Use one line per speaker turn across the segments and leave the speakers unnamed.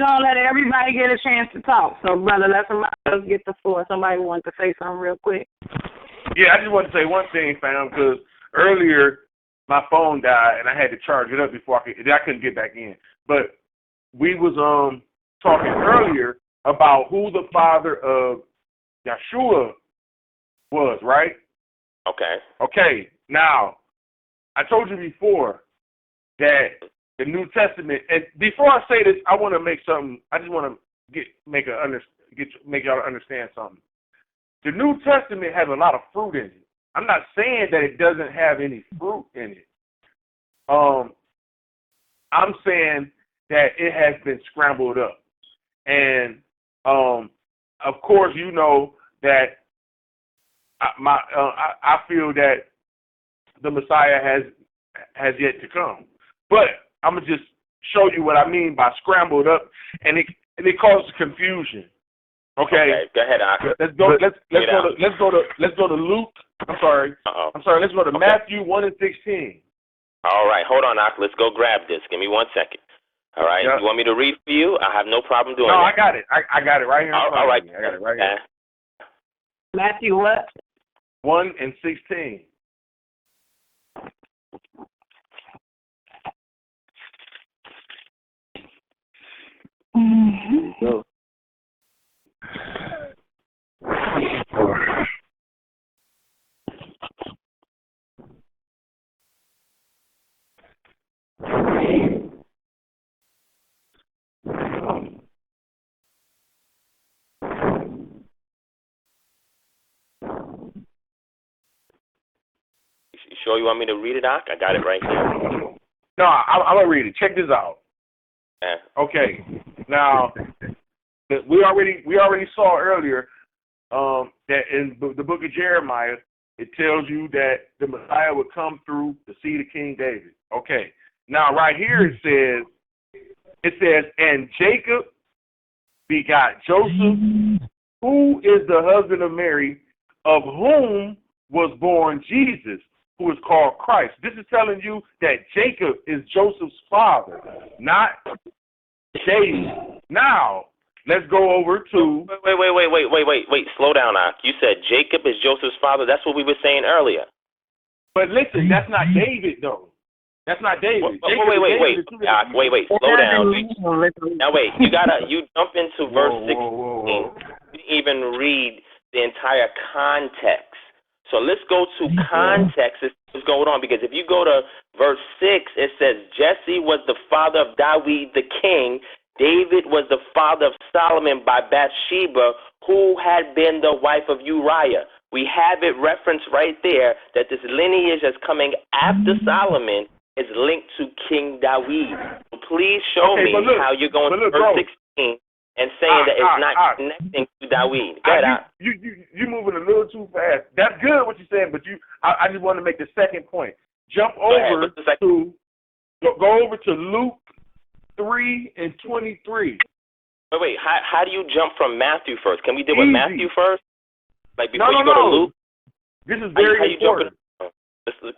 don't let everybody get a chance to talk. So, brother, let somebody else get the floor. Somebody want to say something real quick.
Yeah, I just want to say one thing, fam, because earlier my phone died and I had to charge it up before I couldn't get back in. But we was talking earlier about who the father of Yeshua was, right?
Okay.
Okay. Now, I told you before that the New Testament, and before I say this, I want to make something. I just want to make y'all understand something. The New Testament has a lot of fruit in it. I'm not saying that it doesn't have any fruit in it. I'm saying that it has been scrambled up, and of course, you know that I feel that the Messiah has yet to come, but I'm gonna just show you what I mean by scrambled up, and it causes confusion. Okay,
go ahead, Ak.
Let's go to Luke. I'm sorry. Let's go to Matthew 1 and 16.
All right, hold on, Ak. Let's go grab this. Give me 1 second. All right.
Yep.
You want me to read for you? I have no problem doing that.
No, I got it. I got it right here.
All right.
I got it right here.
Matthew what?
1 and 16.
Mm-hmm.
You sure you want me to read it, Ak? I got it right here.
No, I'm gonna read it. Check this out.
Yeah.
Okay. Now, we already saw earlier that in the book of Jeremiah, it tells you that the Messiah would come through the seed of King David. Okay. Now, right here it says, and Jacob begot Joseph, who is the husband of Mary, of whom was born Jesus, who is called Christ. This is telling you that Jacob is Joseph's father, not David. Now, let's go over to...
Wait. Slow down, Ak. You said Jacob is Joseph's father. That's what we were saying earlier.
But listen, that's not David, though. That's not David.
Wait. Slow down. Now, wait. You jump into verse 16. You didn't even read the entire context. So let's go to context. What's going on? Because if you go to verse 6, it says Jesse was the father of David the king. David was the father of Solomon by Bathsheba, who had been the wife of Uriah. We have it referenced right there that this lineage that's coming after Solomon is linked to King David. So please show me how you're going to verse 16 and saying that it's not connecting to David.
You're moving a little too fast. That's good what you're saying, but I just want to make the second point. Go over to Luke 3 and 23.
Wait. How do you jump from Matthew first? Can we deal with Matthew first? Like before you go to Luke?
This is very important.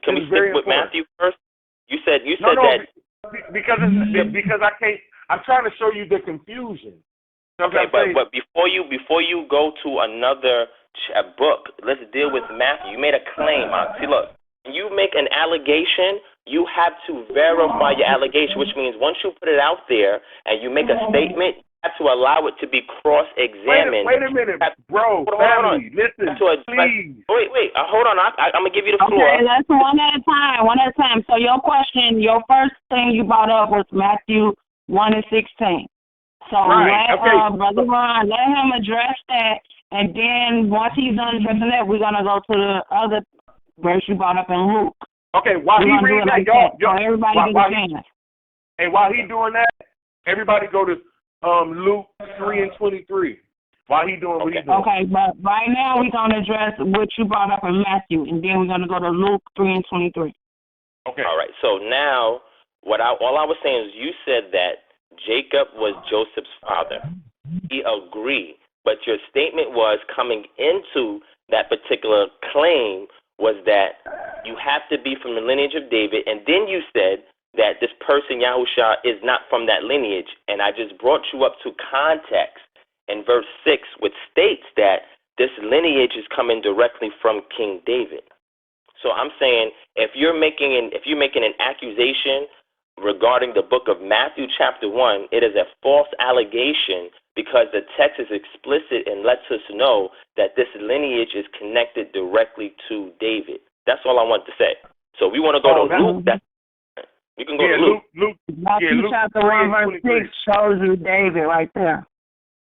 Can we stick with Matthew first? You said that
because I can't. I'm trying to show you the confusion.
Okay, but before you go to another book, let's deal with Matthew. You made a claim. See, look, when you make an allegation, you have to verify your allegation, which means once you put it out there and you make a statement, you have to allow it to be cross-examined.
Wait a minute, bro. Family, listen, please.
Wait. Hold on. I'm going to give you the floor.
Okay, let's one at a time. So your question, your first thing you brought up was Matthew 1 and 16. So Brother Ron, let him address that, and then once he's done addressing that, we're going to go to the other verse you brought up in Luke.
Okay, while he reading that, while he's doing that, everybody go to Luke 3 and 23. While he doing what he's doing. Okay,
but right now we're going to address what you brought up in Matthew, and then we're going to go to Luke 3 and 23.
Okay. All right, so now all I was saying is you said that Jacob was Joseph's father. He agreed, but your statement was coming into that particular claim was that you have to be from the lineage of David, and then you said that this person, Yahusha, is not from that lineage. And I just brought you up to context in verse 6, which states that this lineage is coming directly from King David. So I'm saying if you're making an accusation regarding the book of Matthew chapter 1, it is a false allegation because the text is explicit and lets us know that this lineage is connected directly to David. That's all I want to say. So we want to go to Luke. We can go to Luke.
Matthew chapter 1 verse 6 shows you David right there.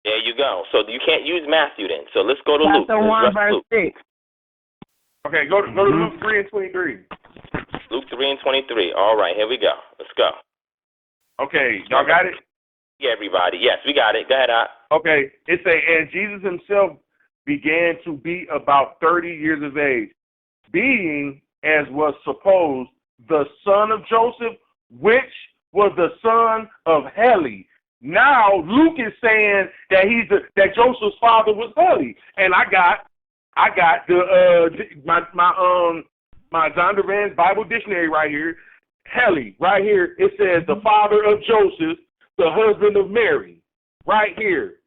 There you go. So you can't use Matthew then. So let's go to Luke.
Chapter 1 verse 6.
Okay, go to Luke 3 and 23.
Luke 3 and 23. All right, here we go. Let's go.
Okay, y'all got it?
Yeah, everybody. Yes, we got it. Go ahead, Doc.
Okay, it say, and Jesus himself began to be about 30 years of age, being, as was supposed, the son of Joseph, which was the son of Heli. Now Luke is saying that that Joseph's father was Heli, and I got my John Durand's Bible dictionary right here. Heli, right here. It says the father of Joseph, the husband of Mary, right here.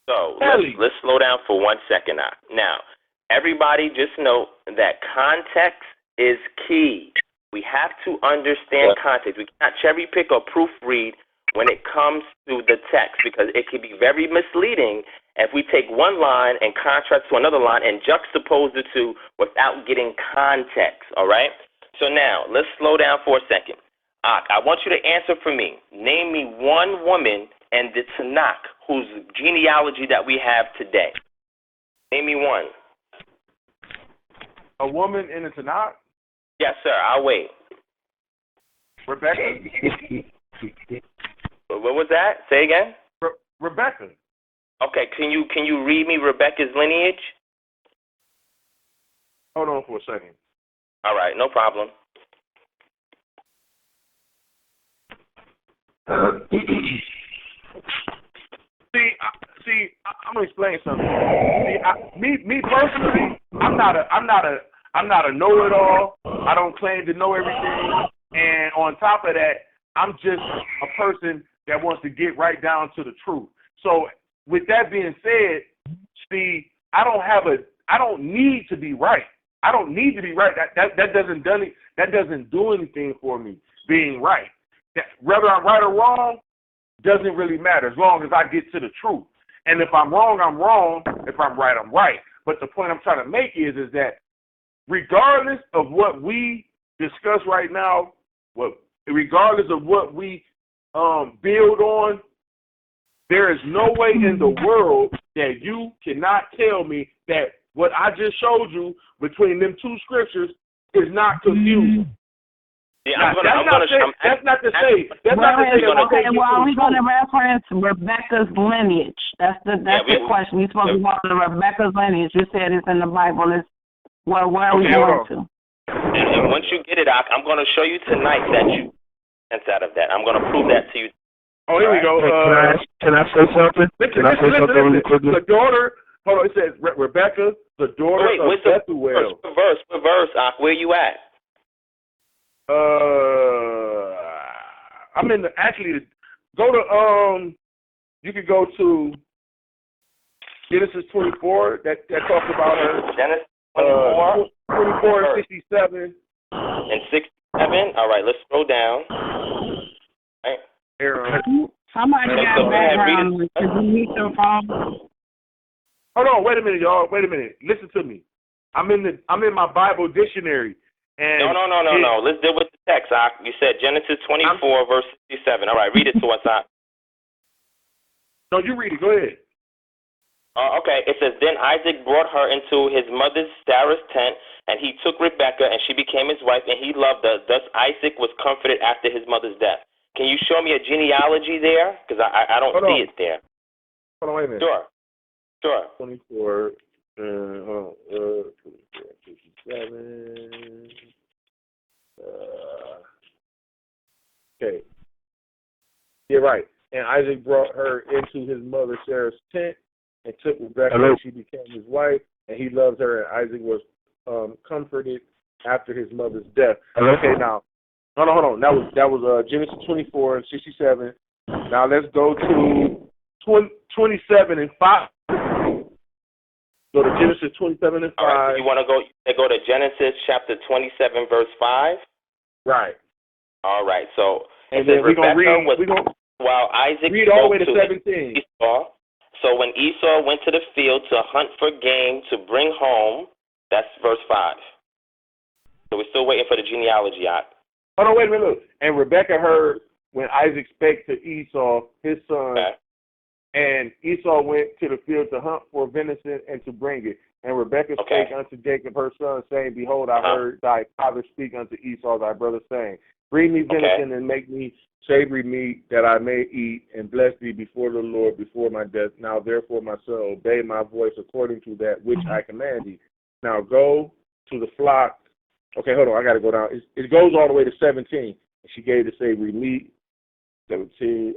So let's slow down for 1 second now. Everybody just note that context is key. We have to understand context. We cannot cherry pick or proofread when it comes to the text because it can be very misleading if we take one line and contrast to another line and juxtapose the two without getting context, all right? So now, let's slow down for a second. I want you to answer for me. Name me one woman in the Tanakh whose genealogy that we have today. Name me one.
A woman in the Tanakh?
Yes, sir. I'll wait.
Rebecca?
What was that? Say again?
Rebecca.
Okay, can you read me Rebecca's lineage?
Hold on for a second.
All right, no problem.
See, I'm gonna explain something. See, me personally, I'm not a know-it-all. I don't claim to know everything. And on top of that, I'm just a person that wants to get right down to the truth. So with that being said, see, I don't need to be right. I don't need to be right. That doesn't do anything for me, being right. Whether I'm right or wrong doesn't really matter as long as I get to the truth. And if I'm wrong, I'm wrong. If I'm right, I'm right. But the point I'm trying to make is that regardless of what we discuss right now, regardless of what we build on, there is no way in the world that you cannot tell me that what I just showed you between them two scriptures is not confusing.
Yeah,
that's not to say.
Well, we're going to reference Rebecca's lineage. That's the question. We're supposed to go to Rebecca's lineage. You said it's in the Bible. Where are we going to?
And once you get it, I'm going to show you tonight that you sense out of that. I'm going to prove that to you.
Oh, here we go.
Can I say something?
Listen. The daughter. Hold on. It says Rebecca, the daughter of Bethuel.
What verse? Where you at?
I'm in the go to you could go to Genesis 24 that talks about her.
Genesis 24
and 67
and 67. All right, let's scroll down. All right.
Somebody got background. Could you meet your phone?
Hold on, wait a minute, y'all. Wait a minute. Listen to me. I'm in my Bible dictionary. And
no. Let's deal with the text, You said Genesis 24, verse 67. All right, read it to us,
No, you read it. Go ahead.
Okay, it says, Then Isaac brought her into his mother Sarah's tent, and he took Rebekah, and she became his wife, and he loved her. Thus Isaac was comforted after his mother's death. Can you show me a genealogy there? Because I don't see it there.
Hold on, wait a minute.
Sure.
24, 67. Okay. You're right. And Isaac brought her into his mother Sarah's tent and took Rebekah, and she became his wife, and he loved her, and Isaac was comforted after his mother's death. Okay, now, Hold on. That was Genesis 24 and 67. Now let's go to 27 and 5. Go to Genesis 27 and 5.
All right, so you want to go to Genesis chapter 27, verse 5?
Right.
All right, so
and then we're going to read,
while Isaac
read all the way to 17.
Esau. So when Esau went to the field to hunt for game to bring home, that's verse 5. So we're still waiting for the genealogy out.
Oh, no, wait a minute, look. And Rebekah heard when Isaac spake to Esau, his son, and Esau went to the field to hunt for venison and to bring it. And Rebekah spake unto Jacob her son, saying, Behold, I heard thy father speak unto Esau thy brother, saying, Bring me venison and make me savory meat that I may eat, and bless thee before the Lord before my death. Now therefore, my son, obey my voice according to that which I command thee. Now go to the flock. Okay, hold on, I got to go down. It goes all the way to 17. And she gave the savory meat. 17,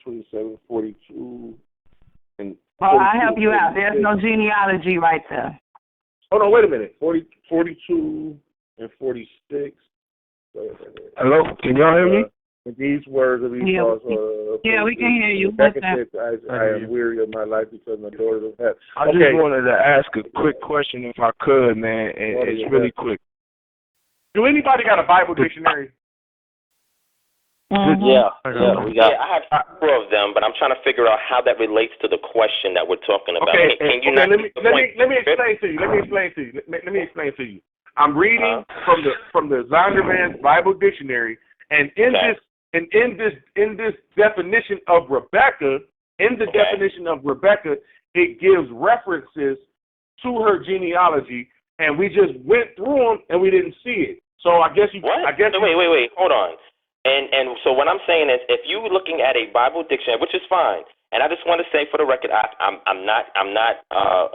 27, 42, and 42,
I'll help you out. There's no genealogy right there.
Oh, no, wait a minute. 42 and 46.
Hello? Can y'all hear me?
These words of Esau.
Yeah, we can hear you.
Rebecca said, I am weary of my life because my daughters have had.
I just wanted to ask a quick question if I could, man. It's really quick.
Do anybody got a Bible dictionary?
Mm-hmm.
Yeah, I have 4 of them, but I'm trying to figure out how that relates to the question that we're talking about.
Okay,
can you
let me explain to you. I'm reading from the Zondervan's Bible Dictionary, and in this definition of Rebekah, definition of Rebekah, it gives references to her genealogy, and we just went through them and we didn't see it. So I guess
wait, hold on. And so what I'm saying is, if you're looking at a Bible dictionary, which is fine, and I just want to say for the record, I'm not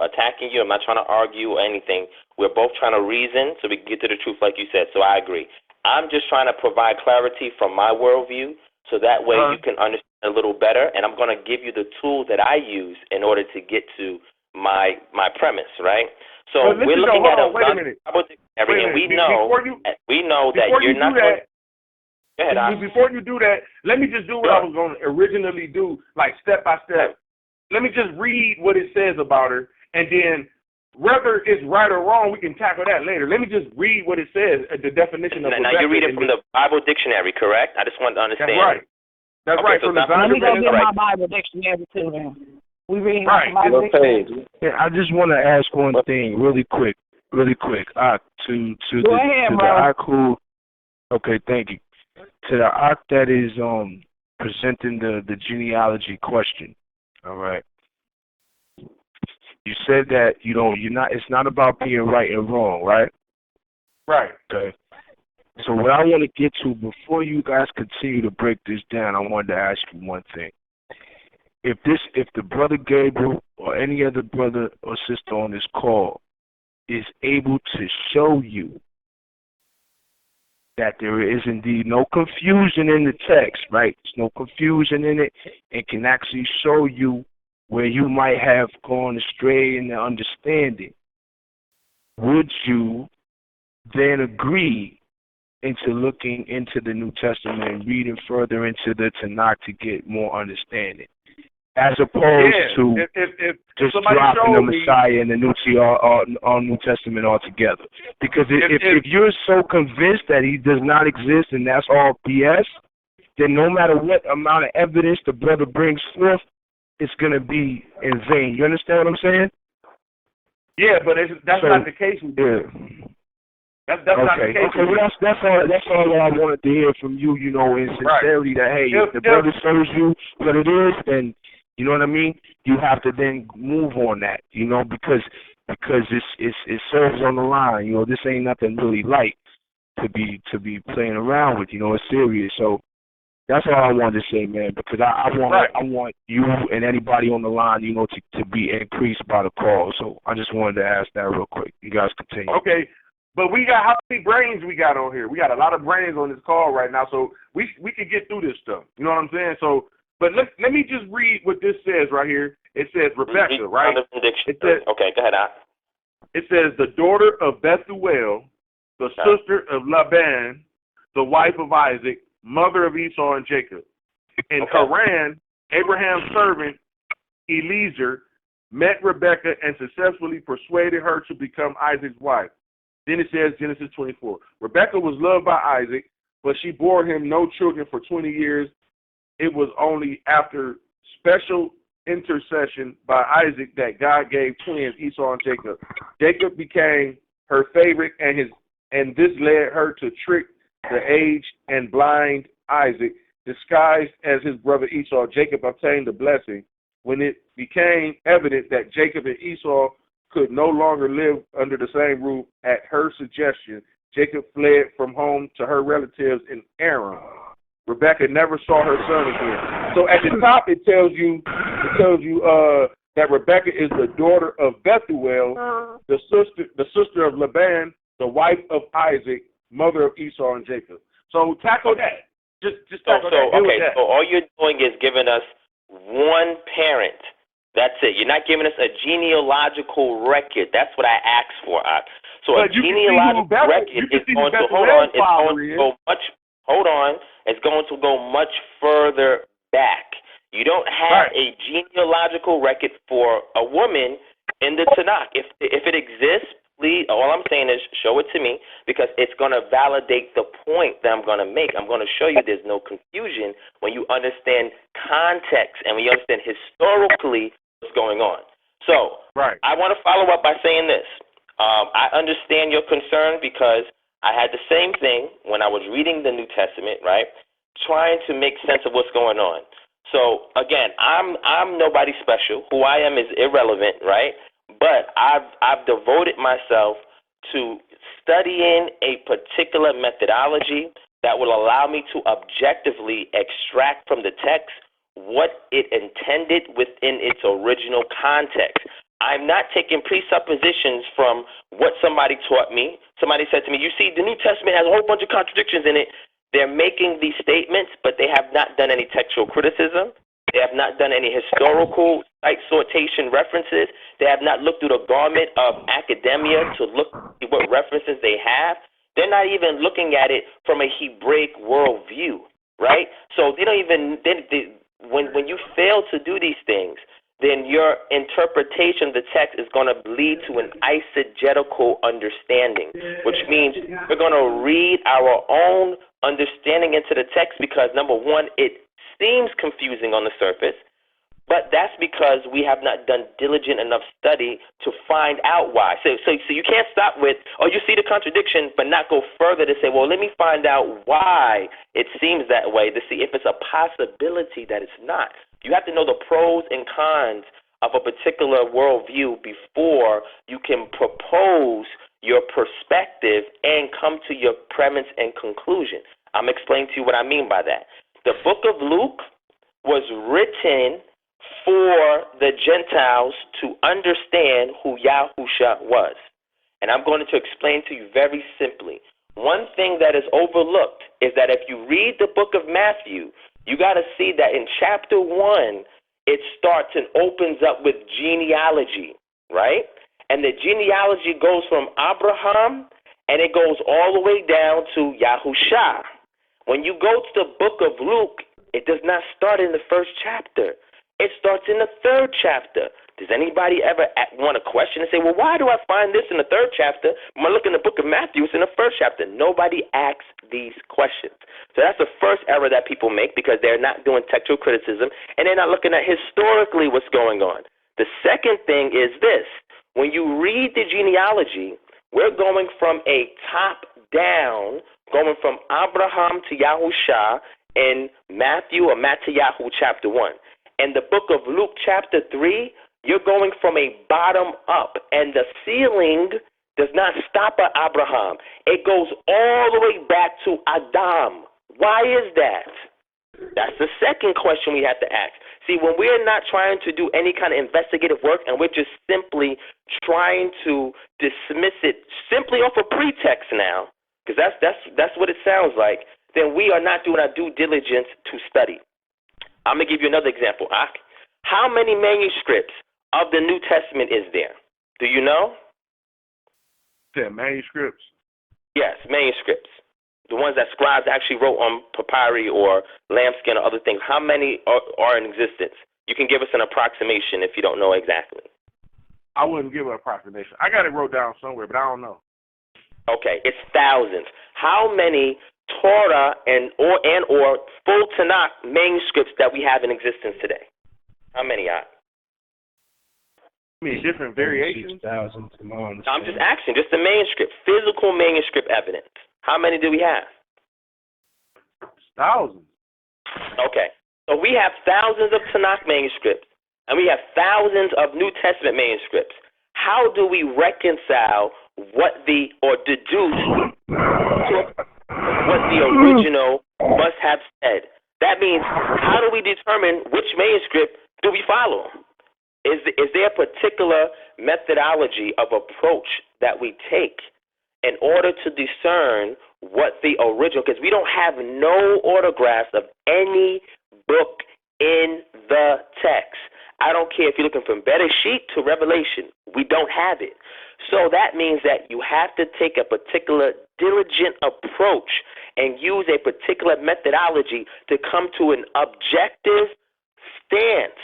attacking you. I'm not trying to argue or anything. We're both trying to reason so we can get to the truth, like you said. So I agree. I'm just trying to provide clarity from my worldview, so that way you can understand a little better. And I'm going to give you the tools that I use in order to get to my premise, right? So we're looking at a Bible dictionary, and we know that you're not going.
Before you do that, let me just do what I was going to originally do, like step by step. Let me just read what it says about her, and then whether it's right or wrong, we can tackle that later. Let me just read what it says, the definition of Rebekah.
Now, you read it from the Bible dictionary, correct? I just want to understand.
That's right.
So
let me go get my Bible dictionary, too, then. We read my Bible dictionary.
Yeah, I just want to ask one thing really quick. To the Aku. Okay, thank you. To the Ak that is presenting the genealogy question. All right. You said that it's not about being right and wrong, right?
Right.
Okay. So what I want to get to before you guys continue to break this down, I wanted to ask you one thing. If the brother Gabriel or any other brother or sister on this call is able to show you that there is indeed no confusion in the text, right? There's no confusion in it, and can actually show you where you might have gone astray in the understanding, would you then agree into looking into the New Testament and reading further into the Tanakh to get more understanding, as opposed to just dropping the Messiah and the New Testament altogether? Because if you're so convinced that he does not exist and that's all BS, then no matter what amount of evidence the brother brings forth, it's going to be in vain. You understand what I'm saying?
Yeah, but that's not the case. That's not the case.
Okay, well, that's all I wanted to hear from you, in sincerity, that, hey, if the brother shows you what it is, then, you know what I mean, you have to then move on that, because it serves on the line. This ain't nothing really light to be playing around with. It's serious. So that's all I wanted to say, man, because I want you and anybody on the line, to be increased by the call. So I just wanted to ask that real quick. You guys continue.
Okay. But we got how many brains we got on here? We got a lot of brains on this call right now, so we can get through this stuff. You know what I'm saying? So, but let me just read what this says right here. It says Rebekah, right?
Okay, go ahead, Al.
It says the daughter of Bethuel, the sister of Laban, the wife of Isaac, mother of Esau and Jacob. In Haran, Abraham's servant Eliezer met Rebekah and successfully persuaded her to become Isaac's wife. Then it says, Genesis 24, Rebekah was loved by Isaac, but she bore him no children for 20 years. It was only after special intercession by Isaac that God gave twins, Esau and Jacob. Jacob became her favorite, and this led her to trick the aged and blind Isaac. Disguised as his brother Esau, Jacob obtained the blessing. When it became evident that Jacob and Esau could no longer live under the same roof, at her suggestion, Jacob fled from home to her relatives in Aram. Rebekah never saw her son again. So at the top it tells you that Rebekah is the daughter of Bethuel, the sister of Laban, the wife of Isaac, mother of Esau and Jacob. So tackle that. Just tackle that.
Okay, so all you're doing is giving us one parent. That's it. You're not giving us a genealogical record. That's what I asked for. So a genealogical record is going to It's going to go much further back. You don't have a genealogical record for a woman in the Tanakh. If it exists, please, all I'm saying is show it to me, because it's going to validate the point that I'm going to make. I'm going to show you there's no confusion when you understand context and when you understand historically what's going on. So I want to follow up by saying this. I understand your concern, because I had the same thing when I was reading the New Testament, right, trying to make sense of what's going on. So, again, I'm nobody special. Who I am is irrelevant, right? But I've devoted myself to studying a particular methodology that will allow me to objectively extract from the text what it intended within its original context. I'm not taking presuppositions from what somebody taught me. Somebody said to me, you see, the New Testament has a whole bunch of contradictions in it. They're making these statements, but they have not done any textual criticism. They have not done any historical citation references. They have not looked through the garment of academia to look at what references they have. They're not even looking at it from a Hebraic worldview, right? So they don't even when you fail to do these things, then your interpretation of the text is going to lead to an eisegetical understanding, which means we're going to read our own understanding into the text because, number one, it seems confusing on the surface, but that's because we have not done diligent enough study to find out why. So you can't stop with, you see the contradiction, but not go further to say, well, let me find out why it seems that way to see if it's a possibility that it's not. You have to know the pros and cons of a particular worldview before you can propose your perspective and come to your premise and conclusion. I'm explaining to you what I mean by that. The book of Luke was written for the Gentiles to understand who Yahusha was. And I'm going to explain to you very simply. One thing that is overlooked is that if you read the book of Matthew, you got to see that in chapter 1, it starts and opens up with genealogy, right? And the genealogy goes from Abraham, and it goes all the way down to Yahusha. When you go to the book of Luke, it does not start in the first chapter. It starts in the third chapter. Does anybody ever want to question and say, well, why do I find this in the third chapter? When I look in the book of Matthew, it's in the first chapter. Nobody asks these questions. So that's the first error that people make because they're not doing textual criticism and they're not looking at historically what's going on. The second thing is this. When you read the genealogy, we're going from a top down, going from Abraham to Yahusha in Matthew or Matthew chapter 1. In the book of Luke chapter 3, you're going from a bottom up, and the ceiling does not stop at Abraham. It goes all the way back to Adam. Why is that? That's the second question we have to ask. See, when we're not trying to do any kind of investigative work and we're just simply trying to dismiss it simply off a pretext now, because that's what it sounds like, then we are not doing our due diligence to study. I'm going to give you another example. How many manuscripts of the New Testament is there? Do you know?
Yeah, manuscripts.
Yes, manuscripts. the ones that scribes actually wrote on papyri or lambskin or other things, how many are in existence? You can give us an approximation if you don't know exactly.
I wouldn't give an approximation. I got it wrote down somewhere, but I don't know.
Okay, it's thousands. How many Torah and or full Tanakh manuscripts that we have in existence today? How many are?
I mean, different variations?
I'm just asking, just the manuscript, physical manuscript evidence. How many do we have?
Thousands.
Okay, so we have thousands of Tanakh manuscripts, and we have thousands of New Testament manuscripts. How do we reconcile deduce what the original must have said? That means, how do we determine which manuscript do we follow? Is there a particular methodology of approach that we take in order to discern what the original, because we don't have no autographs of any book in the text. I don't care if you're looking from Bereshit to Revelation. We don't have it. So that means that you have to take a particular diligent approach and use a particular methodology to come to an objective stance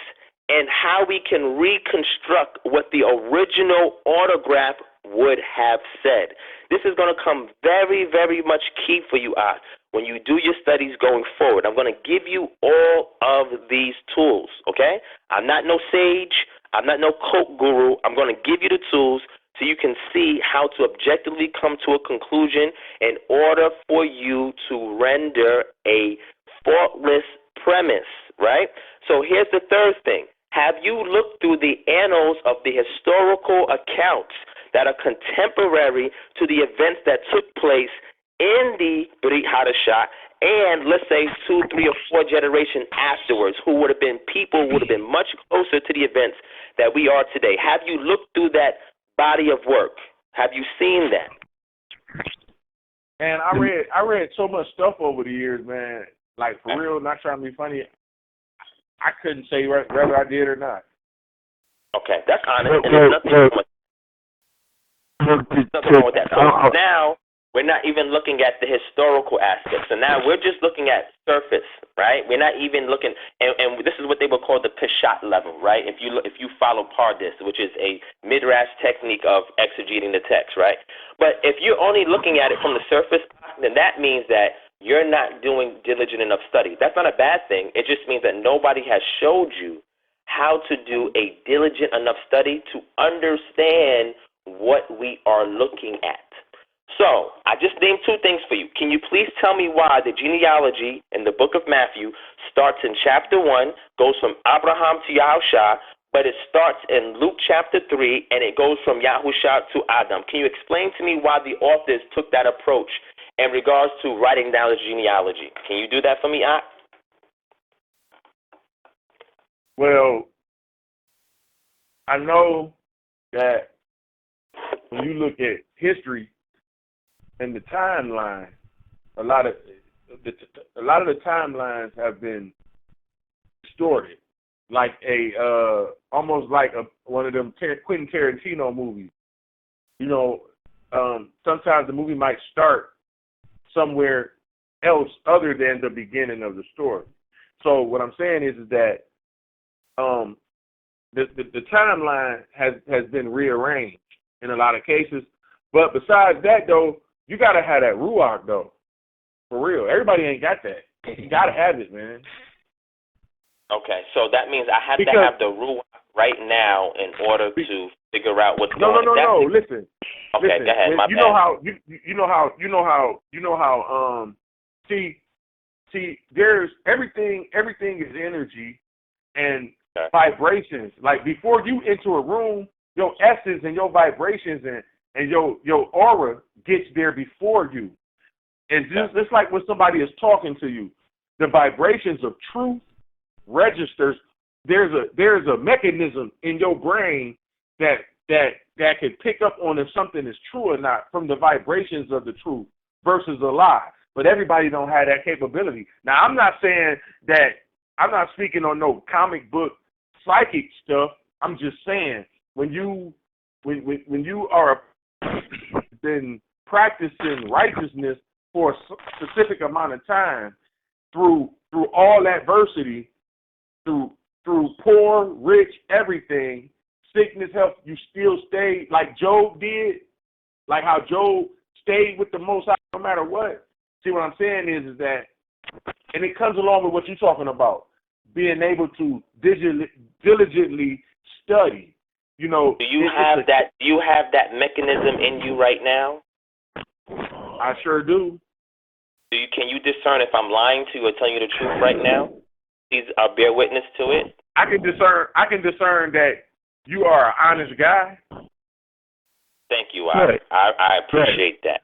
and how we can reconstruct what the original autograph would have said. This is going to come very, very much key for you, when you do your studies going forward. I'm going to give you all of these tools, okay? I'm not no sage. I'm not no coke guru. I'm going to give you the tools so you can see how to objectively come to a conclusion in order for you to render a faultless premise, right? So here's the third thing. Have you looked through the annals of the historical accounts that are contemporary to the events that took place in the Brit Hadashah and, let's say, 2, 3, or 4 generations afterwards, who would have been much closer to the events that we are today? Have you looked through that body of work? Have you seen that?
And I read so much stuff over the years, man. Like, for real, not trying to be funny. I couldn't say whether I did or not. Okay, that's honest, and there's nothing wrong with that. So now we're not even looking at the historical aspects. So now we're just looking at surface, right? We're not even looking, and this is what they would call the Peshat level, right? If you follow Pardes, which is a midrash technique of exegeting the text, right? But if you're only looking at it from the surface, then that means that you're not doing diligent enough study. That's not a bad thing. It just means that nobody has showed you how to do a diligent enough study to understand what we are looking at. So I just named 2 things for you. Can you please tell me why the genealogy in the book of Matthew starts in chapter 1, goes from Abraham to Yahusha, but it starts in Luke chapter 3, and it goes from Yahusha to Adam? Can you explain to me why the authors took that approach in regards to writing down the genealogy? Can you do that for me, Ak? Well, I know that when you look at history and the timeline, a lot of the timelines have been distorted, like almost like one of them Quentin Tarantino movies. You know, sometimes the movie might start somewhere else other than the beginning of the story. So what I'm saying is that the timeline has been rearranged in a lot of cases. But besides that, though, you got to have that ruach, though. For real. Everybody ain't got that. You got to have it, man.
Okay, so that means I have to have the ruach right now in order to figure out what's going on.
No. Listen.
Okay,
listen.
Go ahead. My
you
bad.
know how. See. There's everything is energy and vibrations. Like before you enter a room, your essence and your vibrations and your aura gets there before you. And just like when somebody is talking to you, the vibrations of truth registers. There's a mechanism in your brain that can pick up on if something is true or not from the vibrations of the truth versus a lie. But everybody don't have that capability. Now, I'm not saying that, I'm not speaking on no comic book psychic stuff. I'm just saying when you are been practicing righteousness for a specific amount of time through all adversity, through poor, rich, everything, sickness, health, you still stayed like Job did, like how Job stayed with the Most High no matter what. See, what I'm saying is that, and it comes along with what you're talking about, being able to diligently study. You know,
do you have that mechanism in you right now?
I sure do.
Can you discern if I'm lying to you or telling you the truth right now? Please bear witness to it.
I can discern that you are an honest guy.
Thank you. I appreciate that.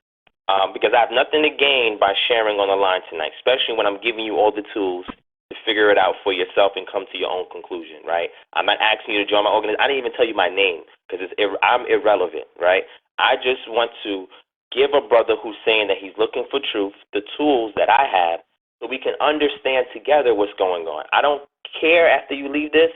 Because I have nothing to gain by sharing on the line tonight, especially when I'm giving you all the tools to figure it out for yourself and come to your own conclusion, right? I'm not asking you to join my organization. I didn't even tell you my name because I'm irrelevant, right? I just want to give a brother who's saying that he's looking for truth the tools that I have so we can understand together what's going on. I don't care after you leave this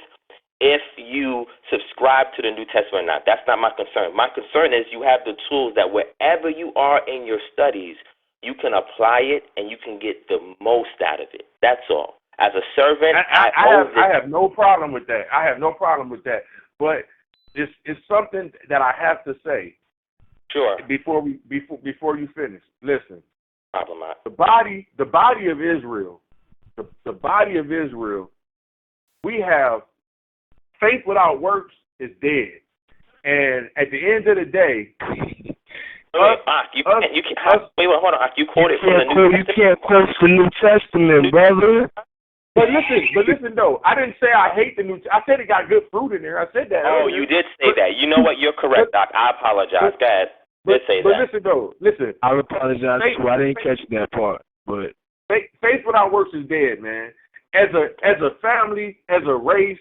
if you subscribe to the New Testament or not. That's not my concern. My concern is you have the tools that wherever you are in your studies, you can apply it and you can get the most out of it. That's all. As a servant,
I have no problem with that. I have no problem with that. But it's something that I have to say.
Sure.
Before you finish, listen.
Problem.
The body of Israel, the body of Israel. We have faith without works is dead, and at the end of the day,
wait, hold on. You quoted from the New Testament.
You can't quote the New Testament, brother.
But listen though. I didn't say I hate the New. I said it got good fruit in there. I said that.
Oh,
earlier.
You did say that. You know what? You're correct, Doc. I apologize. Go ahead. But
listen.
I apologize too. I didn't catch that part. But
faith without works is dead, man. As a family, as a race,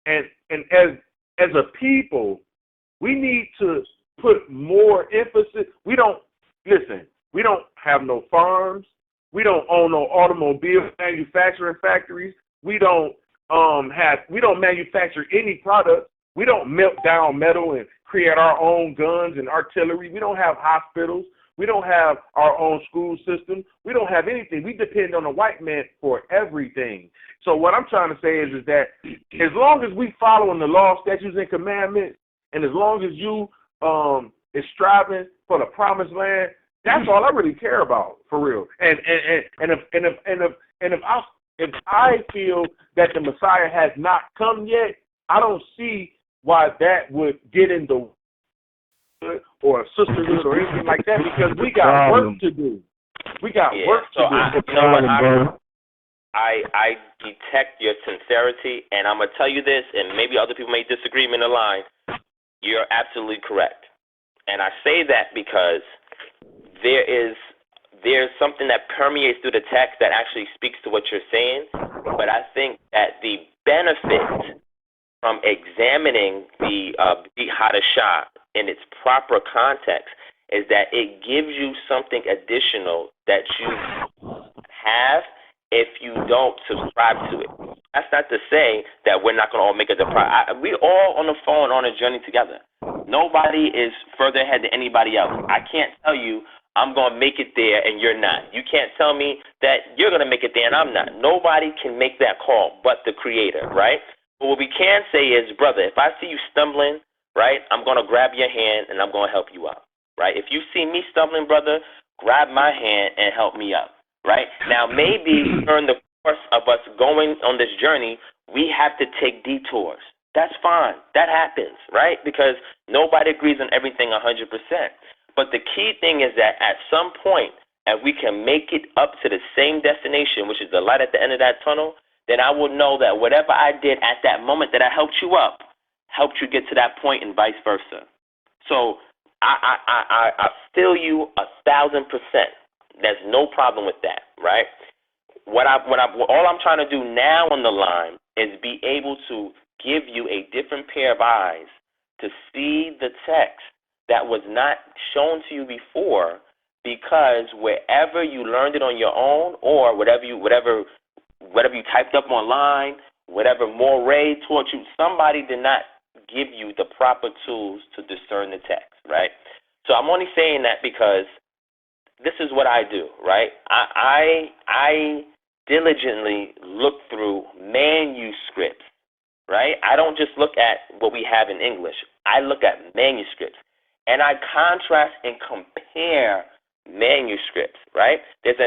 and as a people, we need to put more emphasis. We don't have no farms. We don't own no automobile manufacturing factories. We don't manufacture any product. We don't melt down metal and create our own guns and artillery. We don't have hospitals. We don't have our own school system. We don't have anything. We depend on the white man for everything. So what I'm trying to say is that as long as we following the law, statutes, and commandments, and as long as you is striving for the promised land, that's all I really care about, for real. And if I feel that the Messiah has not come yet, I don't see why that would get in the or sisterhood or anything like that, because we got work to do. We got work to do.
I detect your sincerity, and I'm going to tell you this, and maybe other people may disagree in the line. You're absolutely correct. And I say that because there's something that permeates through the text that actually speaks to what you're saying, but I think that the benefit from examining the Hadashah in its proper context is that it gives you something additional that you have if you don't subscribe to it. That's not to say that we're not going to all make a deposit. We're all on the phone on a journey together. Nobody is further ahead than anybody else. I can't tell you I'm going to make it there and you're not. You can't tell me that you're going to make it there and I'm not. Nobody can make that call but the Creator, right? But what we can say is, brother, if I see you stumbling, right, I'm going to grab your hand and I'm going to help you up, right? If you see me stumbling, brother, grab my hand and help me up, right? Now, maybe during the course of us going on this journey, we have to take detours. That's fine. That happens, right? Because nobody agrees on everything 100%. But the key thing is that at some point, if we can make it up to the same destination, which is the light at the end of that tunnel, then I will know that whatever I did at that moment that I helped you up, helped you get to that point and vice versa. So I feel you 1,000%. There's no problem with that, right? All I'm trying to do now on the line is be able to give you a different pair of eyes to see the text that was not shown to you before, because wherever you learned it on your own, or whatever you typed up online, whatever Moray taught you, somebody did not give you the proper tools to discern the text, right? So I'm only saying that because this is what I do, right? I diligently look through manuscripts, right? I don't just look at what we have in English. I look at manuscripts, and I contrast and compare manuscripts, right? There's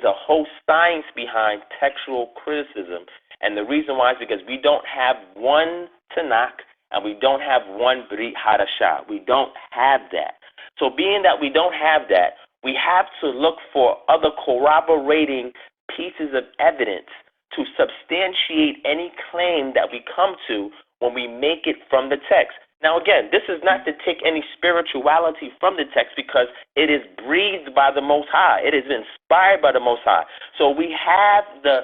a whole science behind textual criticism, and the reason why is because we don't have one Tanakh and we don't have one Brit Hadashah. We don't have that. So being that we don't have that, we have to look for other corroborating pieces of evidence to substantiate any claim that we come to when we make it from the text. Now, again, this is not to take any spirituality from the text because it is breathed by the Most High. It is inspired by the Most High. So we have the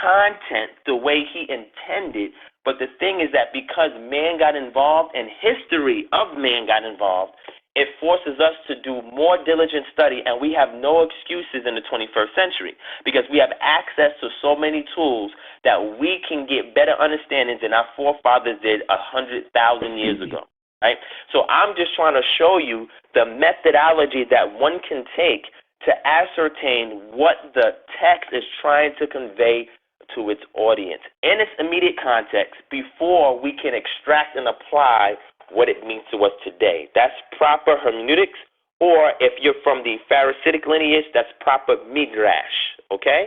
content the way He intended, but the thing is that because man got involved and history of man got involved, it forces us to do more diligent study, and we have no excuses in the 21st century because we have access to so many tools that we can get better understandings than our forefathers did 100,000 years ago, right? So I'm just trying to show you the methodology that one can take to ascertain what the text is trying to convey to its audience in its immediate context before we can extract and apply what it means to us today. That's proper hermeneutics, or if you're from the Pharisaic lineage, that's proper midrash, okay?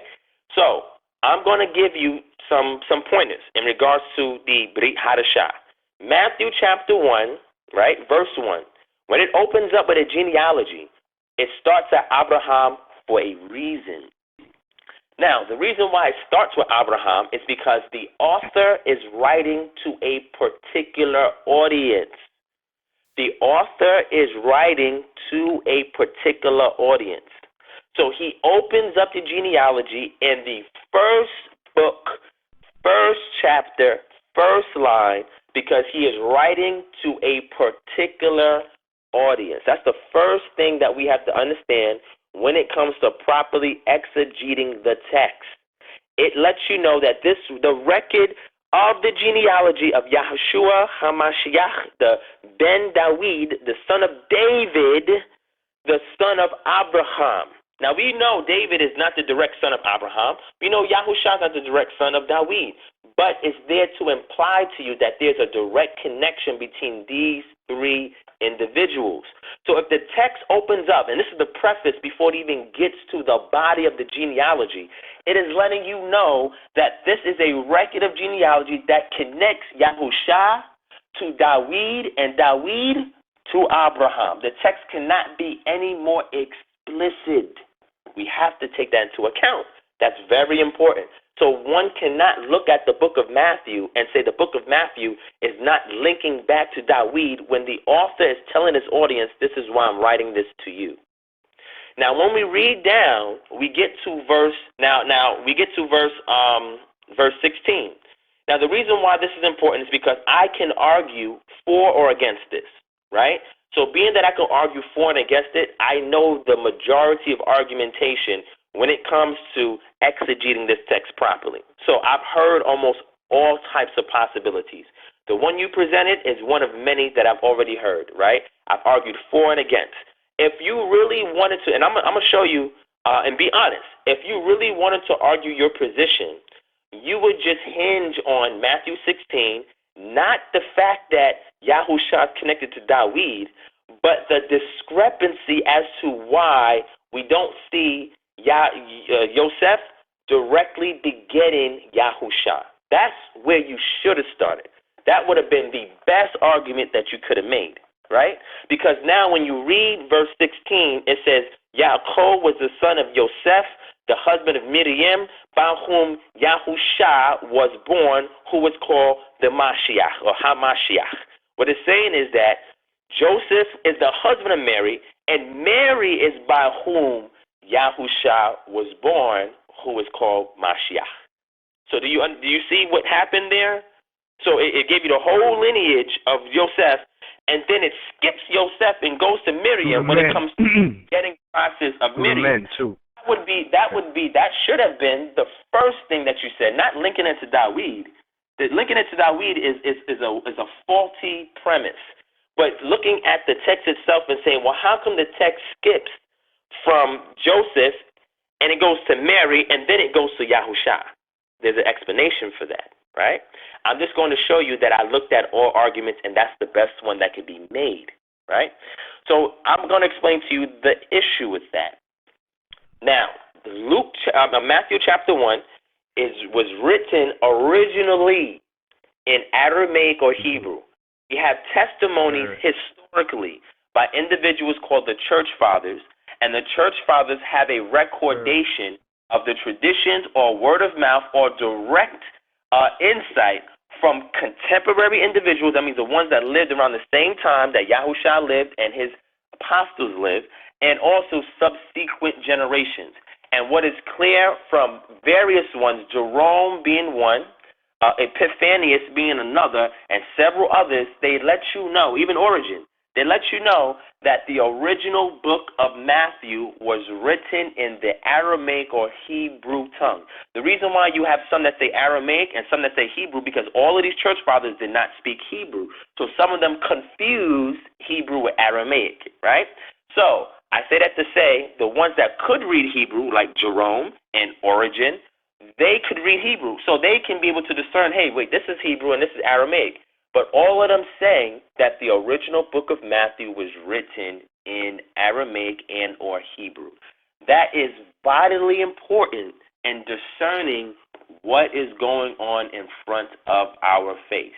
So I'm going to give you some pointers in regards to the Brit Hadashah. Matthew chapter 1, right, verse 1. When it opens up with a genealogy, it starts at Abraham for a reason. Now, the reason why it starts with Abraham is because the author is writing to a particular audience. The author is writing to a particular audience. So he opens up the genealogy in the first book, first chapter, first line, because he is writing to a particular audience. That's the first thing that we have to understand when it comes to properly exegeting the text. It lets you know that the record of the genealogy of Yahushua HaMashiach, the Ben Dawid, the son of David, the son of Abraham. Now we know David is not the direct son of Abraham. We know Yahushua is not the direct son of Dawid. But it's there to imply to you that there's a direct connection between these three individuals. So if the text opens up, and this is the preface before it even gets to the body of the genealogy, it is letting you know that this is a record of genealogy that connects Yahusha to Dawid and Dawid to Abraham. The text cannot be any more explicit. We have to take that into account. That's very important. So one cannot look at the book of Matthew and say the book of Matthew is not linking back to Dawid when the author is telling his audience, this is why I'm writing this to you. Now, when we read down, we get to verse 16. Now, the reason why this is important is because I can argue for or against this, right? So being that I can argue for and against it, I know the majority of argumentation when it comes to exegeting this text properly. So I've heard almost all types of possibilities. The one you presented is one of many that I've already heard, right? I've argued for and against. If you really wanted to, and I'm going to show you and be honest, if you really wanted to argue your position, you would just hinge on Matthew 16, not the fact that Yahusha is connected to Dawid, but the discrepancy as to why we don't see Yosef directly begetting Yahusha. That's where you should have started. That would have been the best argument that you could have made, right? Because now when you read verse 16, it says, Yaakov was the son of Yosef, the husband of Miriam, by whom Yahusha was born, who was called the Mashiach or HaMashiach. What it's saying is that Joseph is the husband of Mary, and Mary is by whom Yahusha was born, who is called Mashiach. So do you see what happened there? So it gave you the whole lineage of Joseph, and then it skips Joseph and goes to Miriam when it comes to getting the process of Miriam.
Too.
That should have been the first thing that you said, not linking it to Dawid. Linking it to Dawid is a faulty premise. But looking at the text itself and saying, well, how come the text skips from Joseph, and it goes to Mary, and then it goes to Yahusha. There's an explanation for that, right? I'm just going to show you that I looked at all arguments, and that's the best one that could be made, right? So I'm going to explain to you the issue with that. Now, Matthew chapter 1 was written originally in Aramaic or Hebrew. We have testimonies historically by individuals called the Church Fathers, and the Church Fathers have a recordation of the traditions or word of mouth or direct insight from contemporary individuals. That means the ones that lived around the same time that Yahusha lived and his apostles lived, and also subsequent generations. And what is clear from various ones, Jerome being one, Epiphanius being another, and several others, they let you know, even Origen, they let you know that the original book of Matthew was written in the Aramaic or Hebrew tongue. The reason why you have some that say Aramaic and some that say Hebrew, because all of these church fathers did not speak Hebrew. So some of them confused Hebrew with Aramaic, right? So I say that to say the ones that could read Hebrew, like Jerome and Origen, they could read Hebrew. So they can be able to discern, hey, wait, this is Hebrew and this is Aramaic. But all of them saying that the original book of Matthew was written in Aramaic and or Hebrew. That is vitally important in discerning what is going on in front of our face.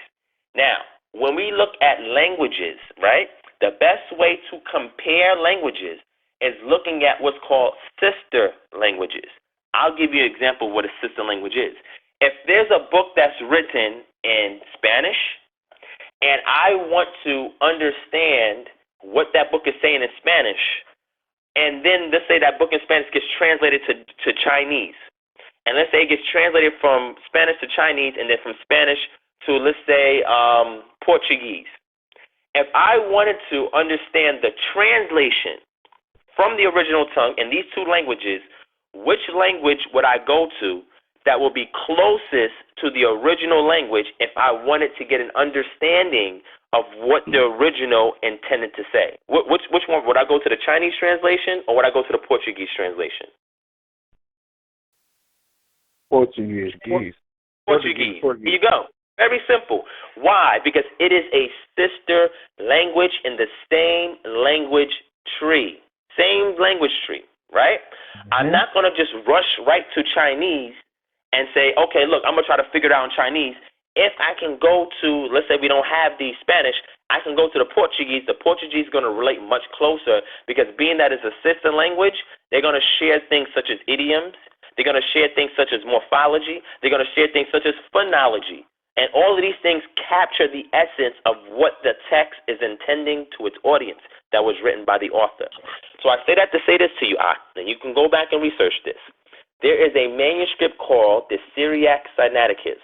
Now, when we look at languages, right, the best way to compare languages is looking at what's called sister languages. I'll give you an example of what a sister language is. If there's a book that's written in Spanish, and I want to understand what that book is saying in Spanish, and then let's say that book in Spanish gets translated to Chinese, and let's say it gets translated from Spanish to Chinese, and then from Spanish to, let's say, Portuguese. If I wanted to understand the translation from the original tongue in these two languages, which language would I go to that will be closest to the original language if I wanted to get an understanding of what the original intended to say? Which one? Would I go to the Chinese translation or would I go to the Portuguese translation?
Portuguese.
Portuguese. Here you go. Very simple. Why? Because it is a sister language in the same language tree. Same language tree, right? Mm-hmm. I'm not going to just rush right to Chinese and say, okay, look, I'm going to try to figure it out in Chinese. If I can go to, let's say we don't have the Spanish, I can go to the Portuguese. The Portuguese is going to relate much closer because being that it's a sister language, they're going to share things such as idioms. They're going to share things such as morphology. They're going to share things such as phonology. And all of these things capture the essence of what the text is intending to its audience that was written by the author. So I say that to say this to you, and you can go back and research this. There is a manuscript called the Syriac Sinaiticus.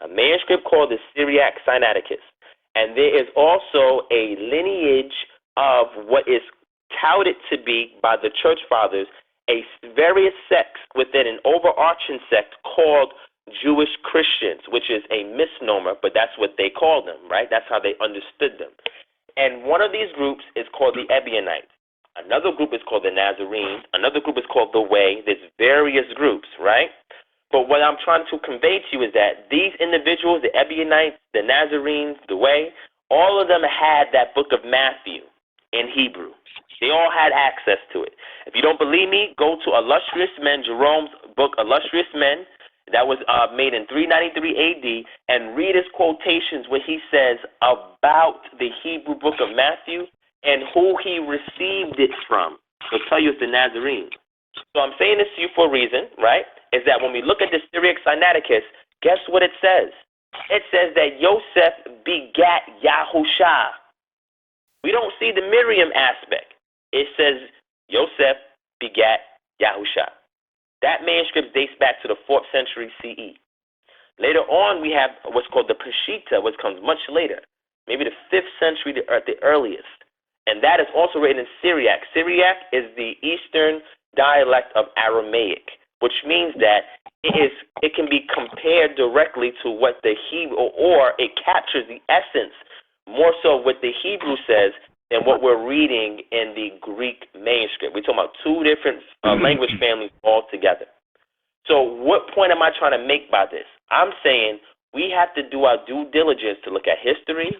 A manuscript called the Syriac Sinaiticus. And there is also a lineage of what is touted to be by the church fathers a various sects within an overarching sect called Jewish Christians, which is a misnomer, but that's what they called them, right? That's how they understood them. And one of these groups is called the Ebionites. Another group is called the Nazarenes. Another group is called the Way. There's various groups, right? But what I'm trying to convey to you is that these individuals, the Ebionites, the Nazarenes, the Way, all of them had that book of Matthew in Hebrew. They all had access to it. If you don't believe me, go to Illustrious Men, Jerome's book, Illustrious Men, that was made in 393 AD, and read his quotations where he says about the Hebrew book of Matthew and who he received it from. He'll tell you it's the Nazarenes. So I'm saying this to you for a reason, right, is that when we look at the Syriac Sinaiticus, guess what it says? It says that Yosef begat Yahusha. We don't see the Miriam aspect. It says Yosef begat Yahusha. That manuscript dates back to the 4th century CE. Later on, we have what's called the Peshitta, which comes much later, maybe the 5th century at the earliest. And that is also written in Syriac. Syriac is the eastern dialect of Aramaic, which means that it can be compared directly to what the Hebrew, or it captures the essence, more so what the Hebrew says than what we're reading in the Greek manuscript. We're talking about two different language families altogether. So what point am I trying to make by this? I'm saying we have to do our due diligence to look at history,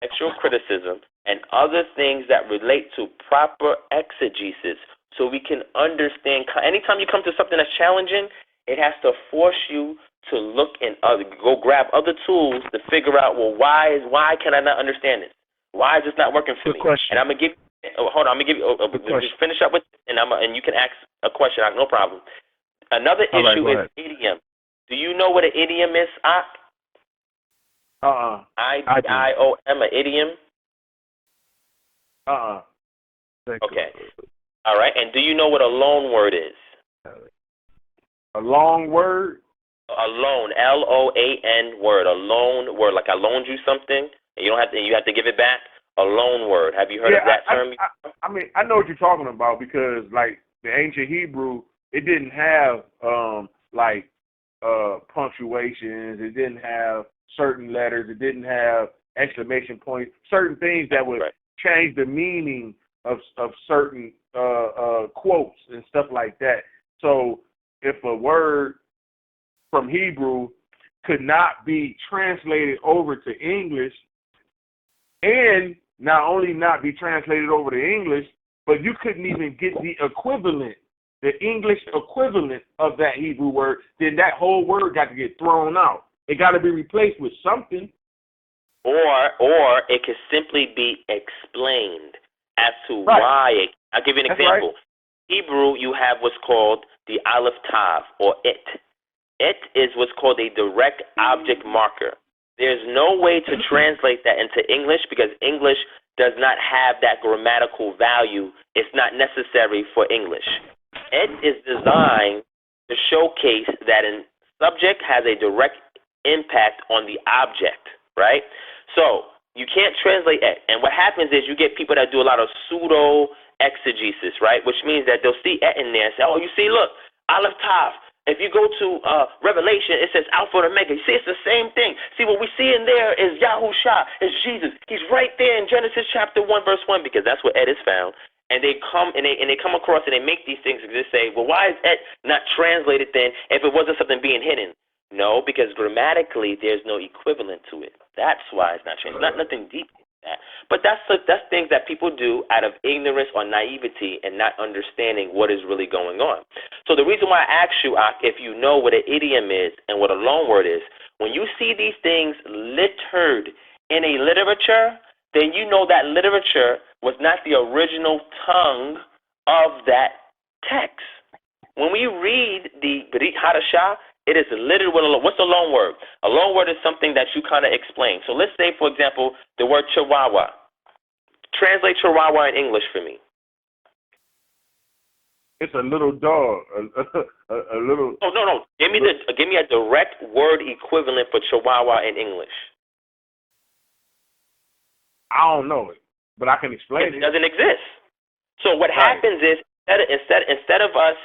textual criticism, and other things that relate to proper exegesis so we can understand. Anytime you come to something that's challenging, it has to force you to look and go grab other tools to figure out, well, why can I not understand this? Why is this not working for me?
Question.
And I'm gonna give. Hold on, I'm gonna give you. Just finish up with, and you can ask a question. No problem. Another issue is idiom. Do you know what an idiom is, Ak? I-D-I-O-M, an idiom? Okay. All right. And do you know what a loan word is?
A long word?
A loan, L-O-A-N word. A loan word, like I loaned you something, and you have to give it back. A loan word. Have you heard of that term?
I mean, I know what you're talking about because, like, the ancient Hebrew, it didn't have punctuations. It didn't have certain letters. It didn't have exclamation points. Certain things that would change the meaning of certain quotes and stuff like that. So if a word from Hebrew could not be translated over to English, and not only not be translated over to English, but you couldn't even get the equivalent, the English equivalent of that Hebrew word, then that whole word got to get thrown out. It got to be replaced with something.
Or it could simply be explained as to why. I'll give you an example. Hebrew, you have what's called the aleph tav, or it. It is what's called a direct object marker. There's no way to translate that into English because English does not have that grammatical value. It's not necessary for English. It is designed to showcase that a subject has a direct impact on the object, right? So you can't translate it. And what happens is you get people that do a lot of pseudo-exegesis, right? Which means that they'll see et in there and say, oh, you see, look, aleph tav. If you go to Revelation, it says Alpha and Omega. You see, it's the same thing. See, what we see in there is Yahushua, is Jesus. He's right there in Genesis chapter 1, verse 1, because that's where et is found. And they come and they come across and they make these things and they say, well, why is et not translated then if it wasn't something being hidden? No, because grammatically there's no equivalent to it. That's why it's not translated. Not nothing deep in that. But that's things that people do out of ignorance or naivety and not understanding what is really going on. So the reason why I asked you, if you know what an idiom is and what a loanword is, when you see these things littered in a literature, then you know that literature was not the original tongue of that text. When we read the Brit Hadashah, it is littered with what's a loan word? A loan word is something that you kind of explain. So let's say, for example, the word chihuahua. Translate chihuahua in English for me.
It's a little dog. A little.
Oh, no. Give me a direct word equivalent for chihuahua in English.
I don't know it, but I can explain it.
It doesn't exist. So what happens is instead of us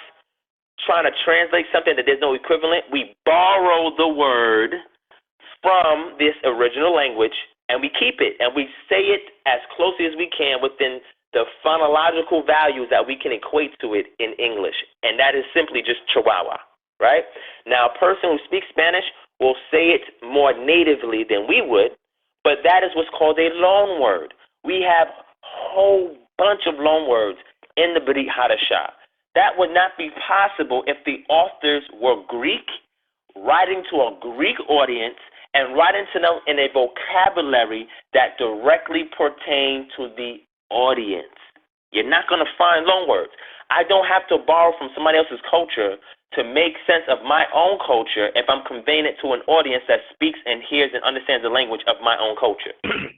trying to translate something that there's no equivalent, we borrow the word from this original language and we keep it and we say it as closely as we can within the phonological values that we can equate to it in English. And that is simply just Chihuahua, right? Now, a person who speaks Spanish will say it more natively than we would, but that is what's called a loan word. We have a whole bunch of loan words in the Brit Hadashah. That would not be possible if the authors were Greek, writing to a Greek audience, and writing to them in a vocabulary that directly pertained to the audience. You're not going to find loan words. I don't have to borrow from somebody else's culture to make sense of my own culture if I'm conveying it to an audience that speaks and hears and understands the language of my own culture.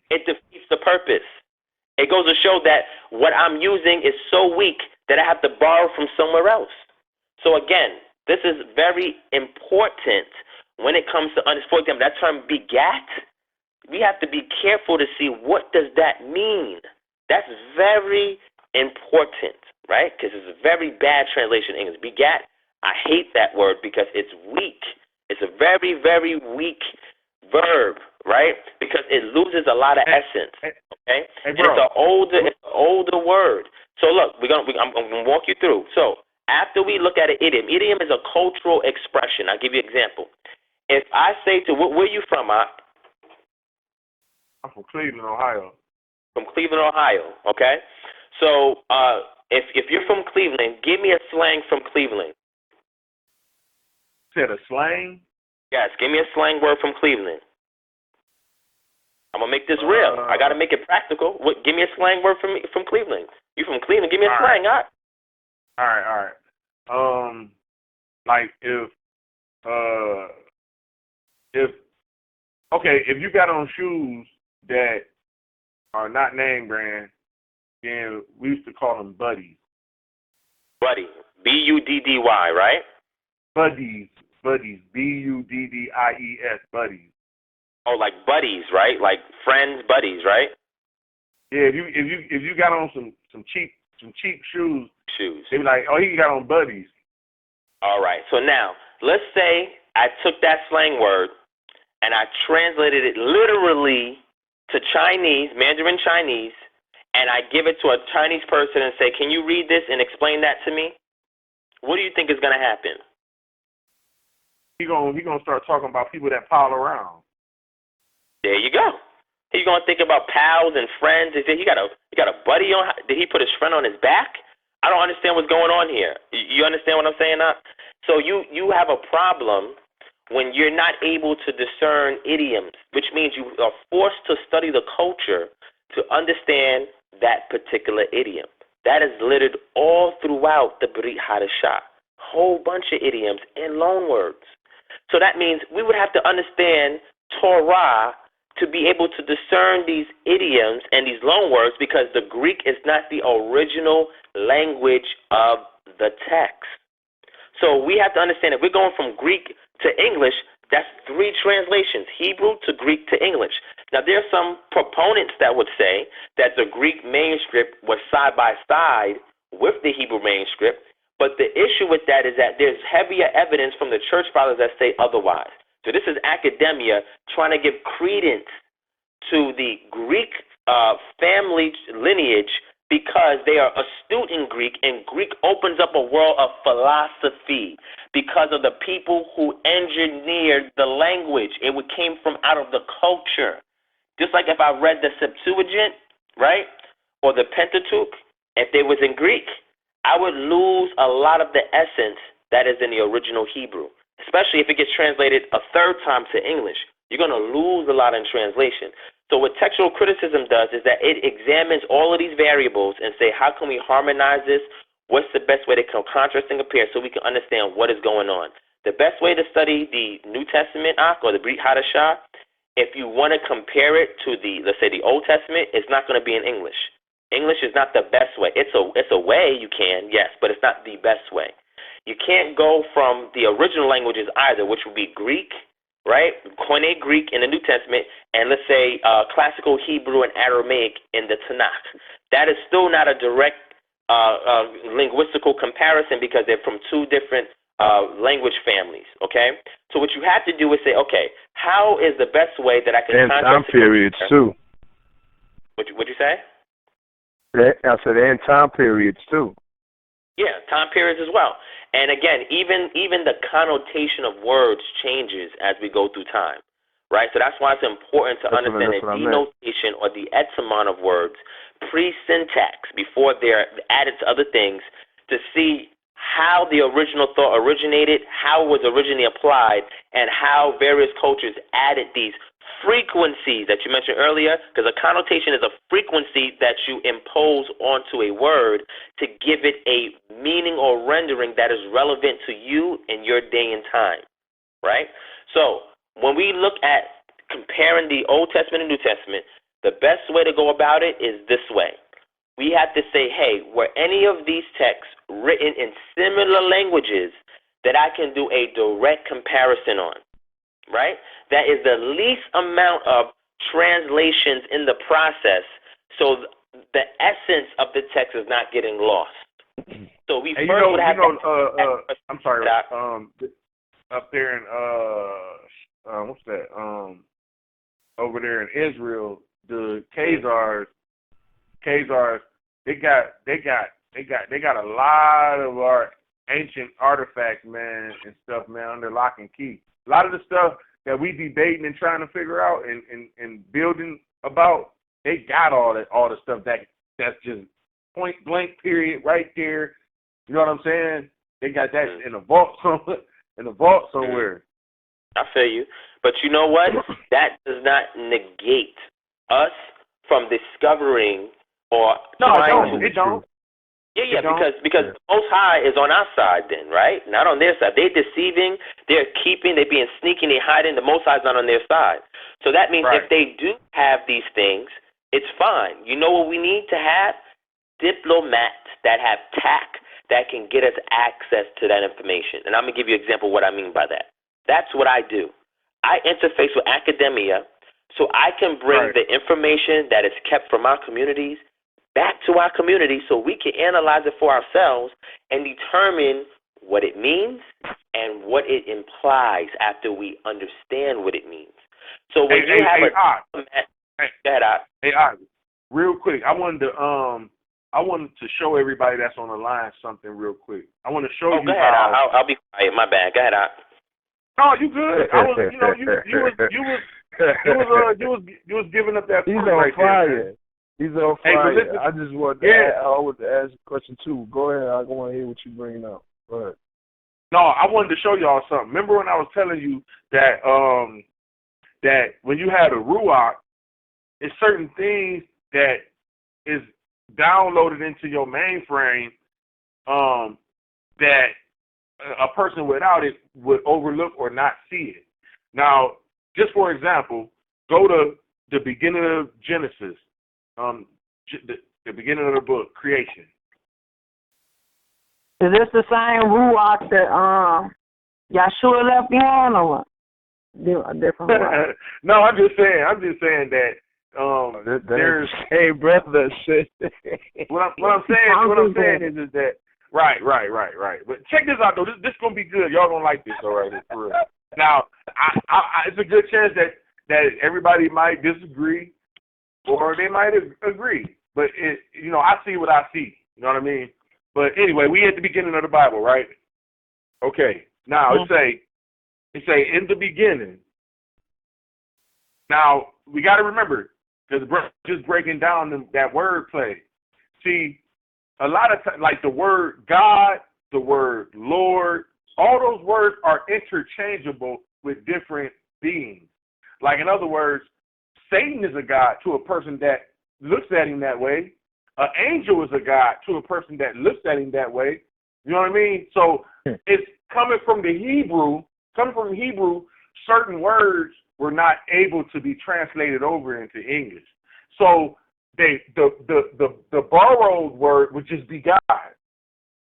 It defeats the purpose. It goes to show that what I'm using is so weak that I have to borrow from somewhere else. So again, this is very important when it comes to, for example, that term begat. We have to be careful to see what does that mean. That's very important, right? Because it's a very bad translation in English. Begat, I hate that word because it's weak. It's a very, very weak verb, right? Because it loses a lot of essence. Okay,
hey,
and it's an older word. So look, I'm gonna walk you through. So after we look at an idiom is a cultural expression. I'll give you an example. If I say to where are you from,
I'm from Cleveland, Ohio.
From Cleveland, Ohio. Okay. So if you're from Cleveland, give me a slang from Cleveland.
Said a slang?
Yes, give me a slang word from Cleveland. I'm gonna make this real. I gotta make it practical. Give me a slang word from Cleveland. You from Cleveland? Give me a slang.
All right. Like if you got on shoes that are not name brand, then we used to call them buddies.
Buddy, Buddy, right?
Buddies, buddies, Buddies, buddies.
Oh, like buddies, right? Like friends, buddies, right?
Yeah, if you got on some cheap shoes, they be like, oh, he got on buddies.
All right. So now let's say I took that slang word and I translated it literally to Chinese, Mandarin Chinese, and I give it to a Chinese person and say, can you read this and explain that to me? What do you think is going to happen?
He gonna start talking about people that pile around.
There you go. He's gonna think about pals and friends. He got a buddy on. Did he put his friend on his back? I don't understand what's going on here. You understand what I'm saying now? So you have a problem when you're not able to discern idioms, which means you are forced to study the culture to understand that particular idiom. That is littered all throughout the Brit Hadashah. Whole bunch of idioms and loan words. So that means we would have to understand Torah to be able to discern these idioms and these loan words, because the Greek is not the original language of the text. So we have to understand if we're going from Greek to English, that's 3 translations, Hebrew to Greek to English. Now, there are some proponents that would say that the Greek manuscript was side by side with the Hebrew manuscript, but the issue with that is that there's heavier evidence from the church fathers that say otherwise. So this is academia trying to give credence to the Greek family lineage because they are astute in Greek, and Greek opens up a world of philosophy because of the people who engineered the language. It came from out of the culture. Just like if I read the Septuagint, right, or the Pentateuch, if they was in Greek, I would lose a lot of the essence that is in the original Hebrew. Especially if it gets translated a third time to English. You're going to lose a lot in translation. So what textual criticism does is that it examines all of these variables and say, how can we harmonize this? What's the best way to contrast and compare so we can understand what is going on? The best way to study the New Testament, or the Brit Hadashah, if you want to compare it to let's say the Old Testament, it's not going to be in English. English is not the best way. It's a way you can, yes, but it's not the best way. You can't go from the original languages either, which would be Greek, right? Koine Greek in the New Testament, and let's say classical Hebrew and Aramaic in the Tanakh. That is still not a direct linguistical comparison because they're from 2 different language families, okay? So what you have to do is say, okay, how is the best way that I can
contrast? And time periods, too.
What'd you say?
I said, and time periods, too.
Yeah, time periods as well. And again, even the connotation of words changes as we go through time, right? So that's why it's important to understand the denotation or the etymon of words pre-syntax, before they're added to other things, to see how the original thought originated, how it was originally applied, and how various cultures added these frequencies that you mentioned earlier, because a connotation is a frequency that you impose onto a word to give it a meaning or rendering that is relevant to you in your day and time, right? So when we look at comparing the Old Testament and New Testament, the best way to go about it is this way. We have to say, hey, were any of these texts written in similar languages that I can do a direct comparison on? Right? That is the least amount of translations in the process, so the essence of the text is not getting lost. So we first would have
I'm sorry, up there in what's that? Over there in Israel, the Khazars Khazars, they got a lot of our ancient artifacts, man, and stuff, man, under lock and key. A lot of the stuff that we debating and trying to figure out and building about, they got all the stuff that's just point blank period right there. You know what I'm saying? They got that in a vault somewhere.
I feel you. But you know what? That does not negate us from discovering or trying to.
It don't.
Yeah, because the Most High is on our side then, right? Not on their side. They're deceiving, they're being sneaking, they're hiding. The Most High is not on their side. So that means if they do have these things, it's fine. You know what we need to have? Diplomats that have tact that can get us access to that information. And I'm going to give you an example of what I mean by that. That's what I do. I interface with academia so I can bring the information that is kept from our communities back to our community so we can analyze it for ourselves and determine what it means and what it implies after we understand what it means. So when you have go ahead,
real quick, I wanted to show everybody that's on the line something real quick. I want to show you.
Go ahead. I'll be quiet. My bad. Go ahead.
No, you good. I was, you was giving up that.
He's on
right
fire.
There,
He's on fire.
Listen,
I just want to ask a question too. Go ahead. I want to hear what you're bringing up. Go ahead.
No, I wanted to show y'all something. Remember when I was telling you that that when you had a ruach, it's certain things that is downloaded into your mainframe that a person without it would overlook or not see it. Now, just for example, go to the beginning of Genesis, the beginning of the book, creation.
Is this the same ruach that Yahshua left behind, or what? Different ruach?
No, I'm just saying that there's
hey brother.
what I'm saying is that right. But check this out though. This gonna be good. Y'all gonna like this, all right? For real. Now, I it's a good chance that everybody might disagree or they might agree. But I see what I see. You know what I mean? But anyway, we at the beginning of the Bible, right? Okay. Now it say in the beginning. Now we got to remember, because just breaking down that word play. See, a lot of times, like the word God, the word Lord, all those words are interchangeable with different beings. Like in other words, Satan is a god to a person that looks at him that way. An angel is a god to a person that looks at him that way. You know what I mean? So it's coming from the Hebrew. Certain words were not able to be translated over into English. So the borrowed word would just be God.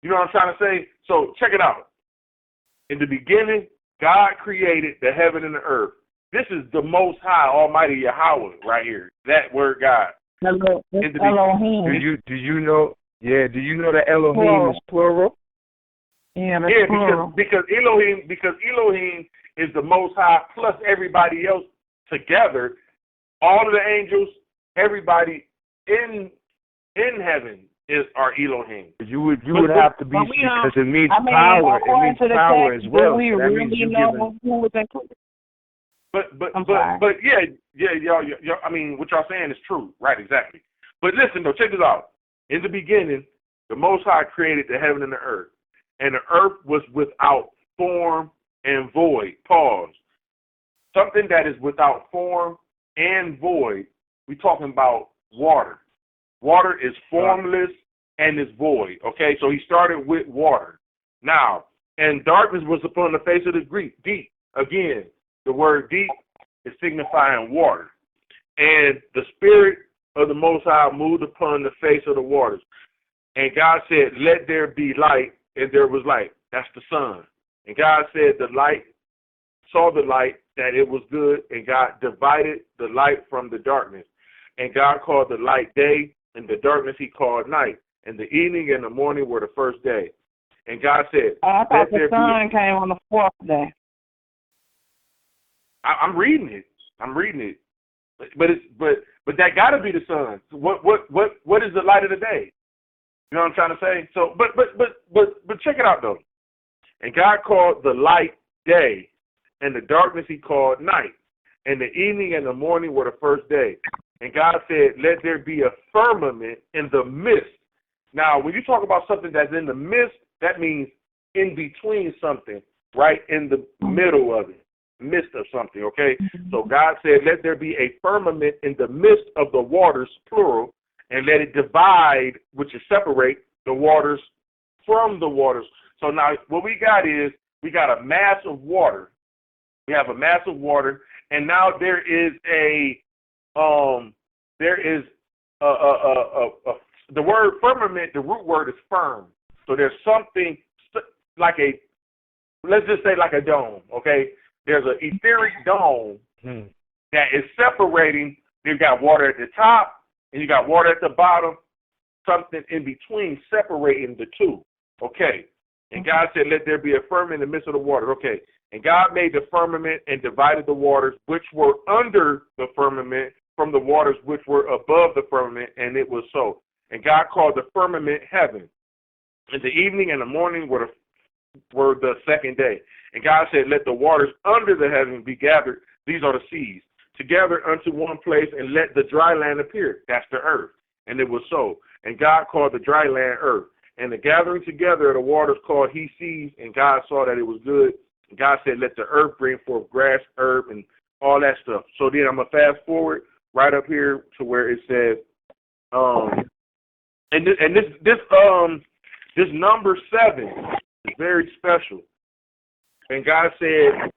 You know what I'm trying to say? So check it out. In the beginning, God created the heaven and the earth. This is the Most High, Almighty Yahweh, right here. That word, God.
Elohim.
Do you know? Yeah. Do you know that Elohim is plural?
Yeah, that's plural.
Because Elohim is the Most High plus everybody else together. All of the angels, everybody in heaven are Elohim.
You would have to be because it means power. It means power as well.
Do we really know who was included?
But y'all, I mean, what y'all saying is true, right? Exactly. But listen though, check this out. In the beginning, the Most High created the heaven and the earth, and the earth was without form and void. Pause. Something that is without form and void. We're talking about water. Water is formless and is void. Okay, so he started with water. Now, and darkness was upon the face of the deep. Again, the word deep is signifying water. And the Spirit of the Most High moved upon the face of the waters. And God said, let there be light, and there was light. That's the sun. And God said the light, saw the light, that it was good, and God divided the light from the darkness. And God called the light day, and the darkness he called night. And the evening and the morning were the first day. And God said,
I thought the sun came on the fourth day.
I'm reading it. But that got to be the sun. So what is the light of the day? You know what I'm trying to say? So, but check it out though. And God called the light day, and the darkness He called night. And the evening and the morning were the first day. And God said, "Let there be a firmament in the midst." Now, when you talk about something that's in the midst, that means in between something, right in the middle of it, midst of something, okay? So God said, "Let there be a firmament in the midst of the waters," plural, "and let it divide," which is separate, the waters from the waters. So now what we got is, we got a mass of water. We have a mass of water, and now there is the word firmament, the root word is firm. So there's something like let's just say like a dome, okay? There's an etheric dome that is separating. You've got water at the top and you got water at the bottom, something in between separating the two, okay? And God said, "Let there be a firmament in the midst of the water," okay? And God made the firmament and divided the waters which were under the firmament from the waters which were above the firmament, and it was so. And God called the firmament heaven. And the evening and the morning were the second day. And God said, "Let the waters under the heaven be gathered," these are the seas, "together unto one place, and let the dry land appear," that's the earth. And it was so. And God called the dry land earth. And the gathering together of the waters called He seas, and God saw that it was good. And God said, "Let the earth bring forth grass, herb," and all that stuff. So then I'm going to fast forward right up here to where it says, this number 7 is very special. And God said,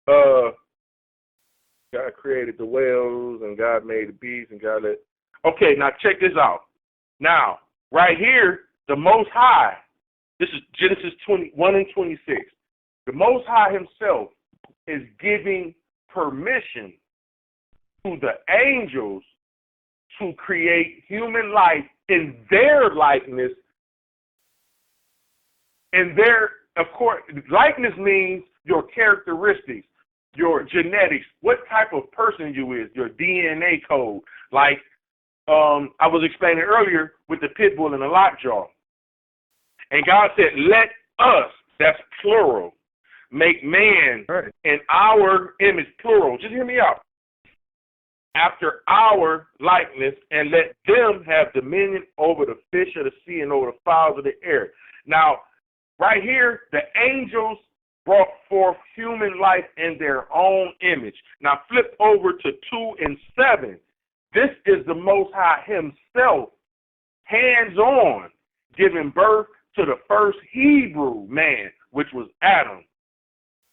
God created the whales, and God made the beasts, and God let. Okay, now check this out. Now, right here, the Most High, this is Genesis 21 and 26. The Most High Himself is giving permission to the angels to create human life in their likeness. And of course, likeness means your characteristics, your genetics, what type of person you is, your DNA code. Like I was explaining earlier with the pit bull and the lockjaw. And God said, "Let us," that's plural, "make man in our image," plural. Just hear me out. "After our likeness, and let them have dominion over the fish of the sea and over the fowls of the air." Now, right here, the angels brought forth human life in their own image. Now, flip over to 2 and 7. This is the Most High Himself, hands-on, giving birth to the first Hebrew man, which was Adam.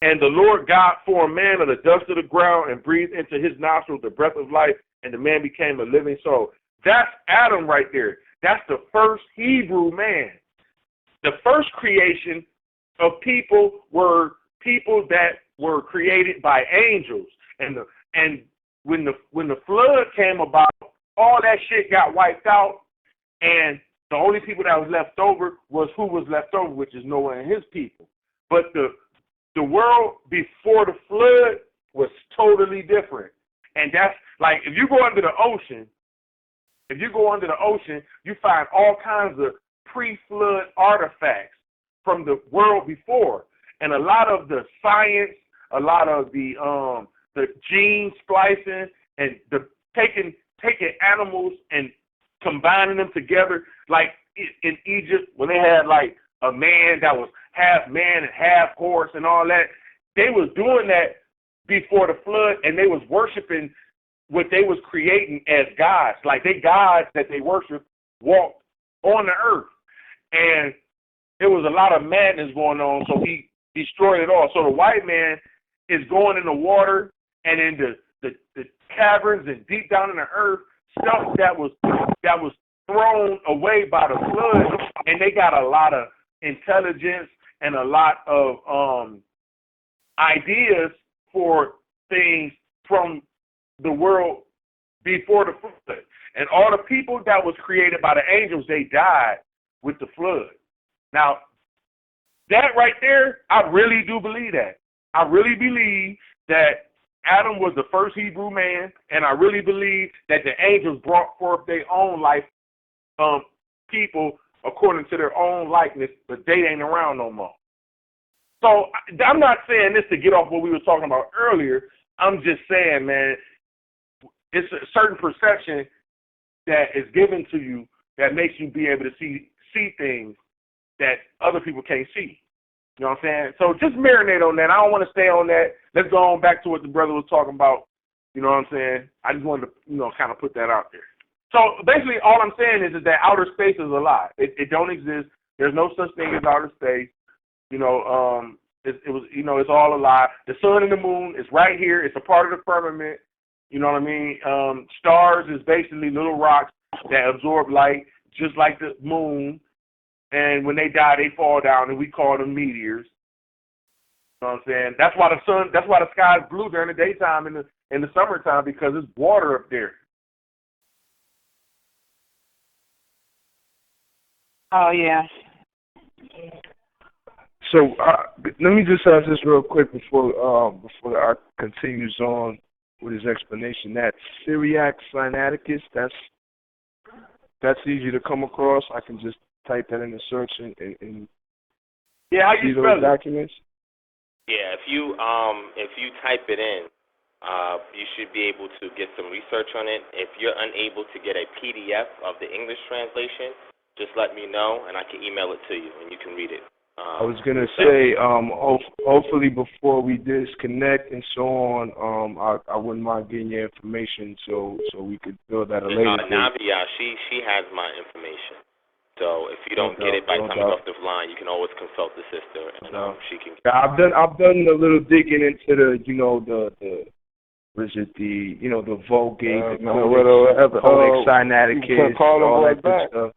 "And the Lord God formed man of the dust of the ground and breathed into his nostrils the breath of life, and the man became a living soul." That's Adam right there. That's the first Hebrew man. The first creation of people were people that were created by angels. And when the flood came about, all that shit got wiped out, and the only people that was left over was who was left over, which is Noah and his people. But the world before the flood was totally different. And that's like, if you go under the ocean, you find all kinds of pre-flood artifacts from the world before. And a lot of the science, a lot of the gene splicing, and the taking animals and combining them together, like in Egypt, when they had like a man that was half man and half horse and all that, they was doing that before the flood, and they was worshiping what they was creating as gods. Like they gods that they worship walked on the earth. And there was a lot of madness going on, so he destroyed it all. So the white man is going in the water and in the caverns and deep down in the earth, stuff that was thrown away by the flood, and they got a lot of intelligence and a lot of ideas for things from the world before the flood. And all the people that was created by the angels, they died with the flood. Now, that right there, I really do believe that. I really believe that Adam was the first Hebrew man, and I really believe that the angels brought forth their own life, people according to their own likeness, but they ain't around no more. So I'm not saying this to get off what we were talking about earlier. I'm just saying, man, it's a certain perception that is given to you that makes you be able to see things that other people can't see. You know what I'm saying? So just marinate on that. I don't want to stay on that. Let's go on back to what the brother was talking about. You know what I'm saying? I just wanted to, kind of put that out there. So basically all I'm saying is that outer space is a lie. It don't exist. There's no such thing as outer space. It was, it's all a lie. The sun and the moon is right here. It's a part of the firmament. You know what I mean? Stars is basically little rocks that absorb light, just like the moon. And when they die, they fall down, and we call them meteors. You know what I'm saying? That's why the sky is blue during the daytime and in the summertime, because it's water up there.
Oh, yeah.
So let me just ask this real quick before I continues on with his explanation. That Syriac Sinaiticus, that's easy to come across. I can just type that in the search and
how
see
you
those
spell it?
documents.
Yeah, if you type it in, you should be able to get some research on it. If you're unable to get a PDF of the English translation, just let me know, and I can email it to you, and you can read it.
I was going to say, hopefully before we disconnect and so on, I wouldn't mind getting your information so we could build that a later date.
Navia, she has my information. So if you don't get it by the time you go off the line, you can always consult the sister, and she can.
I've done a little digging into the Vulgate, the Codex Sinaiticus, all that good stuff.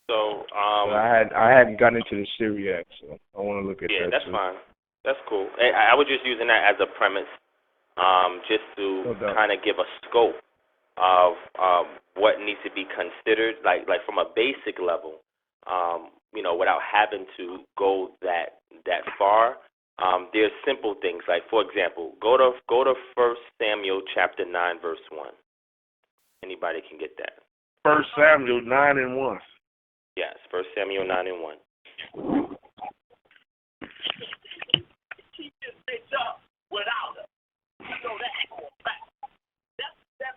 So
I hadn't gotten into the Syriac, so I want to look at that.
Yeah, that's fine. That's cool. I was just using that as a premise, just to kind of give a scope of what needs to be considered, like from a basic level, without having to go that far. There's simple things, like, for example, go to 1 Samuel chapter 9 verse 1. Anybody can get that.
1 Samuel 9 and 1.
Yes, 1 Samuel 9 and 1. Keep this bitch up without her. You know that for a fact. That's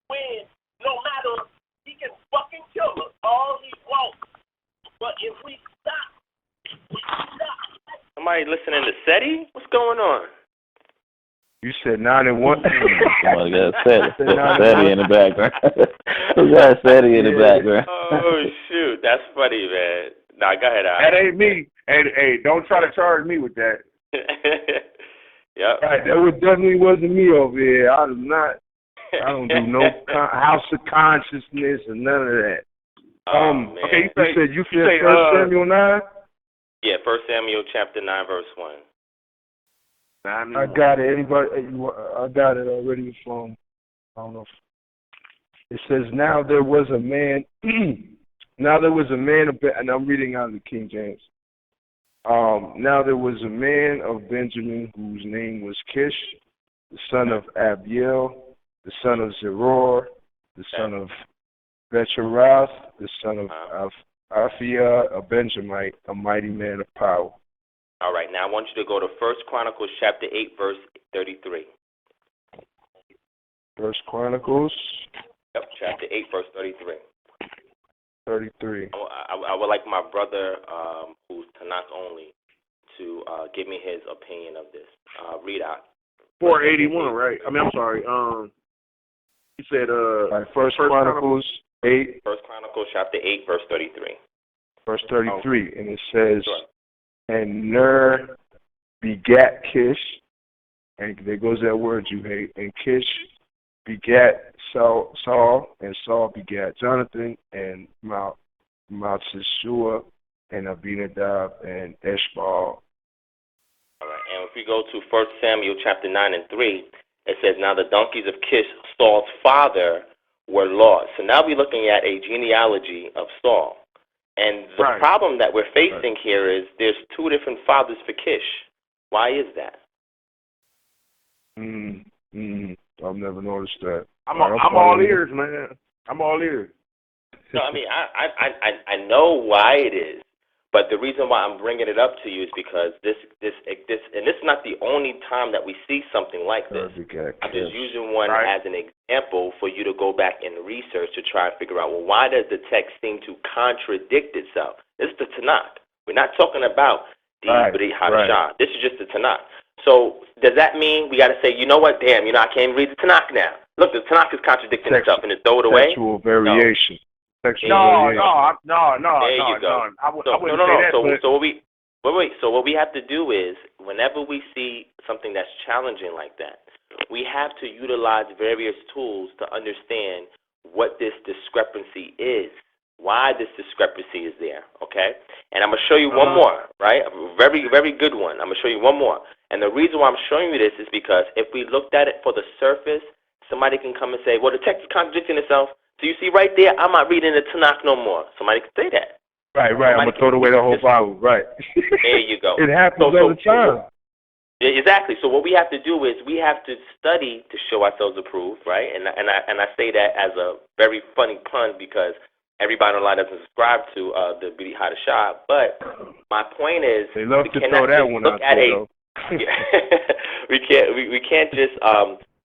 when, no matter, he can fucking kill us all he wants. But if we stop. Somebody listening to SETI? What's going on?
You said 9 and 1.
Somebody got SETI in the background. We got SETI in the background.
Oh, shoot. That's funny, man. Nah, go ahead, Al.
That ain't me. Hey, don't try to charge me with that.
Yep.
Right, that definitely wasn't me over here. I don't do no house of consciousness or none of that.
Okay,
you said 1 Samuel 9?
Yeah, 1 Samuel chapter 9, verse 1.
I got it. I got it already from, I don't know. It says, now there was a man, and I'm reading out of the King James. Now there was a man of Benjamin whose name was Kish, the son of Abiel, the son of Zeror, the son of Becharath, the son of Aphiah, a Benjamite, a mighty man of power.
All right, now I want you to go to 1 Chronicles chapter 8, verse 33.
1 Chronicles?
Yep, chapter 8, verse 33.
33.
I would like my brother, who's Tanakh Only, to give me his opinion of this. Read out.
481, right? I mean, I'm sorry. You said
First Chronicles 8.
1 Chronicles chapter 8, verse 33.
Verse 33, and it says,
sure.
And Ner begat Kish, and there goes that word you hate, and Kish begat Saul, and Saul begat Jonathan, and Malchishua, and Abinadab, and Eshbaal.
All right, and if we go to 1 Samuel chapter 9 and 3, it says, now the donkeys of Kish, Saul's father, were lost. So now we're looking at a genealogy of Saul. And the problem that we're facing here is there's two different fathers for Kish. Why is that?
I've never noticed that.
I'm all ears, man. I'm all ears.
No, I mean, I know why it is, but the reason why I'm bringing it up to you is because this, and this is not the only time that we see something like this. I'm just using one as an example for you to go back and research to try and figure out, well, why does the text seem to contradict itself? This is the Tanakh. We're not talking about the Brit Hadashah. This is just the Tanakh. So does that mean we got to say, you know what, damn, I can't read the Tanakh now. Look, the Tanakh is contradicting itself, and throw it away?
Textual variation.
No.
There you go.
I wouldn't say that.
So what we have to do is, whenever we see something that's challenging like that, we have to utilize various tools to understand what this discrepancy is, why this discrepancy is there, okay? And I'm going to show you one more, right? A very, very good one. I'm going to show you one more. And the reason why I'm showing you this is because if we looked at it for the surface, somebody can come and say, well, the text is contradicting itself. So you see right there, I'm not reading the Tanakh no more. Somebody can say that.
Right. I'm going to throw away the whole Bible. Right.
There you go.
It happens all the time.
Exactly. So what we have to do is we have to study to show ourselves approved, right? And I say that as a very funny pun because everybody online doesn't subscribe to the Brit Hadashah. But my point is,
they love to throw that one out there.
we can't just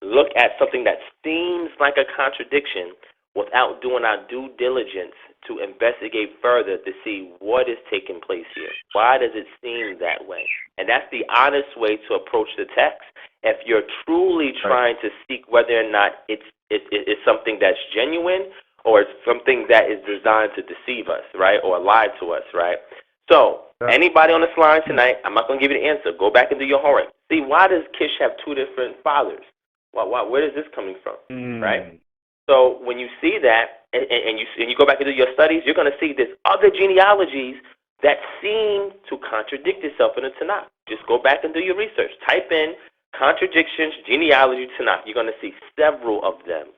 look at something that seems like a contradiction without doing our due diligence to investigate further to see what is taking place here. Why does it seem that way? And that's the honest way to approach the text. If you're truly trying to seek whether or not it's something that's genuine or it's something that is designed to deceive us, right, or lie to us, right? So anybody on this line tonight, I'm not going to give you the answer. Go back and do your homework. See, why does Kish have two different fathers? Where is this coming from, right? So when you see that, and you go back and do your studies, you're going to see there's other genealogies that seem to contradict itself in the Tanakh. Just go back and do your research. Type in contradictions, genealogy, Tanakh. You're going to see several of them.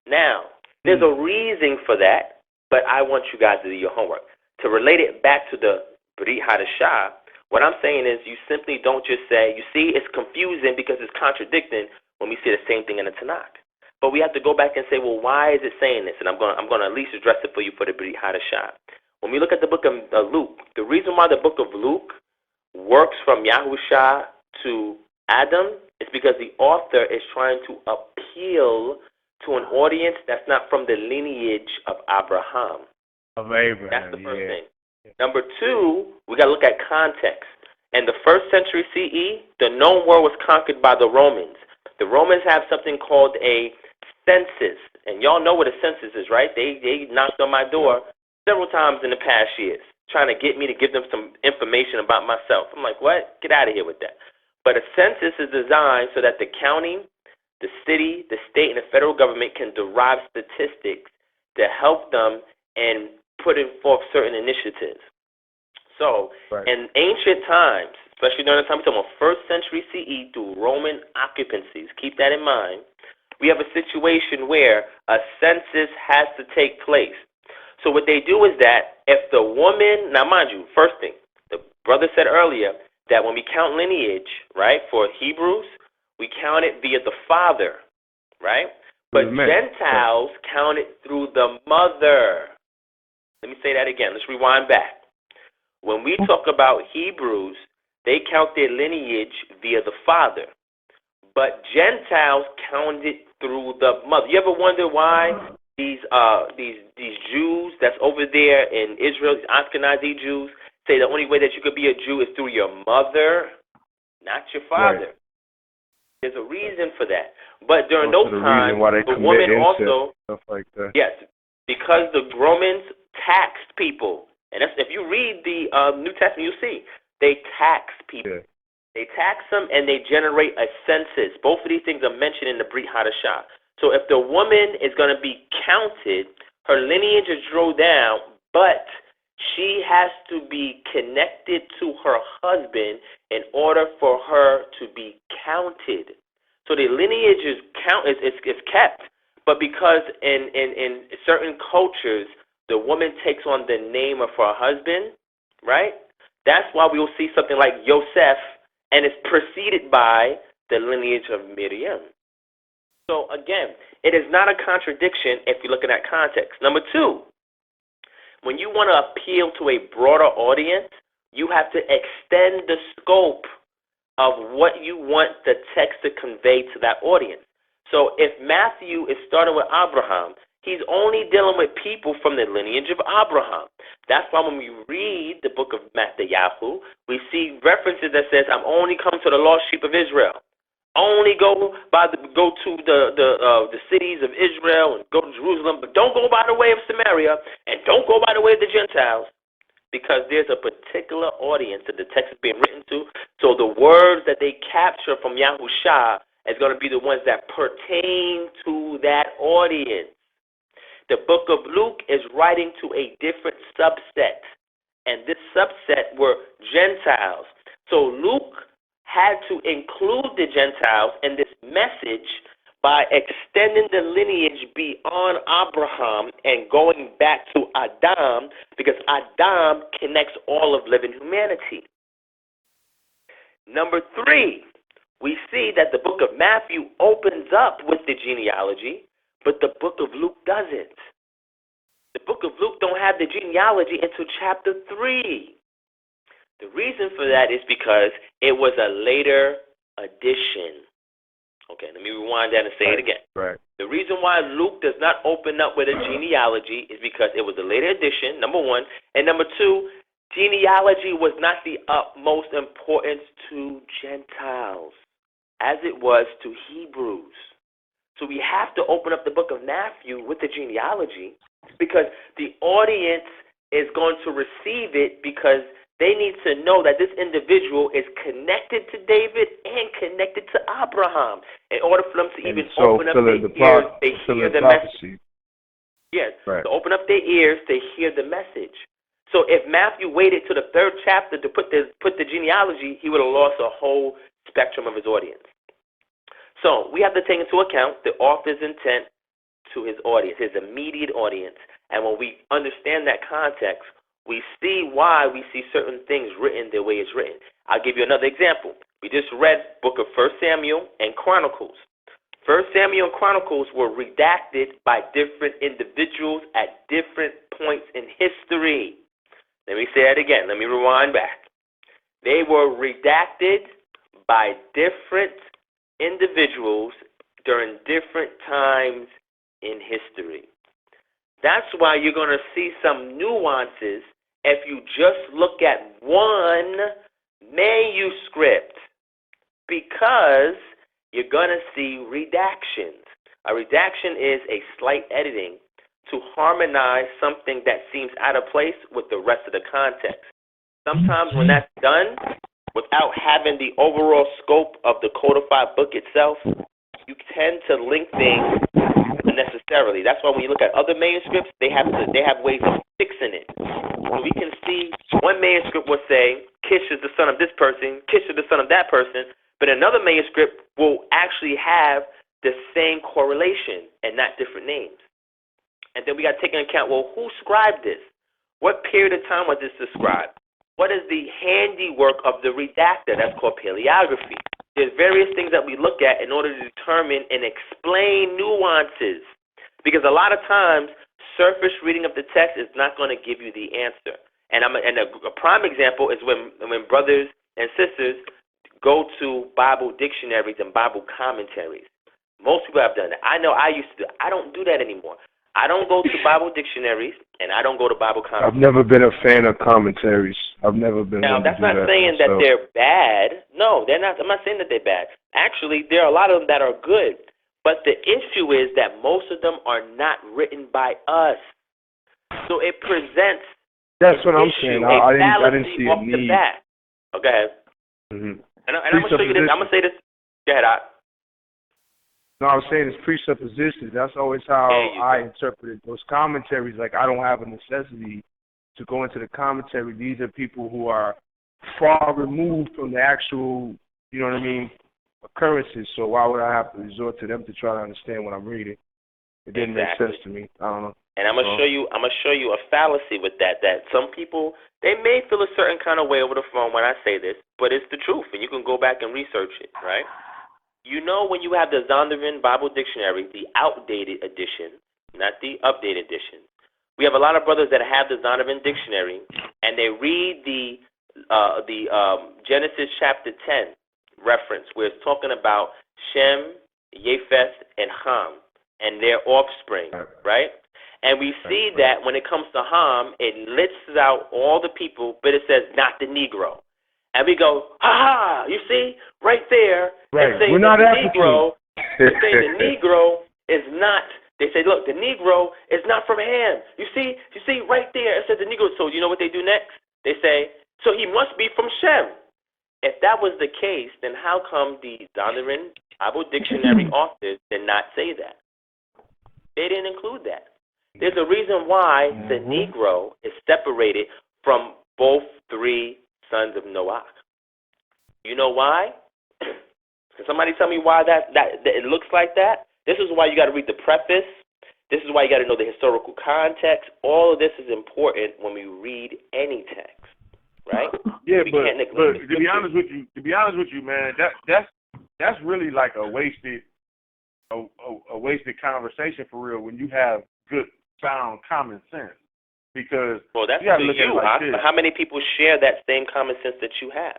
Now, there's a reason for that, but I want you guys to do your homework. To relate it back to the Brit Hadashah, what I'm saying is you simply don't just say, you see, it's confusing because it's contradicting when we see the same thing in the Tanakh. But we have to go back and say, well, why is it saying this? And I'm going to at least address it for you for the Brit Hadashah. When we look at the book of Luke, the reason why the book of Luke works from Yahusha to Adam is because the author is trying to appeal to an audience that's not from the lineage of Abraham.
Of Abraham,
that's the first thing. Number two, we got to look at context. In the 1st century CE, the known world was conquered by the Romans. The Romans have something called a census, and y'all know what a census is, right? They knocked on my door several times in the past years, trying to get me to give them some information about myself. I'm like, what? Get out of here with that. But a census is designed so that the county, the city, the state, and the federal government can derive statistics to help them in putting forth certain initiatives. So, in ancient times, especially during the time we're talking about 1st century CE through Roman occupancies, keep that in mind, we have a situation where a census has to take place. So what they do is that if the woman, now mind you, first thing, the brother said earlier that when we count lineage, right, for Hebrews, we count it via the father, right? But Gentiles count it through the mother. Let me say that again. Let's rewind back. When we talk about Hebrews, they count their lineage via the father. But Gentiles count it through the mother. You ever wonder why these Jews that's over there in Israel, these Ashkenazi Jews, say the only way that you could be a Jew is through your mother, not your father? There's a reason for that. But during those times, the woman also,
stuff like that.
Yes, because the Romans taxed people. And that's, if you read the New Testament, you'll see they tax people. Yeah. They tax them and they generate a census. Both of these things are mentioned in the Brit Hadashah. So if the woman is going to be counted, her lineage is drilled down, but she has to be connected to her husband in order for her to be counted. So the lineage is kept, but because in certain cultures, the woman takes on the name of her husband, right? That's why we will see something like Yosef and it's preceded by the lineage of Miriam. So again, it is not a contradiction if you look at that context. Number two, when you want to appeal to a broader audience, you have to extend the scope of what you want the text to convey to that audience. So if Matthew is starting with Abraham, he's only dealing with people from the lineage of Abraham. That's why when we read the book of Matthew, we see references that says, "I'm only come to the lost sheep of Israel." Only go to the cities of Israel and go to Jerusalem, but don't go by the way of Samaria and don't go by the way of the Gentiles, because there's a particular audience that the text is being written to. So the words that they capture from Yahusha is going to be the ones that pertain to that audience. The book of Luke is writing to a different subset, and this subset were Gentiles. So Luke had to include the Gentiles in this message by extending the lineage beyond Abraham and going back to Adam, because Adam connects all of living humanity. Number three, we see that the book of Matthew opens up with the genealogy, but the book of Luke doesn't. The book of Luke don't have the genealogy until chapter 3. The reason for that is because it was a later addition. Okay, let me rewind that and say it again.
Right.
The reason why Luke does not open up with a genealogy is because it was a later addition, number one. And number two, genealogy was not the utmost importance to Gentiles as it was to Hebrews. So we have to open up the book of Matthew with the genealogy because the audience is going to receive it, because they need to know that this individual is connected to David and connected to Abraham. In order for them to even open up their ears, they hear the message. Yes,
right.
To open up their ears, they hear the message. So if Matthew waited to the 3rd chapter to put the genealogy, he would have lost a whole spectrum of his audience. So we have to take into account the author's intent to his audience, his immediate audience. And when we understand that context, we see why we see certain things written the way it's written. I'll give you another example. We just read book of 1 Samuel and Chronicles. 1 Samuel and Chronicles were redacted by different individuals at different points in history. Let me say that again. Let me rewind back. They were redacted by different individuals during different times in history. That's why you're going to see some nuances if you just look at one manuscript, because you're going to see redactions. A redaction is a slight editing to harmonize something that seems out of place with the rest of the context. Sometimes when that's done without having the overall scope of the codified book itself, you tend to link things unnecessarily. That's why when you look at other manuscripts, they have ways of fixing it. So we can see one manuscript will say, Kish is the son of this person, Kish is the son of that person, but another manuscript will actually have the same correlation and not different names. And then we got to take into account, well, who scribed this? What period of time was this described? What is the handiwork of the redactor? That's called paleography. There's various things that we look at in order to determine and explain nuances. Because a lot of times, surface reading of the text is not going to give you the answer. And a prime example is when brothers and sisters go to Bible dictionaries and Bible commentaries. Most people have done that. I know I used to. I don't do that anymore. I don't go to Bible dictionaries, and I don't go to Bible commentaries.
I've never been a fan of commentaries. I've never been.
Now, that's not saying that they're bad. No, they're not. I'm not saying that they're bad. Actually, there are a lot of them that are good. But the issue is that most of them are not written by us. So it presents.
That's what I'm saying. I didn't see a need.
Oh, go ahead.
Mm-hmm.
And I'm going to show you this. I'm going to say this. Go ahead,
No, I was saying it's presuppositions. That's always how I interpreted those commentaries. Like, I don't have a necessity to go into the commentary. These are people who are far removed from the actual, you know what I mean, occurrences. So why would I have to resort to them to try to understand what I'm reading? It didn't make sense to me. I don't know.
And I'm gonna show you a fallacy with that some people, they may feel a certain kind of way over the phone when I say this, but it's the truth, and you can go back and research it, right? You know, when you have the Zondervan Bible Dictionary, the outdated edition, not the updated edition, we have a lot of brothers that have the Zondervan Dictionary, and they read the Genesis chapter 10 reference, where it's talking about Shem, Japheth, and Ham, and their offspring, right? And we see that when it comes to Ham, it lists out all the people, but it says not the Negro. And we go, ha, you see, right there,
right.
They say
We're not
the
African.
Negro, they say the Negro is not, they say, look, the Negro is not from Ham. You see, right there, it says the Negro. So you know what they do next? They say, so he must be from Shem. If that was the case, then how come the Zondervan Bible Dictionary authors did not say that? They didn't include that. There's a reason why the Negro is separated from both three sons of Noah. You know why? Can somebody tell me why that it looks like that? This is why you got to read the preface. This is why you got to know the historical context. All of this is important when we read any text, right?
Yeah, but to be honest with you, man, that's really like a wasted conversation for real when you have good sound common sense, because
that's
you
to you.
Like
how many people share that same common sense that you have?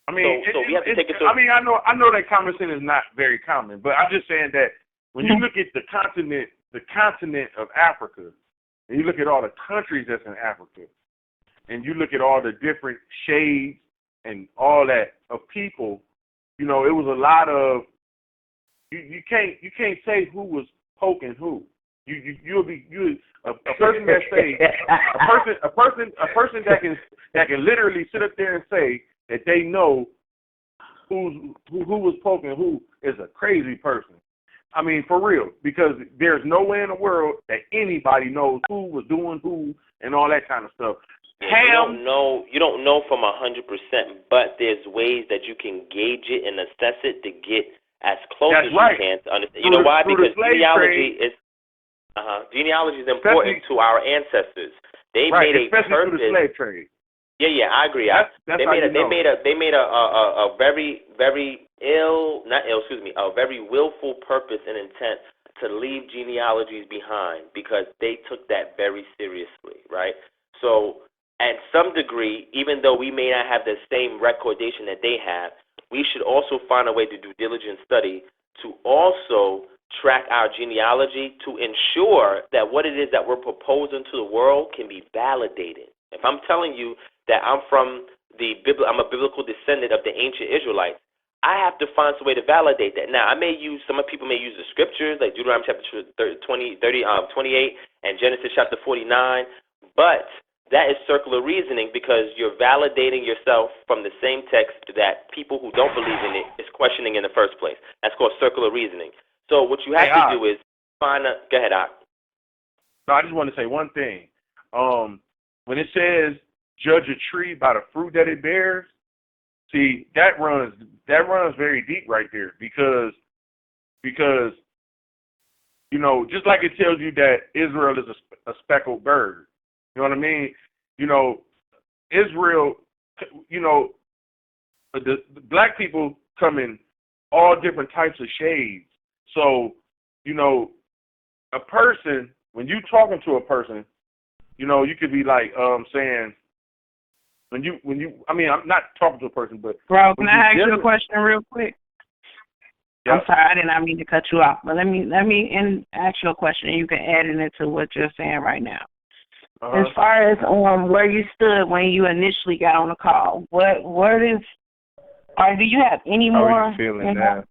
I mean,
so we have to take it.
I mean, I know that common sense is not very common, but I'm just saying that when you look at the continent of Africa, and you look at all the countries that's in Africa, and you look at all the different shades and all that of people, you know, it was a lot of you can't say who was poking who. You'll be a person that say a person that can literally sit up there and say that they know who was poking who is a crazy person. I mean, for real, because there's no way in the world that anybody knows who was doing who and all that kind of stuff.
Yeah, you don't know from 100%, but there's ways that you can gauge it and assess it to get as close as you can to understand. You know why? Because genealogy is important to our ancestors. They made a purpose.
Through the slave trade.
Yeah, I agree. They made a very a very willful purpose and intent to leave genealogies behind, because they took that very seriously, right? So at some degree, even though we may not have the same recordation that they have, we should also find a way to do diligent study to also track our genealogy to ensure that what it is that we're proposing to the world can be validated. If I'm telling you that I'm a biblical descendant of the ancient Israelites, I have to find some way to validate that. Now, some people may use the scriptures, like Deuteronomy chapter 28 and Genesis chapter 49, but that is circular reasoning, because you're validating yourself from the same text that people who don't believe in it is questioning in the first place. That's called circular reasoning. So what you have to do is find a... Go ahead, Ak.
No, I just want to say one thing. When it says judge a tree by the fruit that it bears, see, that runs very deep right there, because you know, just like it tells you that Israel is a speckled bird. You know what I mean? You know, Israel, you know, the black people come in all different types of shades. So, you know, a person, when you talking to a person, you know, you could be like saying, when you I mean, I'm not talking to a person, but
bro, can I ask you a question real quick?
Yeah.
I'm sorry, I did not mean to cut you off, but let me ask you a question, and you can add it into what you're saying right now. As far as where you stood when you initially got on the call, do you have any more?
How are you feeling now?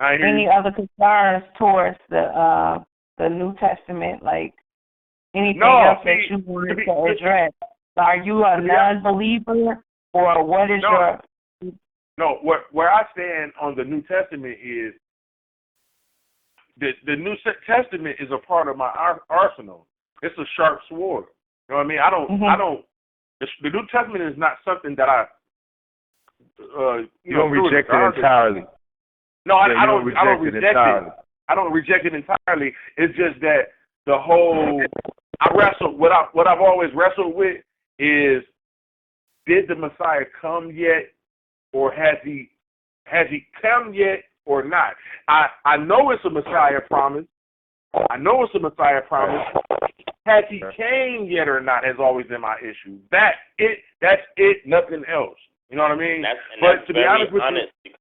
Any other concerns towards the New Testament, like anything else that you wanted to address? Are you a non-believer, or what is your?
No, where I stand on the New Testament is the New Testament is a part of my arsenal. It's a sharp sword. You know what I mean? I don't. The New Testament is not something that I. You
don't reject it entirely.
No, I don't reject it. don't reject it entirely. It's just that the whole what I've always wrestled with is, did the Messiah come yet, or has he come yet or not? I know it's a Messiah promise. Has he came yet or not has always been my issue. That's it, nothing else. You know what I mean?
But to be honest with you,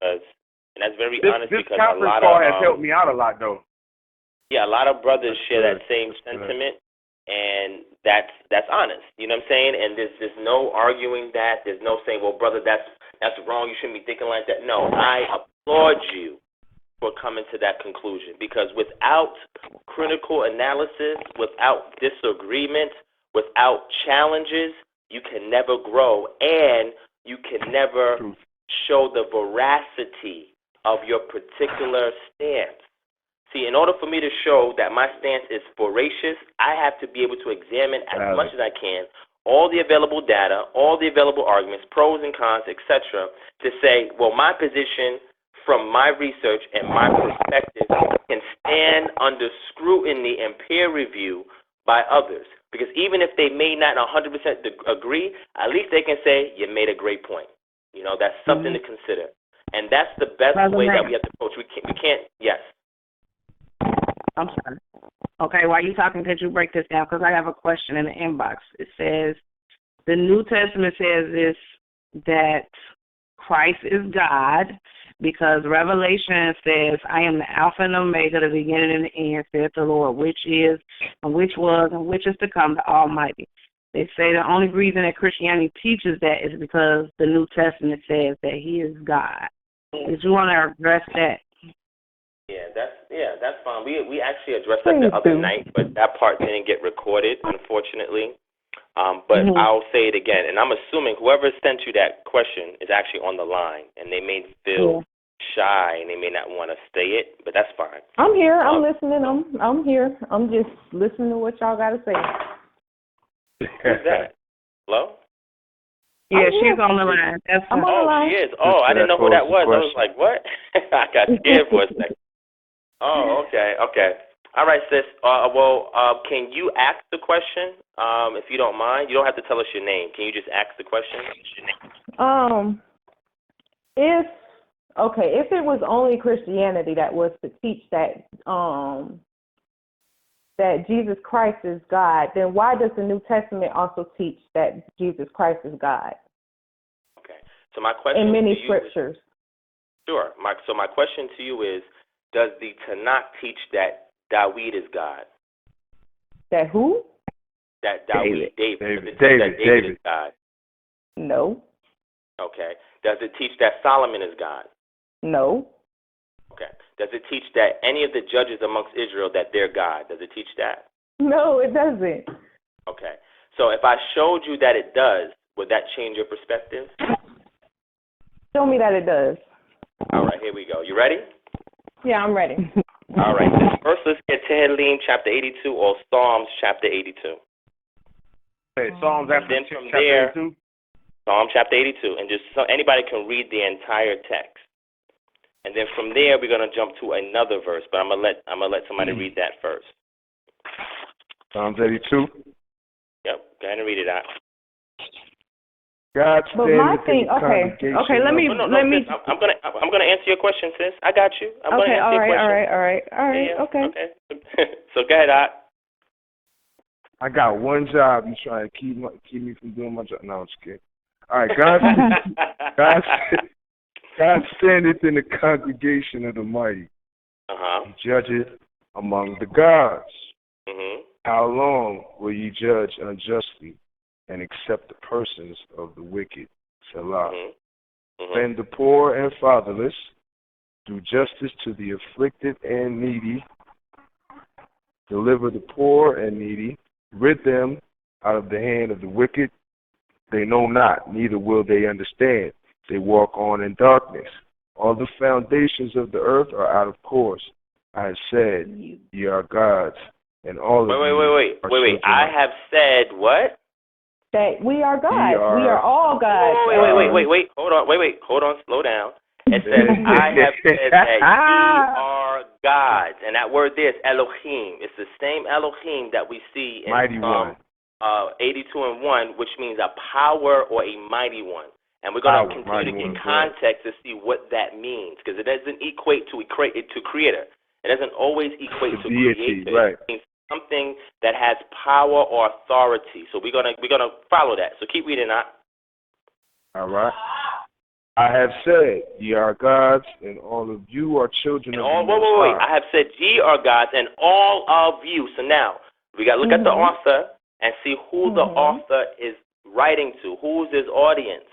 that's very honest
this
because
conference call has helped me out a lot, though.
Yeah, a lot of brothers share that same sentiment, and that's honest. You know what I'm saying? And there's no arguing that. There's no saying, well, brother, that's wrong. You shouldn't be thinking like that. No, I applaud you for coming to that conclusion, because without critical analysis, without disagreement, without challenges, you can never grow, and you can never show the veracity of your particular stance. See, in order for me to show that my stance is voracious, I have to be able to examine as much as I can all the available data, all the available arguments, pros and cons, etc., to say, well, my position from my research and my perspective can stand under scrutiny and peer review by others. Because even if they may not 100% agree, at least they can say, you made a great point. You know, that's something to consider. And that's the best way that we have to approach. We can't, yes.
I'm sorry. Okay, while you're talking, could you break this down? Because I have a question in the inbox. It says, the New Testament says this, that Christ is God, because Revelation says, I am the Alpha and Omega, the beginning and the end, saith the Lord, which is, and which was, and which is to come, the Almighty. They say the only reason that Christianity teaches that is because the New Testament says that He is God. Did you want to address that?
That's fine. We actually addressed that the other night, but that part didn't get recorded, unfortunately. But I'll say it again, and I'm assuming whoever sent you that question is actually on the line, and they may feel shy and they may not want to say it, but that's fine.
I'm here. I'm listening. I'm here. I'm just listening to what y'all got to say.
Who's that? Hello?
Yeah, she's on the line.
I'm on the line.
She is. Oh, I didn't know who that was. I was like, what? I got scared for a second. Oh, okay. All right, sis. Can you ask the question, if you don't mind? You don't have to tell us your name. Can you just ask the question?
If it was only Christianity that was to teach that that Jesus Christ is God, then why does the New Testament also teach that Jesus Christ is God?
Okay. So my question
in many
to you
scriptures.
Sure. My question to you is, does the Tanakh teach that David is God?
That who?
That David is God.
No.
Okay. Does it teach that Solomon is God?
No.
Okay. Does it teach that any of the judges amongst Israel that they're God? Does it teach that?
No, it doesn't.
Okay. So if I showed you that it does, would that change your perspective?
Show me that it does.
All right, here we go. You ready?
Yeah, I'm ready.
All right. First, let's get Tehillim chapter 82 or Psalms chapter 82.
Okay, Psalms after
then from
chapter
there,
82?
Psalm chapter 82, and just so anybody can read the entire text. And then from there, we're gonna jump to another verse, but I'm gonna let somebody read that first.
Psalms 82.
Yep, go ahead and read it out.
God
but my thing, okay, let me.
I'm gonna answer your question, sis. I got you. I'm gonna answer your question.
All right,
Yeah,
okay.
So go ahead,
I got one job. You trying to keep me from doing my job? No, I'm just kidding. All right, God standeth in the congregation of the mighty. He judgeth among the gods. How long will you judge unjustly and accept the persons of the wicked? Selah. Defend the poor and fatherless. Do justice to the afflicted and needy. Deliver the poor and needy. Rid them out of the hand of the wicked. They know not, neither will they understand. They walk on in darkness. All the foundations of the earth are out of course. I have said, ye are gods, and all of you
Wait. I have said what?
That we are gods. We are all gods.
Wait. Hold on. Slow down. It says, I have said that ye are gods. And that word there is Elohim. It's the same Elohim that we see in Psalm 82:1, which means a power or a mighty one. And we're going to continue to get context to see what that means, because it doesn't equate to creator. It doesn't always equate to
deity,
creator.
right.
It means something that has power or authority. So we're gonna follow that. So keep reading that.
All right. I have said, ye are gods, and all of you are children of the Most High.
I have said, ye are gods, and all of you. So now we got to look at the author and see who the author is writing to. Who's his audience?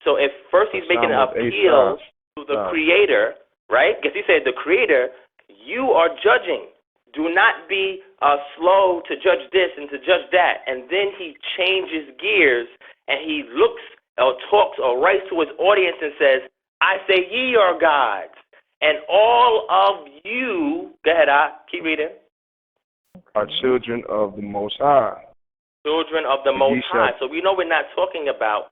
So if first he's making an appeal to the creator, right? Because he said, the creator, you are judging. Do not be slow to judge this and to judge that. And then he changes gears and he looks or talks or writes to his audience and says, I say ye are gods, and all of you, go ahead, keep reading,
are children of the Most High.
Children of the Most High. So we know we're not talking about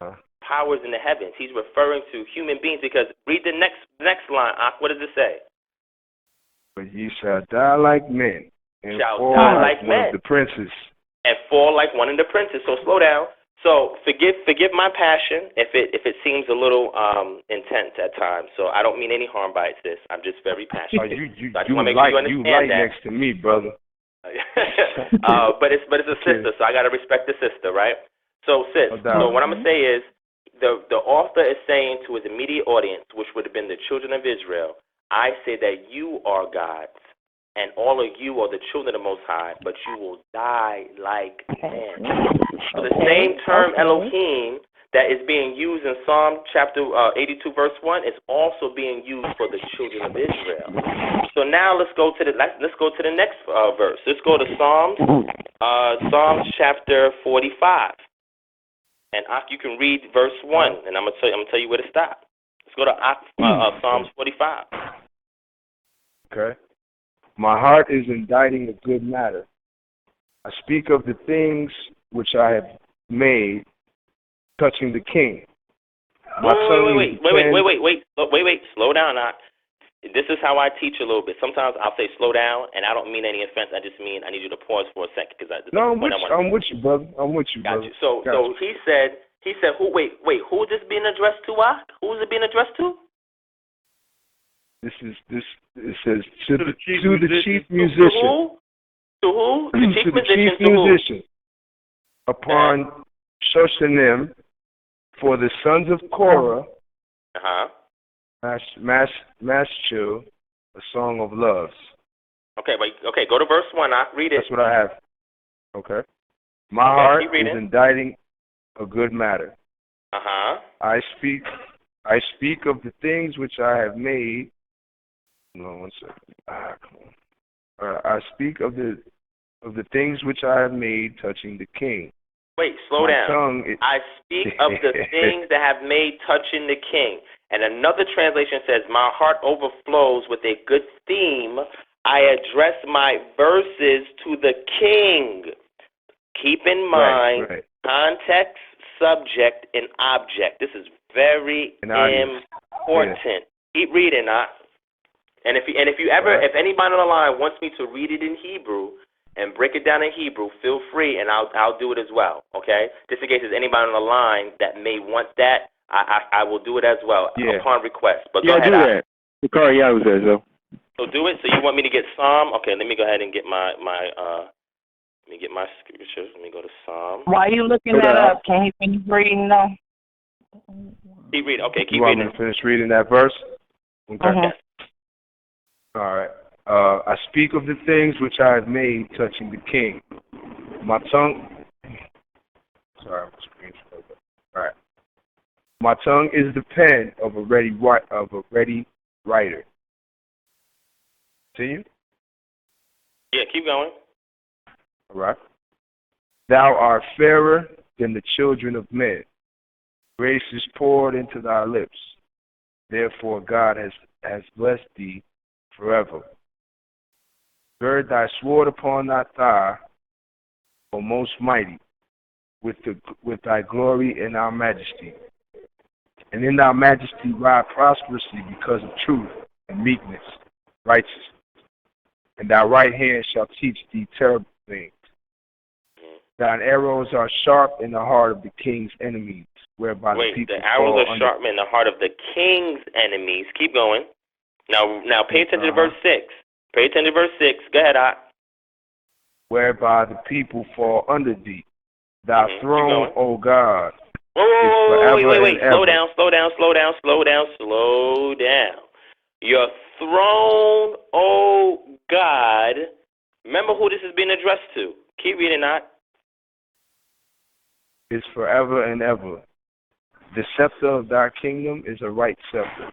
powers in the heavens. He's referring to human beings, because read the next line. What does it say?
But ye shall die like men, and
shall
fall
die
like
men.
one of the princes.
And fall like one of the princes. So slow down. So forgive my passion if it seems a little intense at times. So I don't mean any harm by it, sis. I'm just very passionate.
You
light
next to me, brother.
But it's a sister, so I gotta respect the sister, right? So sis, so what I'm gonna say is the author is saying to his immediate audience, which would have been the children of Israel, I say that you are gods, and all of you are the children of the Most High, but you will die like men. So the same term Elohim that is being used in Psalm chapter 82 verse 1 is also being used for the children of Israel. So now let's go to the next verse. Let's go to Psalms chapter 45. And you can read verse 1, and I'm gonna tell you where to stop. Let's go to Psalms 45.
Okay. My heart is inditing a good matter. I speak of the things which I have made touching the king.
Wait. Slow down. This is how I teach a little bit. Sometimes I'll say slow down, and I don't mean any offense. I just mean I need you to pause for a second, because
I'm with you, brother.
Got you. So he said, who is this being addressed to? Who is it being addressed to?
It says to the chief musician.
To who? The chief musician.
To the chief musician. Upon Shoshanim, for the sons of Korah, Maschu, a song of loves.
Okay, go to verse 1. Read it.
That's what I have. Okay. My heart is inditing a good matter. I speak of the things which I have made. No, 1 second. I speak of the things which I have made touching the king.
Wait, slow down. I speak of the things that have made touching the king. And another translation says, my heart overflows with a good theme. I address my verses to the king. Keep in mind, context, subject, and object. This is very important. Keep reading, And if anybody on the line wants me to read it in Hebrew and break it down in Hebrew, feel free, and I'll do it as well. Okay, just in case there's anybody on the line that may want that, I will do it as well upon request. But go ahead.
Do that.
So do it. So you want me to get Psalm? Okay, let me go ahead and get my let me get my scriptures. Let me go to Psalm.
While you looking that up, can you finish reading though?
Keep reading. Okay, keep reading.
You want me to finish reading that verse? Okay. All right. I speak of the things which I have made touching the king. My tongue. Sorry, I'm screen share. All right. My tongue is the pen of a ready writer. See you?
Yeah, keep going.
All right. Thou art fairer than the children of men. Grace is poured into thy lips. Therefore God has blessed thee forever. Gird thy sword upon thy thigh, O most mighty, with thy glory and our majesty. And in thy majesty ride prosperously because of truth and meekness, righteousness. and thy right hand shall teach thee terrible things. Thine arrows are sharp in the heart of the king's enemies, whereby the people
the arrows are sharp in the heart of the king's enemies. Keep going. Now pay attention to verse 6. Pay attention to verse 6. Go ahead,
whereby the people fall under thee. Thy throne, O God.
Wait. Slow down. Your throne, O God. Remember who this is being addressed to. Keep reading that.
Is forever and ever. The scepter of thy kingdom is a right scepter.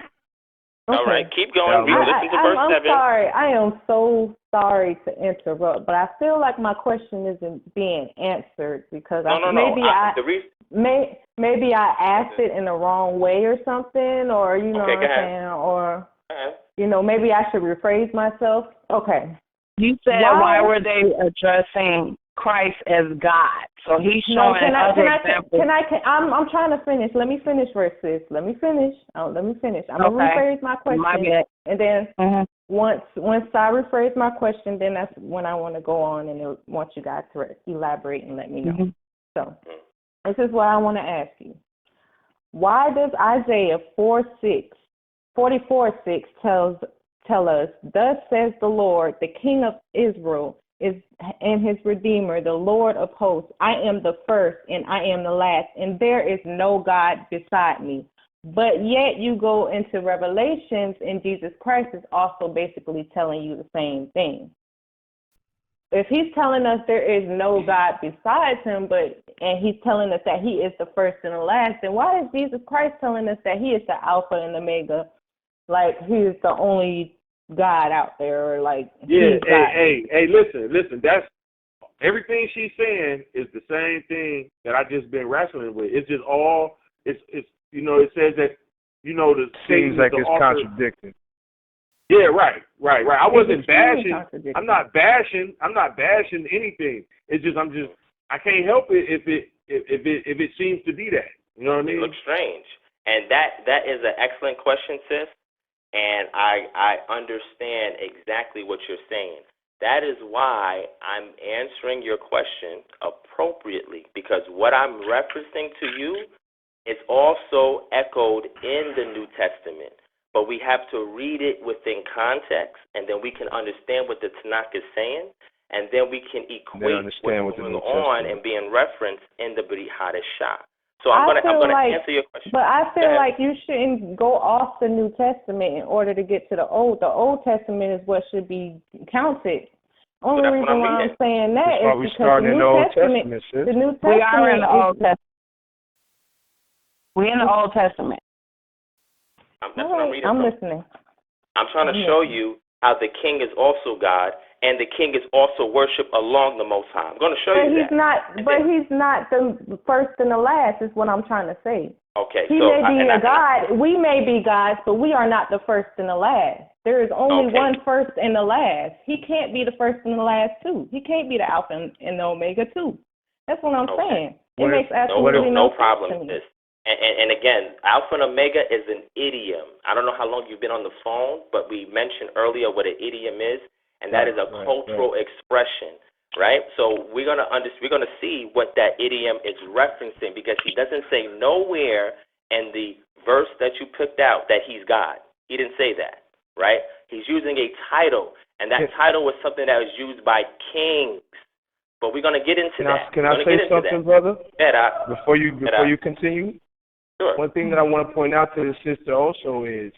Okay.
All right, keep going. Listen to verse 7.
I'm sorry. I am so sorry to interrupt, but I feel like my question isn't being answered because maybe I asked it in the wrong way or something, or you know what I'm saying, or you know, maybe I should rephrase myself. Okay.
You said why were they addressing Christ as God? So he's showing other examples.
I'm trying to finish. Let me finish verses. Let me finish. I'm gonna rephrase my question, and then once I rephrase my question, then that's when I want to go on and want you guys to elaborate and let me know. So this is what I want to ask you. Why does Isaiah 44:6 tell us, "Thus says the Lord, the King of Israel, is and his Redeemer, the Lord of hosts. I am the first and I am the last, and there is no God beside me." But yet you go into Revelations, and Jesus Christ is also basically telling you the same thing. If he's telling us there is no God besides him, and he's telling us that he is the first and the last, then why is Jesus Christ telling us that he is the Alpha and Omega, like he is the only God out there, or like
hey, listen. That's everything she's saying is the same thing that I just been wrestling with. It's just all it's you know, it says that, you know, the
seems like it's contradicting.
Yeah, right. I wasn't bashing. I'm not bashing anything. It's just I can't help it if it seems to be that. You know what I mean?
It looks strange, and that is an excellent question, sis. And I understand exactly what you're saying. That is why I'm answering your question appropriately, because what I'm referencing to you is also echoed in the New Testament. But we have to read it within context, and then we can understand what the Tanakh is saying, and then we can equate what's going on and being referenced in the Brit Hadashah. So I'm gonna answer your question.
But I feel like you shouldn't go off the New Testament in order to get to the Old. The Old Testament is what should be counted. Only reason why I'm saying that is because the New Testament. The New Testament.
We are in the Old Testament. We're in the Old Testament.
I'm listening.
I'm trying to show you how the King is also God, and the King is also worshipped along the Most High. I'm going to show you that.
He's not the first and the last, is what I'm trying to say.
Okay.
He may be a God. We may be gods, but we are not the first and the last. There is only one first and the last. He can't be the first and the last, too. He can't be the Alpha and the Omega, too. That's what I'm saying. It makes absolutely no
problem
sense to me.
And again, Alpha and Omega is an idiom. I don't know how long you've been on the phone, but we mentioned earlier what an idiom is, and that is a cultural expression, right? So we're gonna see what that idiom is referencing, because he doesn't say nowhere in the verse that you picked out that he's God. He didn't say that, right? He's using a title, and that title was something that was used by kings. But we're gonna get into that.
Can I say something, brother?
Yeah,
before you continue.
Sure.
One thing that I want to point out to the sister also is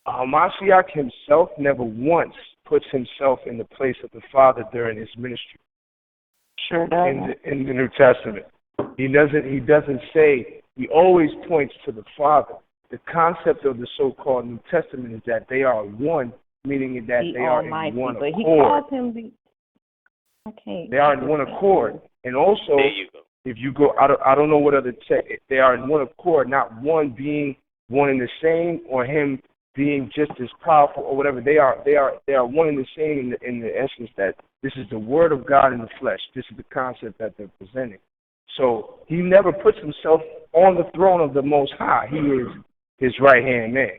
Mashiach himself never once puts himself in the place of the Father during his ministry.
Sure does.
In the New Testament. He doesn't say, he always points to the Father. The concept of the so-called New Testament is that they are one, meaning that they are in one accord.
But he calls him
They are in one accord. And also,
there you go.
If you go, I don't know what other they are in one accord, not one being one and the same, or him being just as powerful or whatever. They are one and the same in the essence that this is the Word of God in the flesh. This is the concept that they're presenting. So he never puts himself on the throne of the Most High. He is his right hand man.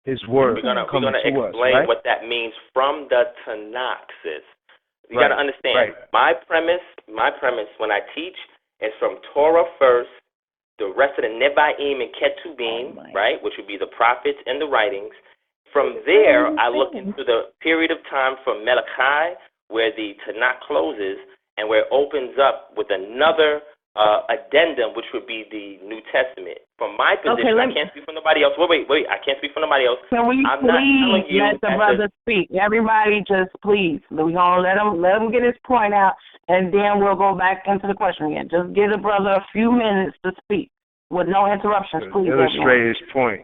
His word.
We're gonna explain
right?
what that means from the Tanakh, sis. You gotta understand.
Right.
My premise when I teach is from Torah first, the rest of the Nevi'im and Ketubim, right, which would be the prophets and the writings. From there, I look into the period of time from Malachi, where the Tanakh closes, and where it opens up with another addendum, which would be the New Testament. From my position, I can't speak for nobody else. Wait, I can't speak for nobody else.
Can we please let the brother speak? Everybody just please. We're going to let him get his point out, and then we'll go back into the question again. Just give the brother a few minutes to speak with no interruptions, please.
Illustrate his point.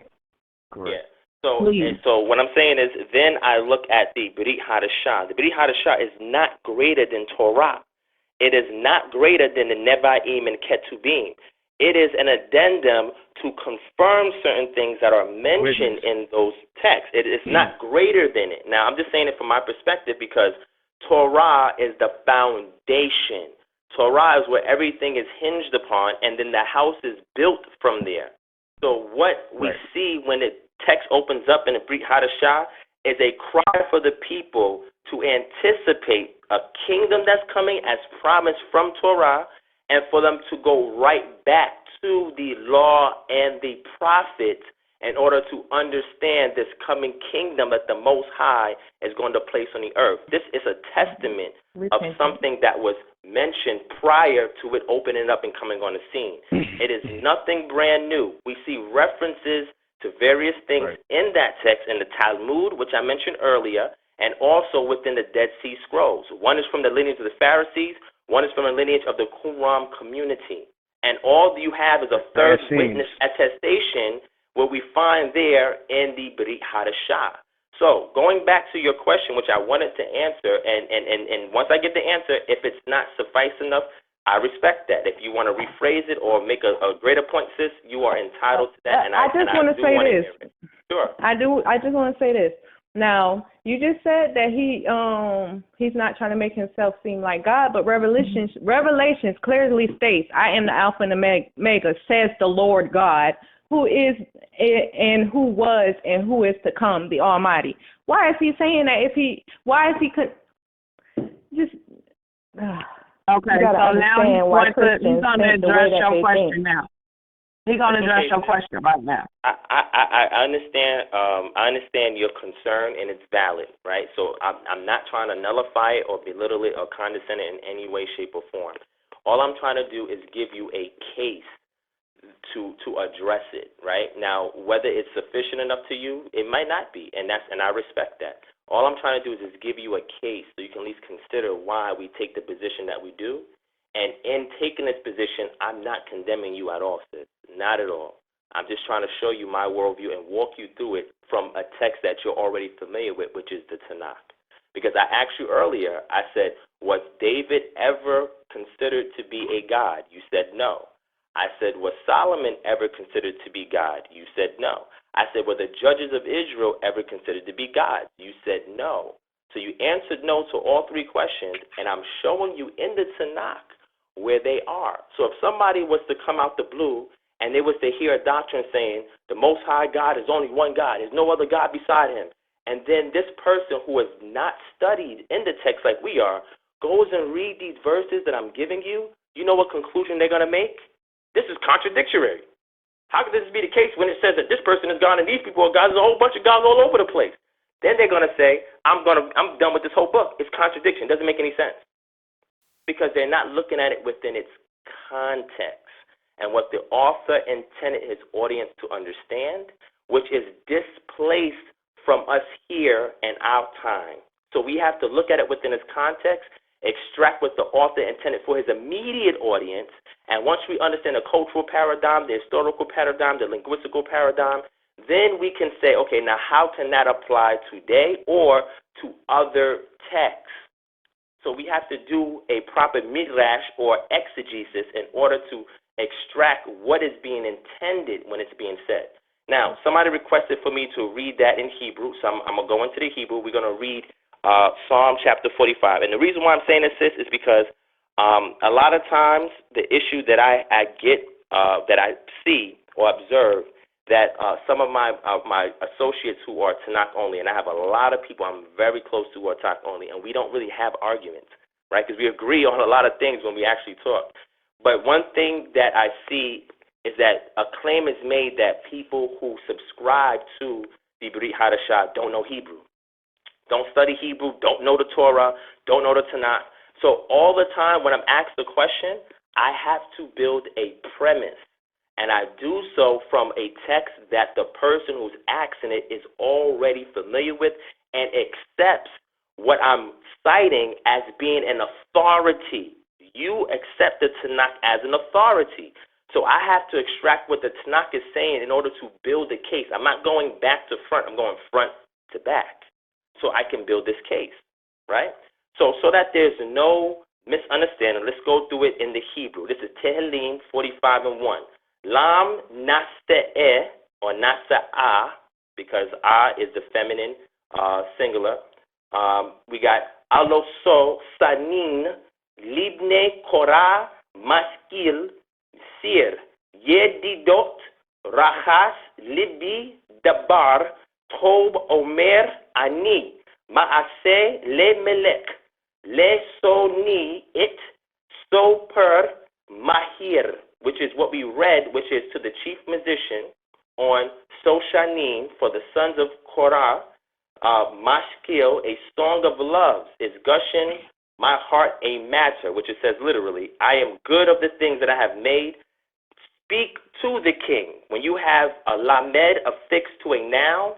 Correct. Yeah. So what I'm saying is, then I look at the Brit Hadashah. The Brit Hadashah is not greater than Torah. It is not greater than the Nevi'im and Ketubim. It is an addendum to confirm certain things that are mentioned in those texts. It is not greater than it. Now, I'm just saying it from my perspective because Torah is the foundation. Torah is where everything is hinged upon, and then the house is built from there. So what we see when the text opens up in the Brit Hadashah is a cry for the people to anticipate a kingdom that's coming as promised from Torah, and for them to go right back to the law and the prophets in order to understand this coming kingdom that the Most High is going to place on the earth. This is a testament of something that was mentioned prior to it opening up and coming on the scene. It is nothing brand new. We see references to various things in that text in the Talmud, which I mentioned earlier, and also within the Dead Sea Scrolls. One is from the lineage of the Pharisees, one is from the lineage of the Qumran community. And all you have is a third witness attestation what we find there in the Brit Hadashah. So going back to your question, which I wanted to answer, and once I get the answer, if it's not suffice enough, I respect that. If you want to rephrase it or make a greater point, sis, you are entitled to that.
I just want to say this.
Sure.
I just want to say this. Now, you just said that he's not trying to make himself seem like God, but Revelations clearly states, I am the Alpha and the Omega, says the Lord God, who is and who was and who is to come, the Almighty. Why is he saying that?
Okay, so now he's going to address your question now. He's going to address your question right now.
I understand. I understand your concern, and it's valid, right? So I'm not trying to nullify it or belittle it or condescend it in any way, shape, or form. All I'm trying to do is give you a case to address it, right? Now, whether it's sufficient enough to you, it might not be, and I respect that. All I'm trying to do is just give you a case so you can at least consider why we take the position that we do. And in taking this position, I'm not condemning you at all, sis. Not at all. I'm just trying to show you my worldview and walk you through it from a text that you're already familiar with, which is the Tanakh. Because I asked you earlier, I said, was David ever considered to be a god? You said no. I said, was Solomon ever considered to be God? You said no. I said, were the judges of Israel ever considered to be gods? You said no. So you answered no to all three questions, and I'm showing you in the Tanakh where they are. So if somebody was to come out the blue and they was to hear a doctrine saying the Most High God is only one God, there's no other God beside him, and then this person who has not studied in the text like we are goes and read these verses that I'm giving you, you know what conclusion they're going to make? This is contradictory. How could this be the case when it says that this person is God and these people are gods? There's a whole bunch of gods all over the place. Then they're going to say, I'm done with this whole book. It's contradiction. It doesn't make any sense. Because they're not looking at it within its context and what the author intended his audience to understand, which is displaced from us here in our time. So we have to look at it within its context, extract what the author intended for his immediate audience, and once we understand the cultural paradigm, the historical paradigm, the linguistical paradigm, then we can say, okay, now how can that apply today or to other texts? So we have to do a proper midrash or exegesis in order to extract what is being intended when it's being said. Now, somebody requested for me to read that in Hebrew, so I'm going to go into the Hebrew. We're going to read Psalm chapter 45. And the reason why I'm saying this, sis, is because a lot of times the issue that I get, that I see or observe, that some of my associates who are Tanakh Only, and I have a lot of people I'm very close to who are Tanakh Only, and we don't really have arguments, right? Because we agree on a lot of things when we actually talk. But one thing that I see is that a claim is made that people who subscribe to the Brit Hadashah don't know Hebrew, don't study Hebrew, don't know the Torah, don't know the Tanakh. So all the time when I'm asked the question, I have to build a premise. And I do so from a text that the person who's asking it is already familiar with and accepts what I'm citing as being an authority. You accept the Tanakh as an authority. So I have to extract what the Tanakh is saying in order to build a case. I'm not going back to front. I'm going front to back so I can build this case, right? So that there's no misunderstanding, let's go through it in the Hebrew. This is Tehillim 45:1. Lam nase'eh, or nasa'ah, because ah is the feminine singular. We got aloso sanin libne korah maskil sir yedidot rachas libi dabar tob omer ani maaseh le melek le soni it so per mahir, which is what we read, which is to the chief musician on Soshanim for the sons of Korah, Mashkil, a song of loves, is gushing my heart a matter, which it says literally, I am good of the things that I have made. Speak to the king. When you have a lamed affixed to a noun,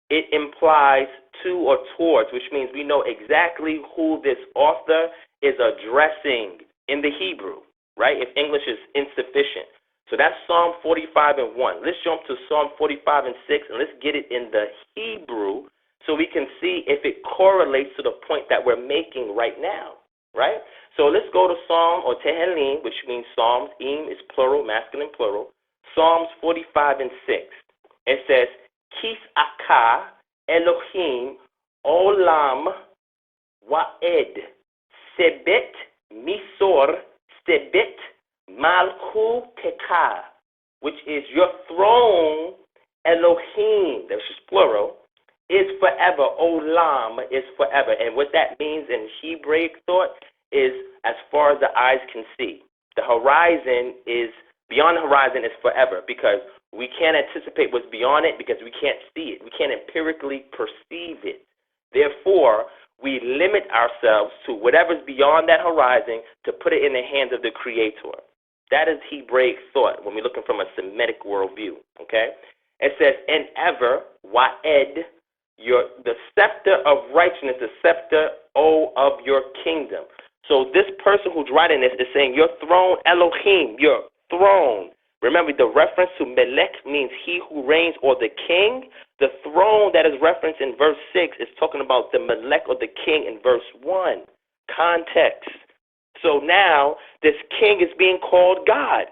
it implies to or towards, which means we know exactly who this author is addressing in the Hebrew, right? If English is insufficient. So that's Psalm 45:1. Let's jump to Psalm 45:6 and let's get it in the Hebrew so we can see if it correlates to the point that we're making right now, right? So let's go to Psalm or Tehillim, which means Psalms. Im is plural, masculine plural. Psalms 45:6. It says, Kis Aka Elohim Olam Wa'ed Sebet Misor Sebet Malku Keka, which is your throne, Elohim, that's just plural, is forever. Olam is forever. And what that means in Hebraic thought is as far as the eyes can see. The horizon is, beyond the horizon is forever, because we can't anticipate what's beyond it because we can't see it. We can't empirically perceive it. Therefore, we limit ourselves to whatever's beyond that horizon to put it in the hands of the Creator. That is Hebraic thought when we're looking from a Semitic worldview, okay? It says, and ever, wa'ed, the scepter of righteousness, the scepter, of your kingdom. So this person who's writing this is saying, your throne, Elohim, your throne. Remember, the reference to Melech means he who reigns or the king. The throne that is referenced in verse 6 is talking about the Melech or the king in verse 1. Context. So now this king is being called God.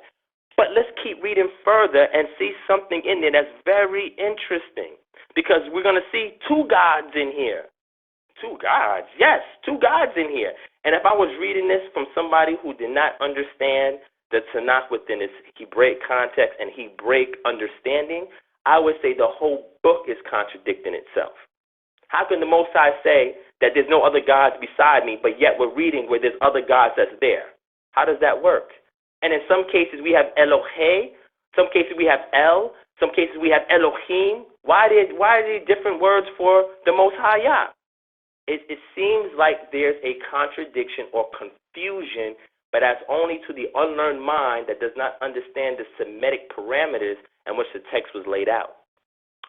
But let's keep reading further and see something in there that's very interesting, because we're going to see two gods in here. Two gods. Yes, two gods in here. And if I was reading this from somebody who did not understand the Tanakh within its Hebraic context and Hebraic understanding, I would say the whole book is contradicting itself. How can the Most High say that there's no other gods beside me, but yet we're reading where there's other gods that's there? How does that work? And in some cases we have Elohe, some cases we have El, some cases we have Elohim. Why are there different words for the Most High Yah? It seems like there's a contradiction or confusion, but that's only to the unlearned mind that does not understand the Semitic parameters in which the text was laid out.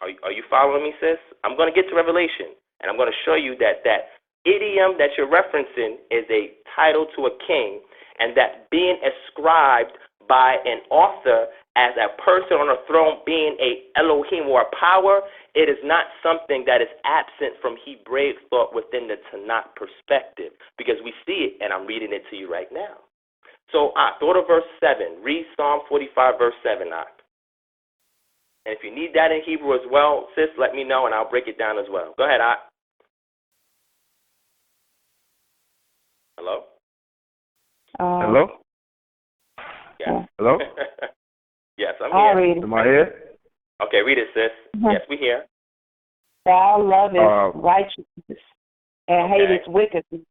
Are you following me, sis? I'm going to get to Revelation, and I'm going to show you that that idiom that you're referencing is a title to a king, and that being ascribed by an author as a person on a throne being a Elohim or a power, it is not something that is absent from Hebraic thought within the Tanakh perspective, because we see it, and I'm reading it to you right now. So, go to verse 7. Read Psalm 45, verse 7, And if you need that in Hebrew as well, sis, let me know, and I'll break it down as well. Go ahead, Hello?
Hello?
Yeah.
Hello?
Yes, I'm
I'll
here.
read it.
Am I here?
Okay, read it, sis. Yes, we hear.
Thou lovest righteousness and hatest wickedness.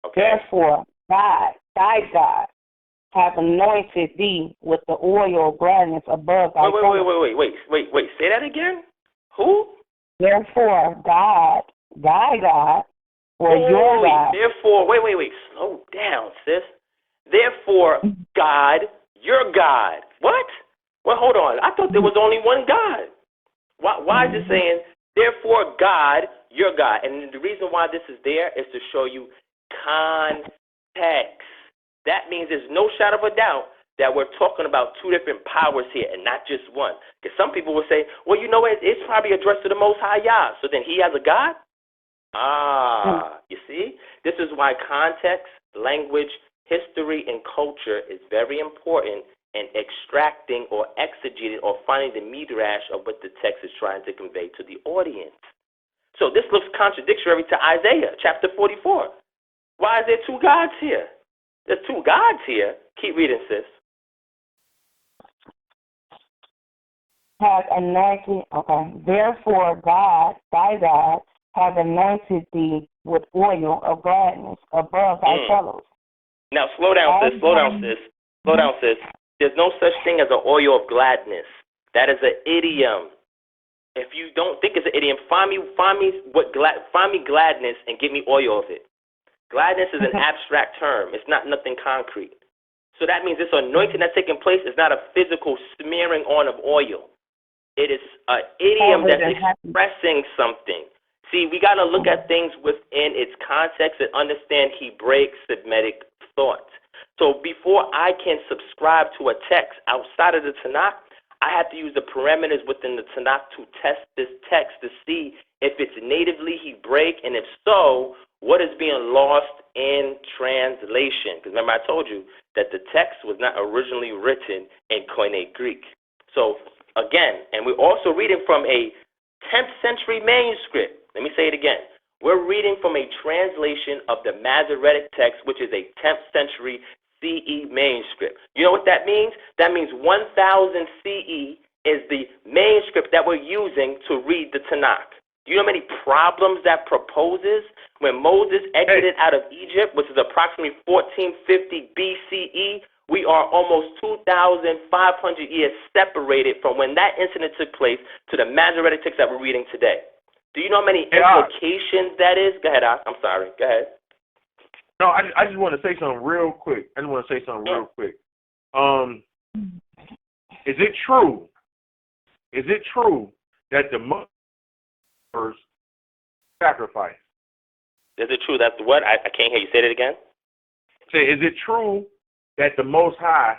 Okay.
Therefore, God, thy God, have anointed thee with the oil of gladness above thy fellows.
Wait. Say that again? Who?
Therefore, God, thy God, or your God.
Therefore, wait. Slow down, sis. Therefore, God, your God. What? Well, hold on. I thought there was only one God. Why is it saying, therefore, God, your God? And the reason why this is there is to show you context. That means there's no shadow of a doubt that we're talking about two different powers here and not just one. Because some people will say, well, you know what? It's probably addressed to the Most High Yah. So then he has a God? You see? This is why context, language, history, and culture is very important in extracting or exegeting or finding the midrash of what the text is trying to convey to the audience. So this looks contradictory to Isaiah chapter 44. Why is there two gods here? There's two gods here. Keep reading, sis.
Has anointed, therefore God, thy God, has anointed thee with oil of gladness above thy fellows.
Now, slow down, sis. There's no such thing as an oil of gladness. That is an idiom. If you don't think it's an idiom, find me gladness and give me oil of it. Gladness is an abstract term. It's not nothing concrete. So that means this anointing that's taking place is not a physical smearing on of oil. It is an idiom that's expressing something. See, we got to look at things within its context and understand Hebraic Semitic thought. So before I can subscribe to a text outside of the Tanakh, I have to use the parameters within the Tanakh to test this text to see if it's natively Hebraic, and if so, what is being lost in translation. Because remember I told you that the text was not originally written in Koine Greek. So again, and we're also reading from a 10th century manuscript. Let me say it again. We're reading from a translation of the Masoretic text, which is a 10th century CE manuscript. You know what that means? That means 1000 CE is the manuscript that we're using to read the Tanakh. Do you know how many problems that proposes? When Moses exited out of Egypt, which is approximately 1450 BCE, we are almost 2,500 years separated from when that incident took place to the Masoretic text that we're reading today. Do you know how many implications that is? Go ahead, Ak. I'm sorry. Go ahead.
No, I just want to say something real quick. Is it true? Is it true that the mothers sacrifice?
Is it true that what? I can't hear you. Say it again.
Say, is it true that the Most High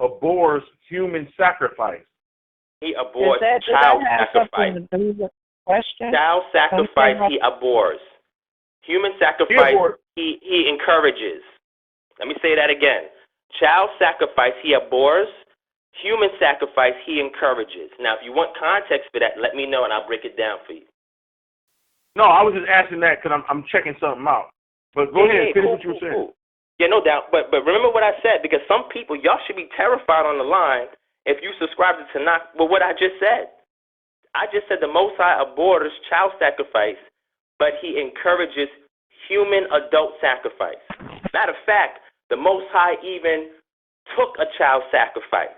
abhors human sacrifice?
He abhors child sacrifice. Child sacrifice he abhors. Human sacrifice he encourages. Let me say that again. Child sacrifice he abhors. Human sacrifice he encourages. Now, if you want context for that, let me know and I'll break it down for you.
No, I was just asking that because I'm checking something out. But go ahead, finish what you were saying.
Yeah, no doubt. But remember what I said, because some people, y'all should be terrified on the line if you subscribe to Tanakh. Well, what I just said. I just said the Most High abhors child sacrifice, but he encourages human adult sacrifice. Matter of fact, the Most High even took a child sacrifice.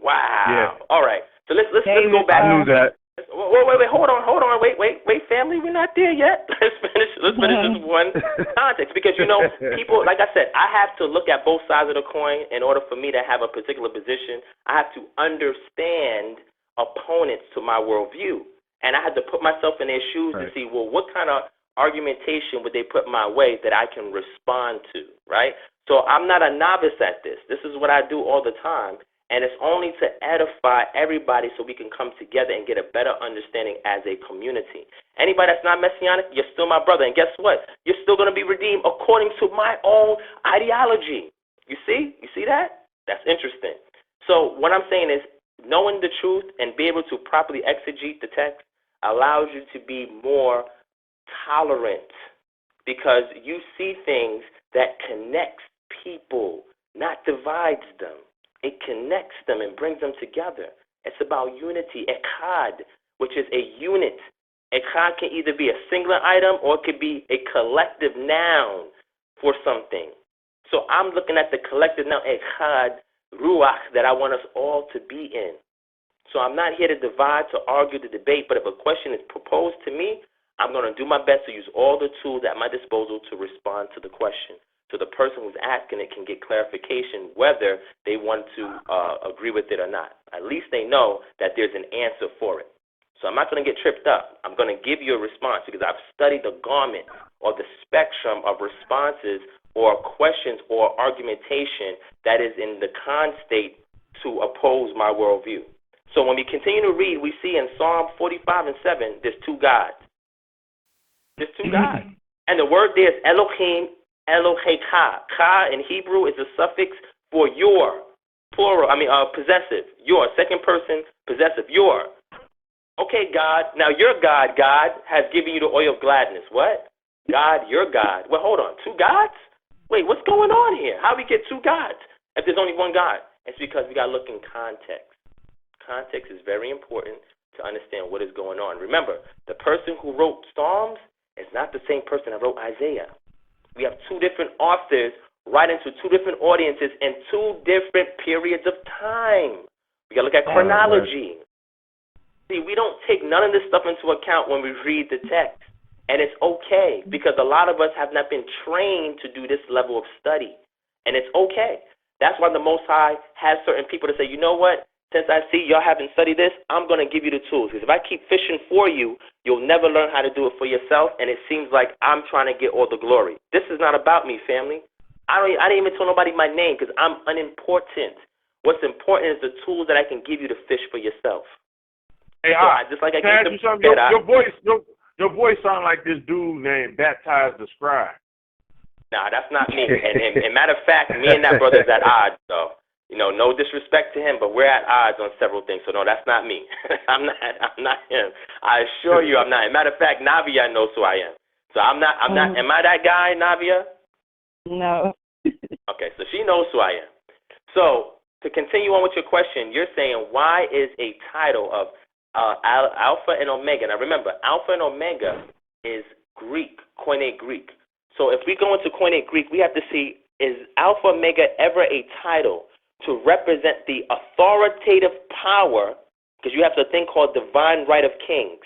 Wow. Yeah. All right. So let's go back.
I knew that.
Wait, hold on. Wait, family, we're not there yet. Let's finish this one context, because, people, like I said, I have to look at both sides of the coin in order for me to have a particular position. I have to understand opponents to my worldview, and I had to put myself in their shoes to see, well, what kind of argumentation would they put my way that I can respond to, right? So I'm not a novice at this. This is what I do all the time. And it's only to edify everybody so we can come together and get a better understanding as a community. Anybody that's not Messianic, you're still my brother. And guess what? You're still going to be redeemed according to my own ideology. You see? You see that? That's interesting. So what I'm saying is, knowing the truth and be able to properly exegete the text allows you to be more tolerant, because you see things that connects people, not divides them. It connects them and brings them together. It's about unity, echad, which is a unit. Echad can either be a singular item or it could be a collective noun for something. So I'm looking at the collective noun, echad, ruach, that I want us all to be in. So I'm not here to divide, to argue, to debate, but if a question is proposed to me, I'm going to do my best to use all the tools at my disposal to respond to the question. So the person who's asking it can get clarification whether they want to agree with it or not. At least they know that there's an answer for it. So I'm not going to get tripped up. I'm going to give you a response because I've studied the garment or the spectrum of responses or questions or argumentation that is in the con state to oppose my worldview. So when we continue to read, we see in Psalm 45 and 7, there's two gods. There's two gods. And the word there is Elohim, Eloheka. Ka in Hebrew is a suffix for your, plural, possessive. Your, second person, possessive, your. Okay, God. Now your God has given you the oil of gladness. What? God, your God. Well, hold on. Two gods? Wait, what's going on here? How do we get two gods if there's only one God? It's because we got to look in context. Context is very important to understand what is going on. Remember, the person who wrote Psalms is not the same person that wrote Isaiah. We have two different authors writing to two different audiences in two different periods of time. We got to look at chronology. See, we don't take none of this stuff into account when we read the text. And it's okay because a lot of us have not been trained to do this level of study. And it's okay. That's why the Most High has certain people to say, you know what? Since I see y'all haven't studied this, I'm going to give you the tools. Because if I keep fishing for you, you'll never learn how to do it for yourself, and it seems like I'm trying to get all the glory. This is not about me, family. I didn't even tell nobody my name because I'm unimportant. What's important is the tools that I can give you to fish for yourself.
Hey,
so just like I gave
your voice sounds like this dude named Baptized the Scribe.
Nah, that's not me. And matter of fact, me and that brother's at odds, though. You know, no disrespect to him, but we're at odds on several things. So no, that's not me. I'm not him. I assure you, I'm not. As a matter of fact, Navia knows who I am. So I'm not. Am I that guy, Navia?
No.
Okay, so she knows who I am. So to continue on with your question, you're saying why is a title of Alpha and Omega? Now remember, Alpha and Omega is Greek, Koine Greek. So if we go into Koine Greek, we have to see, is Alpha Omega ever a title to represent the authoritative power, because you have a thing called divine right of kings.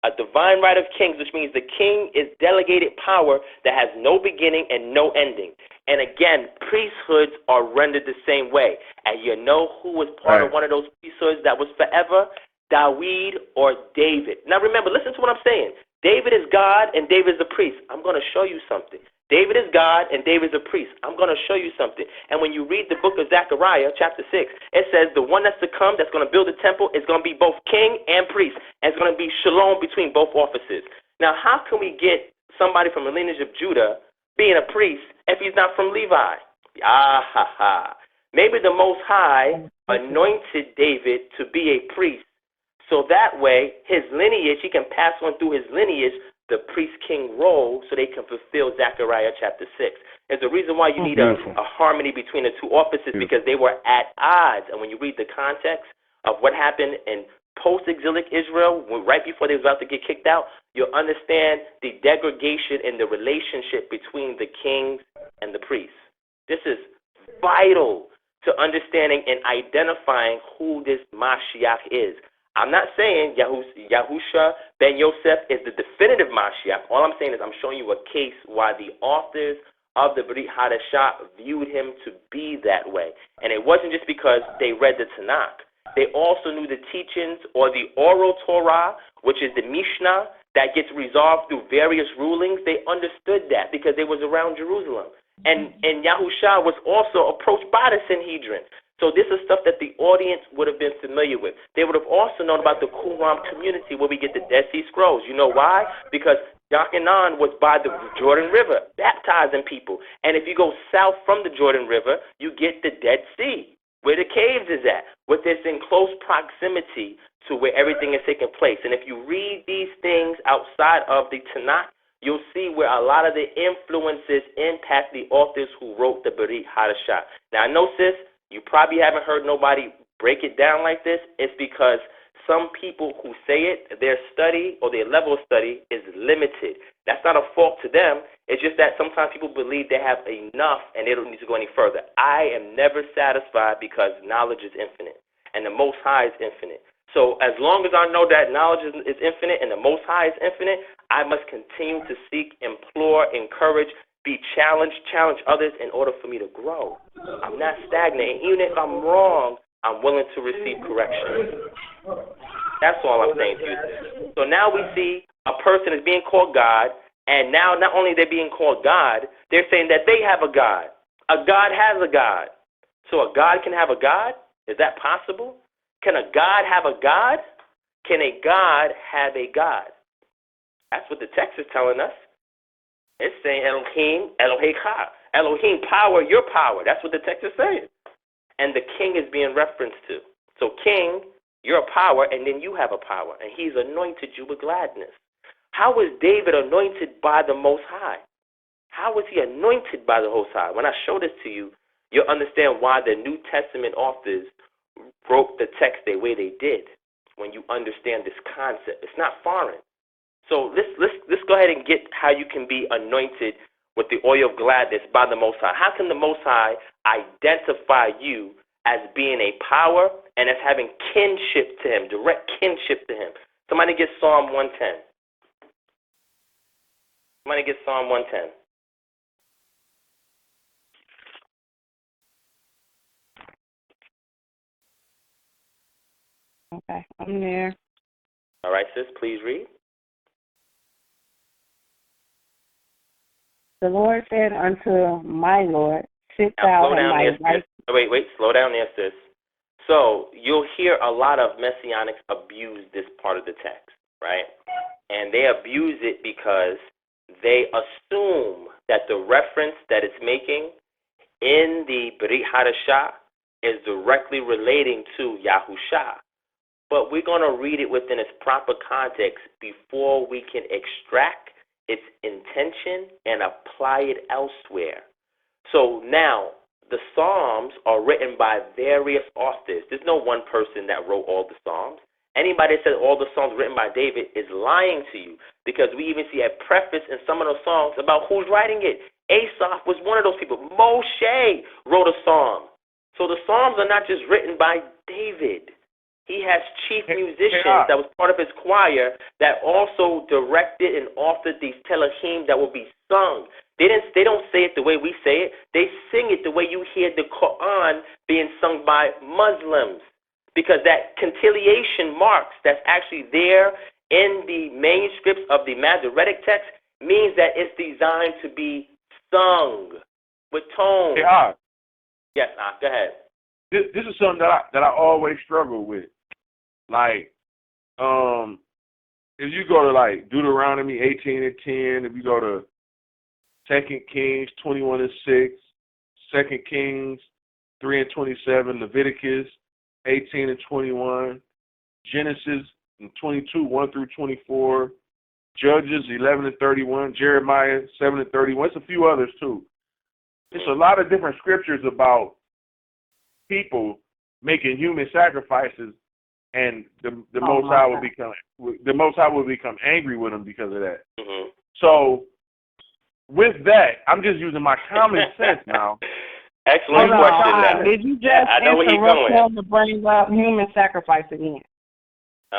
A divine right of kings, which means the king is delegated power that has no beginning and no ending. And again, priesthoods are rendered the same way. And you know who was part of one of those priesthoods that was forever? Dawid or David. Now remember, listen to what I'm saying. David is God and David is a priest. I'm going to show you something. David is God and David is a priest. I'm going to show you something. And when you read the book of Zechariah, chapter 6, it says the one that's to come, that's going to build the temple, is going to be both king and priest. And it's going to be shalom between both offices. Now, how can we get somebody from the lineage of Judah being a priest if he's not from Levi? Maybe the Most High anointed David to be a priest. So that way, his lineage, he can pass on through his lineage the priest-king role so they can fulfill Zechariah chapter 6. There's a reason why you need a harmony between the two offices because they were at odds. And when you read the context of what happened in post-exilic Israel, right before they was about to get kicked out, you'll understand the degradation in the relationship between the kings and the priests. This is vital to understanding and identifying who this Mashiach is. I'm not saying Yahusha ben Yosef is the definitive Mashiach. All I'm saying is I'm showing you a case why the authors of the Brit Hadashah viewed him to be that way. And it wasn't just because they read the Tanakh. They also knew the teachings or the oral Torah, which is the Mishnah, that gets resolved through various rulings. They understood that because they was around Jerusalem. And Yahusha was also approached by the Sanhedrin. So this is stuff that the audience would have been familiar with. They would have also known about the Qumran community where we get the Dead Sea Scrolls. You know why? Because Yochanan was by the Jordan River, baptizing people. And if you go south from the Jordan River, you get the Dead Sea, where the caves is at, with this in close proximity to where everything is taking place. And if you read these things outside of the Tanakh, you'll see where a lot of the influences impact the authors who wrote the Brit Hadashah. Now, I know, sis, you probably haven't heard nobody break it down like this, it's because some people who say it, their study or their level of study is limited. That's not a fault to them. It's just that sometimes people believe they have enough and they don't need to go any further. I am never satisfied because knowledge is infinite and the Most High is infinite. So as long as I know that knowledge is infinite and the Most High is infinite, I must continue to seek, implore, encourage, be challenged, challenge others in order for me to grow. I'm not stagnant. And even if I'm wrong, I'm willing to receive correction. That's all I'm saying to you. So now we see a person is being called God, and now not only they're being called God, they're saying that they have a God. A God has a God. So a God can have a God? Is that possible? Can a God have a God? Can a God have a God? That's what the text is telling us. It's saying Elohim, Eloheka. Elohim, power, your power. That's what the text is saying. And the king is being referenced to. So king, you're a power, and then you have a power. And he's anointed you with gladness. How was David anointed by the Most High? How was he anointed by the Most High? When I show this to you, you'll understand why the New Testament authors wrote the text the way they did when you understand this concept. It's not foreign. So let's go ahead and get how you can be anointed with the oil of gladness by the Most High. How can the Most High identify you as being a power and as having kinship to him, direct kinship to him? Somebody get Psalm 110. Somebody get Psalm 110.
Okay, I'm there.
All right, sis, please read.
The Lord said unto my Lord, sit thou
Slow
at
down
my
there,
right.
Wait, slow down there, sis. So you'll hear a lot of Messianics abuse this part of the text, right? And they abuse it because they assume that the reference that it's making in the Brit Hadashah is directly relating to Yahusha. But we're going to read it within its proper context before we can extract its intention and apply it elsewhere. So now, the Psalms are written by various authors. There's no one person that wrote all the Psalms. Anybody that says all the Psalms written by David is lying to you, because we even see a preface in some of those songs about who's writing it. Asaph was one of those people. Moshe wrote a psalm. So the Psalms are not just written by David. He has chief musicians that was part of his choir that also directed and authored these telahim that will be sung. They don't say it the way we say it. They sing it the way you hear the Quran being sung by Muslims, because that conciliation marks that's actually there in the manuscripts of the Masoretic text means that it's designed to be sung with tone. Yes, go ahead.
This is something that I always struggle with. Like, if you go to like Deuteronomy 18:10, if you go to 2 Kings 21:6, 2 Kings 3:27, Leviticus 18:21, Genesis 22:1-24, Judges 11:31, Jeremiah 7:31. It's a few others too. It's a lot of different scriptures about people making human sacrifices, and the Most High will become angry with them because of that.
Mm-hmm.
So with that, I'm just using my common sense now.
Excellent question.
Did you just interrupt him to bring up human sacrifice again?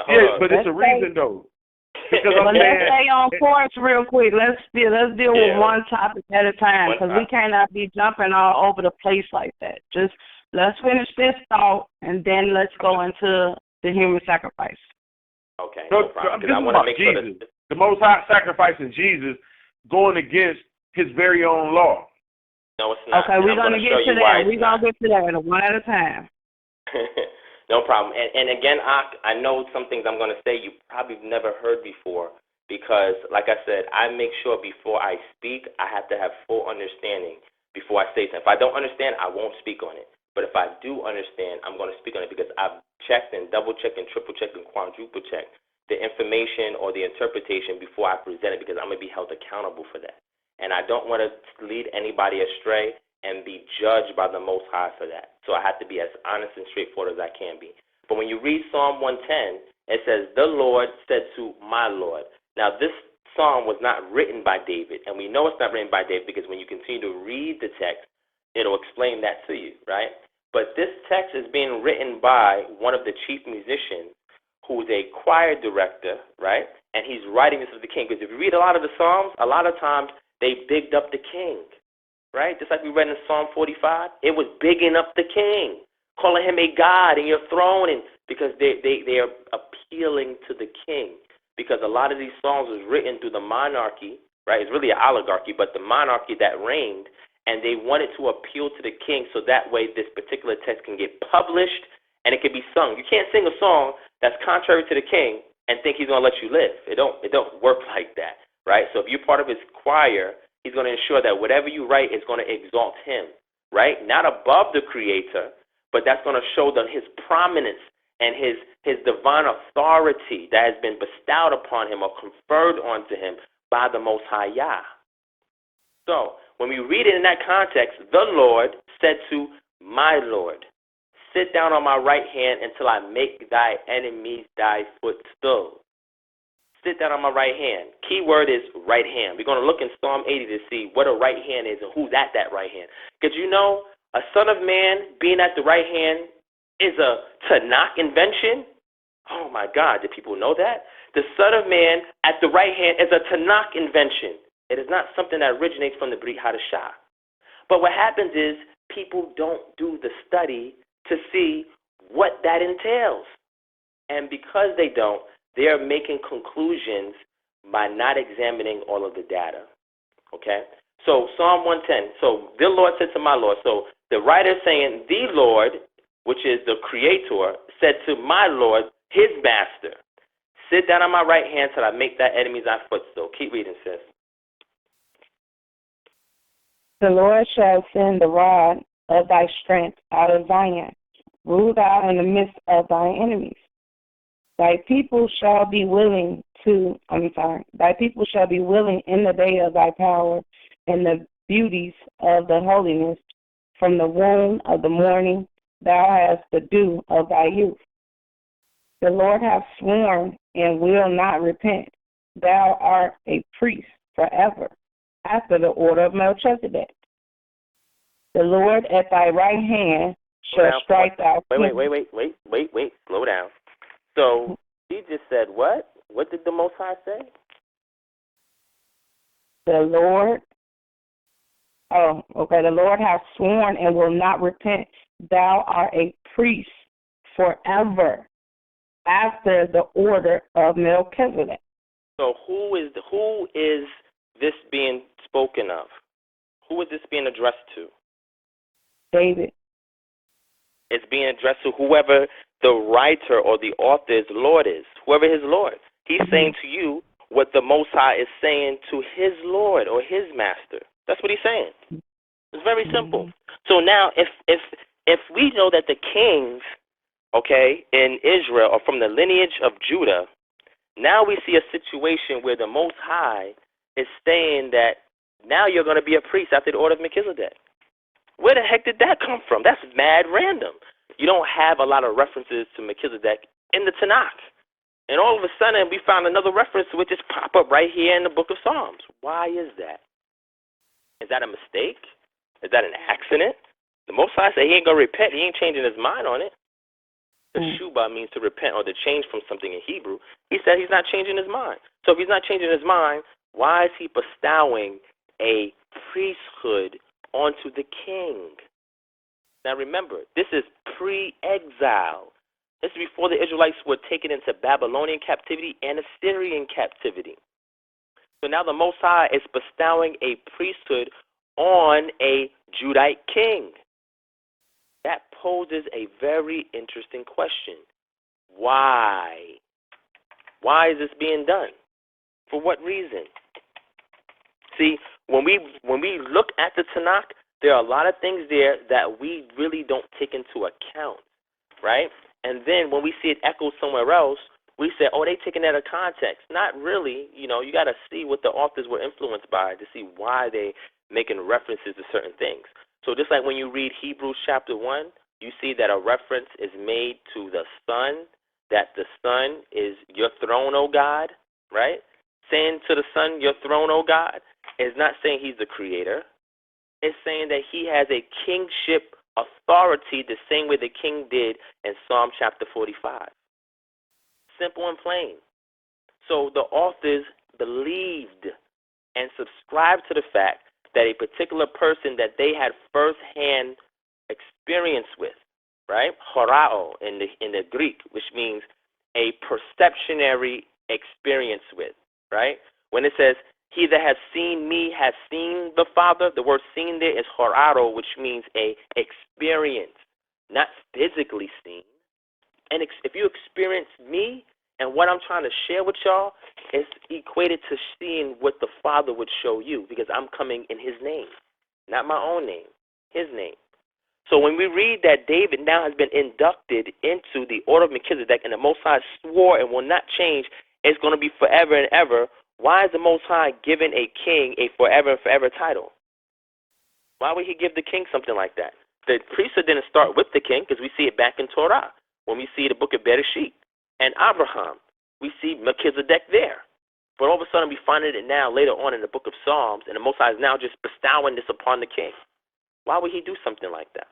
Yeah, but it's a reason though. Because
let's stay on course real quick. Let's deal with one topic at a time, because we cannot be jumping all over the place like that. Just let's finish this thought, and then let's go into the human sacrifice.
Okay. No problem.
This is about Jesus. The Most High sacrificing Jesus, going against his very own law.
No, it's not.
Okay, we're going to get to that. We're going to get to that one at a time.
No problem. And again, I know some things I'm going to say you probably never heard before, because, like I said, I make sure before I speak, I have to have full understanding before I say something. If I don't understand, I won't speak on it. But if I do understand, I'm going to speak on it, because I've checked and double-checked and triple-checked and quadruple-checked the information or the interpretation before I present it, because I'm going to be held accountable for that. And I don't want to lead anybody astray and be judged by the Most High for that. So I have to be as honest and straightforward as I can be. But when you read Psalm 110, it says, the Lord said to my Lord. Now, this psalm was not written by David, and we know it's not written by David because when you continue to read the text, it'll explain that to you, right? But this text is being written by one of the chief musicians who's a choir director, right? And he's writing this of the king. Because if you read a lot of the Psalms, a lot of times they bigged up the king, right? Just like we read in Psalm 45, it was bigging up the king, calling him a god in your throne, and because they are appealing to the king. Because a lot of these songs was written through the monarchy, right? It's really an oligarchy, but the monarchy that reigned, and they wanted to appeal to the king so that way this particular text can get published and it can be sung. You can't sing a song that's contrary to the king and think he's going to let you live. It don't work like that, right? So if you're part of his choir, he's going to ensure that whatever you write is going to exalt him, right? Not above the creator, but that's going to show his prominence and his divine authority that has been bestowed upon him or conferred onto him by the Most High Yah. So when we read it in that context, the Lord said to my Lord, sit down on my right hand until I make thy enemies thy footstool. Sit down on my right hand. Key word is right hand. We're going to look in Psalm 80 to see what a right hand is and who's at that right hand. Because you know, a son of man being at the right hand is a Tanakh invention. Oh my God, did people know that? The son of man at the right hand is a Tanakh invention. It is not something that originates from the Brit Hadashah. But what happens is people don't do the study to see what that entails. And because they don't, they are making conclusions by not examining all of the data. Okay? So Psalm 110. So the Lord said to my Lord. So the writer is saying the Lord, which is the creator, said to my Lord, his master, sit down on my right hand till I make thy enemies thy footstool. Keep reading, sis.
The Lord shall send the rod of thy strength out of Zion, rule thou in the midst of thy enemies. Thy people shall be willing in the day of thy power and the beauties of the holiness. From the womb of the morning thou hast the dew of thy youth. The Lord hath sworn and will not repent. Thou art a priest forever, after the order of Melchizedek. The Lord at thy right hand shall strike thy...
Wait. Slow down. So he just said what? What did the Most High say?
The Lord... Oh, okay. The Lord hath sworn and will not repent. Thou art a priest forever, after the order of Melchizedek.
So who is this being spoken of? Who is this being addressed to?
David.
It's being addressed to whoever the writer or the author's Lord is, whoever his Lord. He's saying to you what the Most High is saying to his Lord or his master. That's what he's saying. It's very simple. So now if we know that the kings, okay, in Israel are from the lineage of Judah, now we see a situation where the Most High is saying that now you're going to be a priest after the order of Melchizedek. Where the heck did that come from? That's mad random. You don't have a lot of references to Melchizedek in the Tanakh. And all of a sudden, we found another reference to it just pop up right here in the book of Psalms. Why is that? Is that a mistake? Is that an accident? The Most High said he ain't going to repent. He ain't changing his mind on it. The Shuba means to repent or to change from something in Hebrew. He said he's not changing his mind. So if he's not changing his mind, why is he bestowing a priesthood onto the king? Now remember, this is pre-exile. This is before the Israelites were taken into Babylonian captivity and Assyrian captivity. So now the Most High is bestowing a priesthood on a Judite king. That poses a very interesting question. Why? Why is this being done? For what reason? See, when we look at the Tanakh, there are a lot of things there that we really don't take into account, right? And then when we see it echoed somewhere else, we say, oh, they taking that out of context. Not really. You know, you got to see what the authors were influenced by to see why they making references to certain things. So just like when you read Hebrews chapter 1, you see that a reference is made to the Son, that the Son is your throne, O God, right? Saying to the Son, your throne, O God, is not saying he's the creator. It's saying that he has a kingship authority the same way the king did in Psalm chapter 45. Simple and plain. So the authors believed and subscribed to the fact that a particular person that they had first-hand experience with, right? Horao in the Greek, which means a perceptionary experience with, right? When it says, he that has seen me has seen the Father, the word seen there is horao, which means a experience, not physically seen. And if you experience me and what I'm trying to share with y'all, is equated to seeing what the Father would show you, because I'm coming in his name, not my own name, his name. So when we read that David now has been inducted into the order of Melchizedek and the Most High swore and will not change, it's going to be forever and ever, why is the Most High giving a king a forever and forever title? Why would he give the king something like that? The priesthood didn't start with the king, because we see it back in Torah. When we see the book of Bereshit and Abraham, we see Melchizedek there. But all of a sudden we find it now later on in the book of Psalms, and the Most High is now just bestowing this upon the king. Why would he do something like that?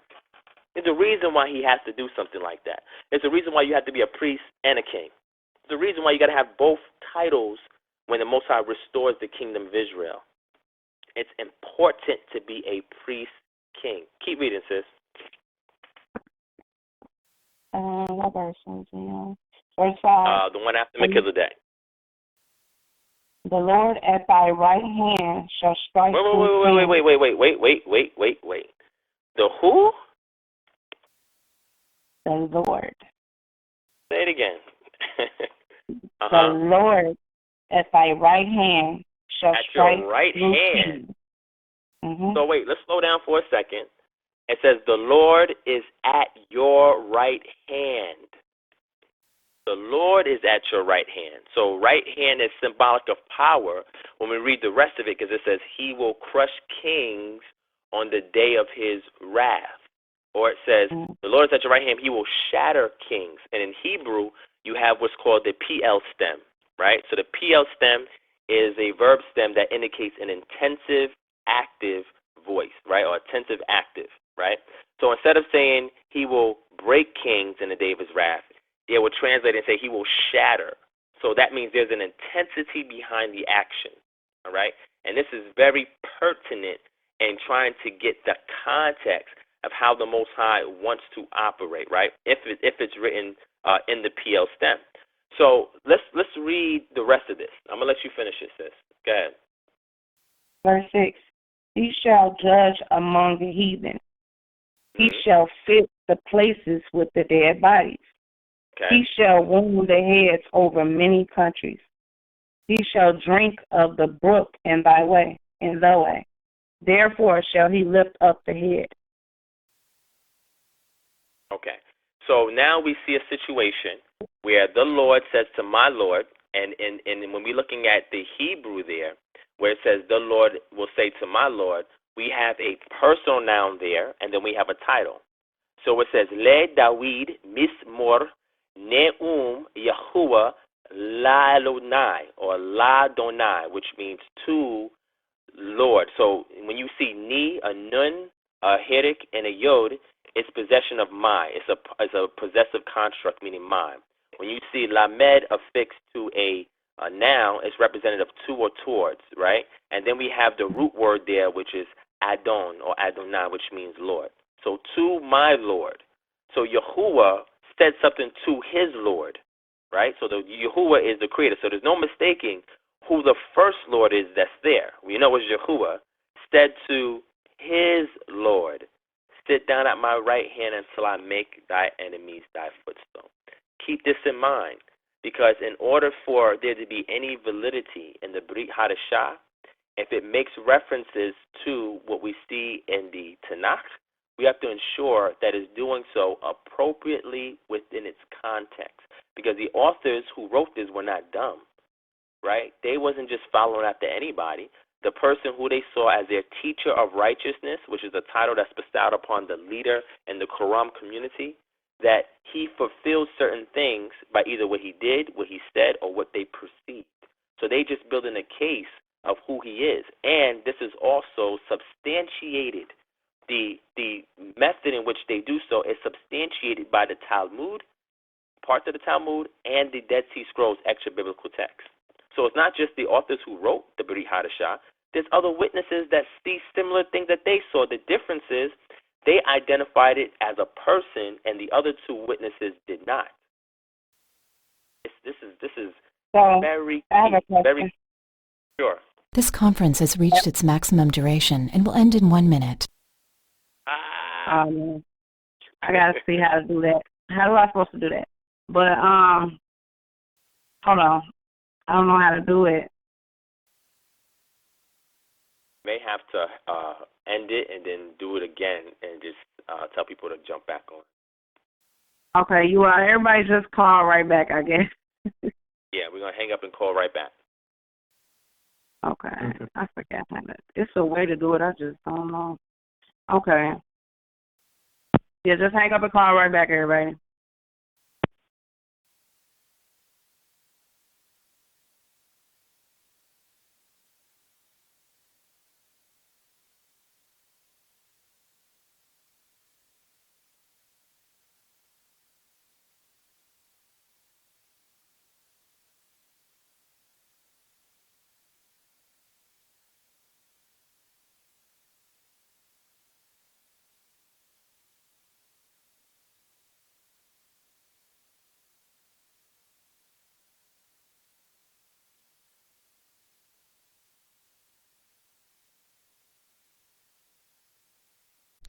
There's a reason why he has to do something like that. There's a reason why you have to be a priest and a king. There's a reason why you got to have both titles when the Most High restores the kingdom of Israel. It's important to be a priest king. Keep reading, sis.
What verse is it? Verse 5.
The one after Melchizedek.
The Lord at thy right hand shall strike.
Wait. The who?
The Lord.
Say it again.
The Lord at thy right hand shall strike.
At your right hand.
Mm-hmm.
So wait, let's slow down for a second. It says the Lord is at your right hand. The Lord is at your right hand. So right hand is symbolic of power when we read the rest of it, because it says he will crush kings on the day of his wrath. Or it says the Lord is at your right hand, he will shatter kings. And in Hebrew, you have what's called the PL stem, right? So the PL stem is a verb stem that indicates an intensive, active voice, right? Or attentive, active, right? So instead of saying he will break kings in the day of his wrath, they will translate and say he will shatter. So that means there's an intensity behind the action, all right? And this is very pertinent in trying to get the context of how the Most High wants to operate, right? If it's written in the PL stem. So let's read the rest of this. I'm gonna let you finish it, sis. Go ahead.
Verse 6. He shall judge among the heathen. He shall fit the places with the dead bodies.
Okay.
He shall wound the heads over many countries. He shall drink of the brook in the way. Therefore shall he lift up the head.
Okay. So now we see a situation where the Lord says to my Lord, and when we're looking at the Hebrew there, where it says the Lord will say to my Lord, we have a personal noun there, and then we have a title. So it says, Le David mismor neum Yahuwah la Adonai, or la Adonai, which means to Lord. So when you see ni, a nun, a herik, and a yod, it's possession of my. It's a possessive construct, meaning my. When you see lamed affixed to a noun, it's representative of to or towards, right? And then we have the root word there, which is Adon or Adonai, which means Lord. So to my Lord. So Yahuwah said something to his Lord, right? So the Yahuwah is the creator. So there's no mistaking who the first Lord is that's there. We know it's Yahuwah. Said to his Lord, sit down at my right hand until I make thy enemies thy footstool. Keep this in mind, because in order for there to be any validity in the Brit Hadashah, if it makes references to what we see in the Tanakh, we have to ensure that it's doing so appropriately within its context, because the authors who wrote this were not dumb, right? They wasn't just following after anybody. the person who they saw as their teacher of righteousness, which is a title that's bestowed upon the leader in the Quran community, that he fulfilled certain things by either what he did, what he said, or what they perceived. So they just building a case of who he is. And this is also substantiated. The method in which they do so is substantiated by the Talmud, parts of the Talmud, and the Dead Sea Scrolls extra-biblical text. So it's not just the authors who wrote the Brit Hadashah. There's other witnesses that see similar things that they saw. The difference is they identified it as a person, and the other two witnesses did not. This is
So,
very
I have a
key,
question.
very sure.
This conference has reached its maximum duration and will end in 1 minute.
I gotta see how to do that. How am I supposed to do that? But hold on, I don't know how to do it.
May have to end it and then do it again and just tell people to jump back on.
Okay, you are. Everybody just call right back, I guess.
Yeah, we're gonna hang up and call right back.
Okay, I forgot how to. It's a way to do it. I just don't know. Okay. Yeah, just hang up and call right back, everybody.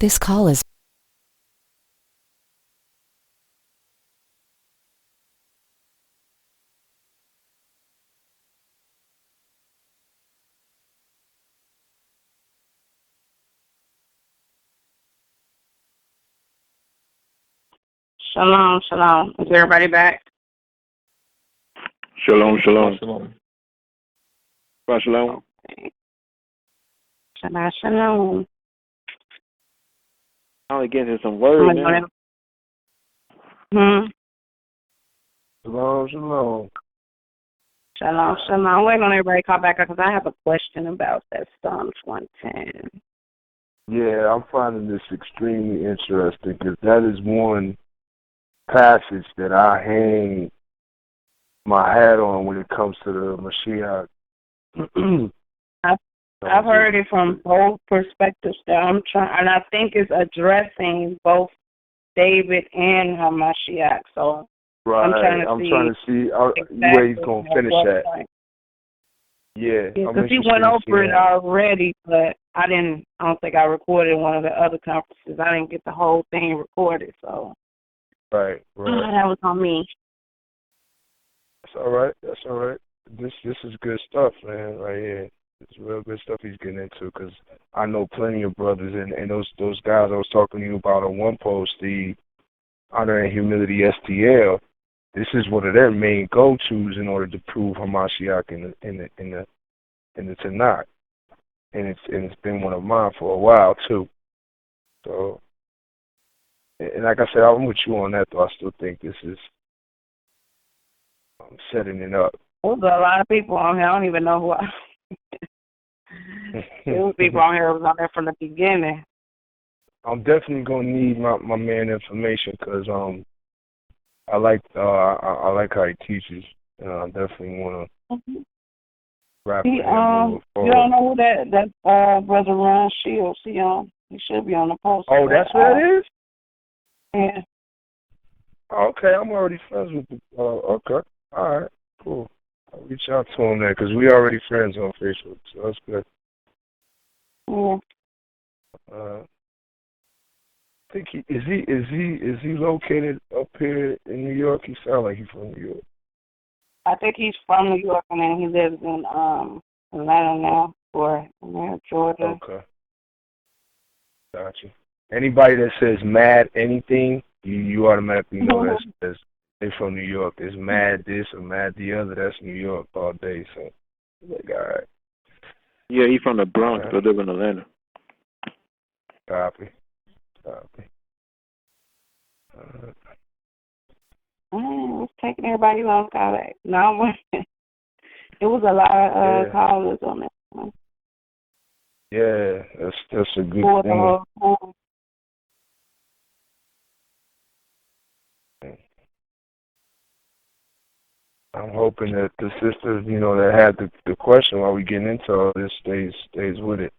This call is
Shalom, shalom. Is everybody back?
Shalom, shalom. Shalom.
Okay. Shalom, shalom.
I'm only getting some words now.
Shalom, shalom.
Shalom, shalom. Wait on everybody to call back up because I have a question about that Psalms 110.
Yeah, I'm finding this extremely interesting because that is one passage that I hang my hat on when it comes to the Mashiach.
I've heard it from both perspectives that I'm trying, and I think it's addressing both David and Hamashiach. So
right,
I'm trying to see
exactly where he's going to finish at.
Point.
Yeah,
because he went over it already, but I don't think I recorded one of the other conferences. I didn't get the whole thing recorded, so.
Right.
That was on me.
That's all right. This is good stuff, man, right here. It's real good stuff he's getting into because I know plenty of brothers and those guys I was talking to you about on one post, the Honor and Humility STL. This is one of their main go-tos in order to prove Hamashiach in the Tanakh, and it's been one of mine for a while too. So, and like I said, I'm with you on that. Though I still think this is setting it up.
There's a lot of people on here. I don't even know who I. There was people on here who was on there from the beginning.
I'm definitely gonna need my man information because I like how he teaches. I definitely wanna wrap it up.
You don't know who that Brother Ron Shields. He should be on the post.
Oh, that's what it is?
Yeah.
Okay, I'm already friends with the okay. All right, cool. I'll reach out to him there because we already friends on Facebook, so that's good.
Yeah.
I think is he located up here in New York? He sounds like he's from New York.
I think he's from New York and then he lives in Atlanta now or Georgia.
Okay. Gotcha. Anybody that says mad anything, you automatically know that's they're from New York. It's mad this or mad the other. That's New York all day. So, like, all right.
Yeah, he's from the Bronx, but live in Atlanta.
Copy.
It's taking everybody long call back. No, it was a lot of callers on that one.
Yeah, that's a good thing. I'm hoping that the sisters, that had the question while we getting into all this stays with it.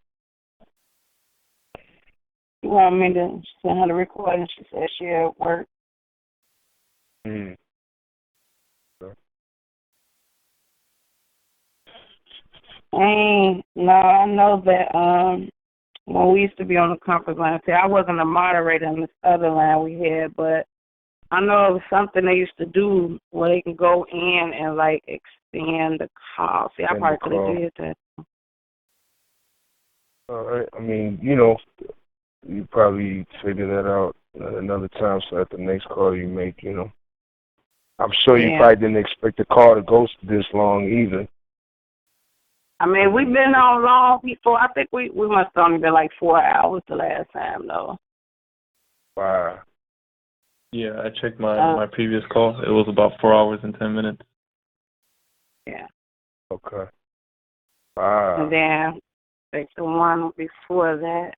You want me to send her the recording? She said she at work. No, I know that when we used to be on the conference line, see, I wasn't a moderator on this other line we had, but I know it was something they used to do where they can go in and like extend the call. See, I probably could have did that.
All right. I mean, you probably figure that out another time. So at the next call you make, I'm sure you probably didn't expect the call to go this long either.
I mean, we've been on long before. I think we must have only been like 4 hours the last time, though.
Wow.
Yeah, I checked my previous call. It was about 4 hours and 10 minutes.
Yeah.
Okay. Wow.
And then like the one before that,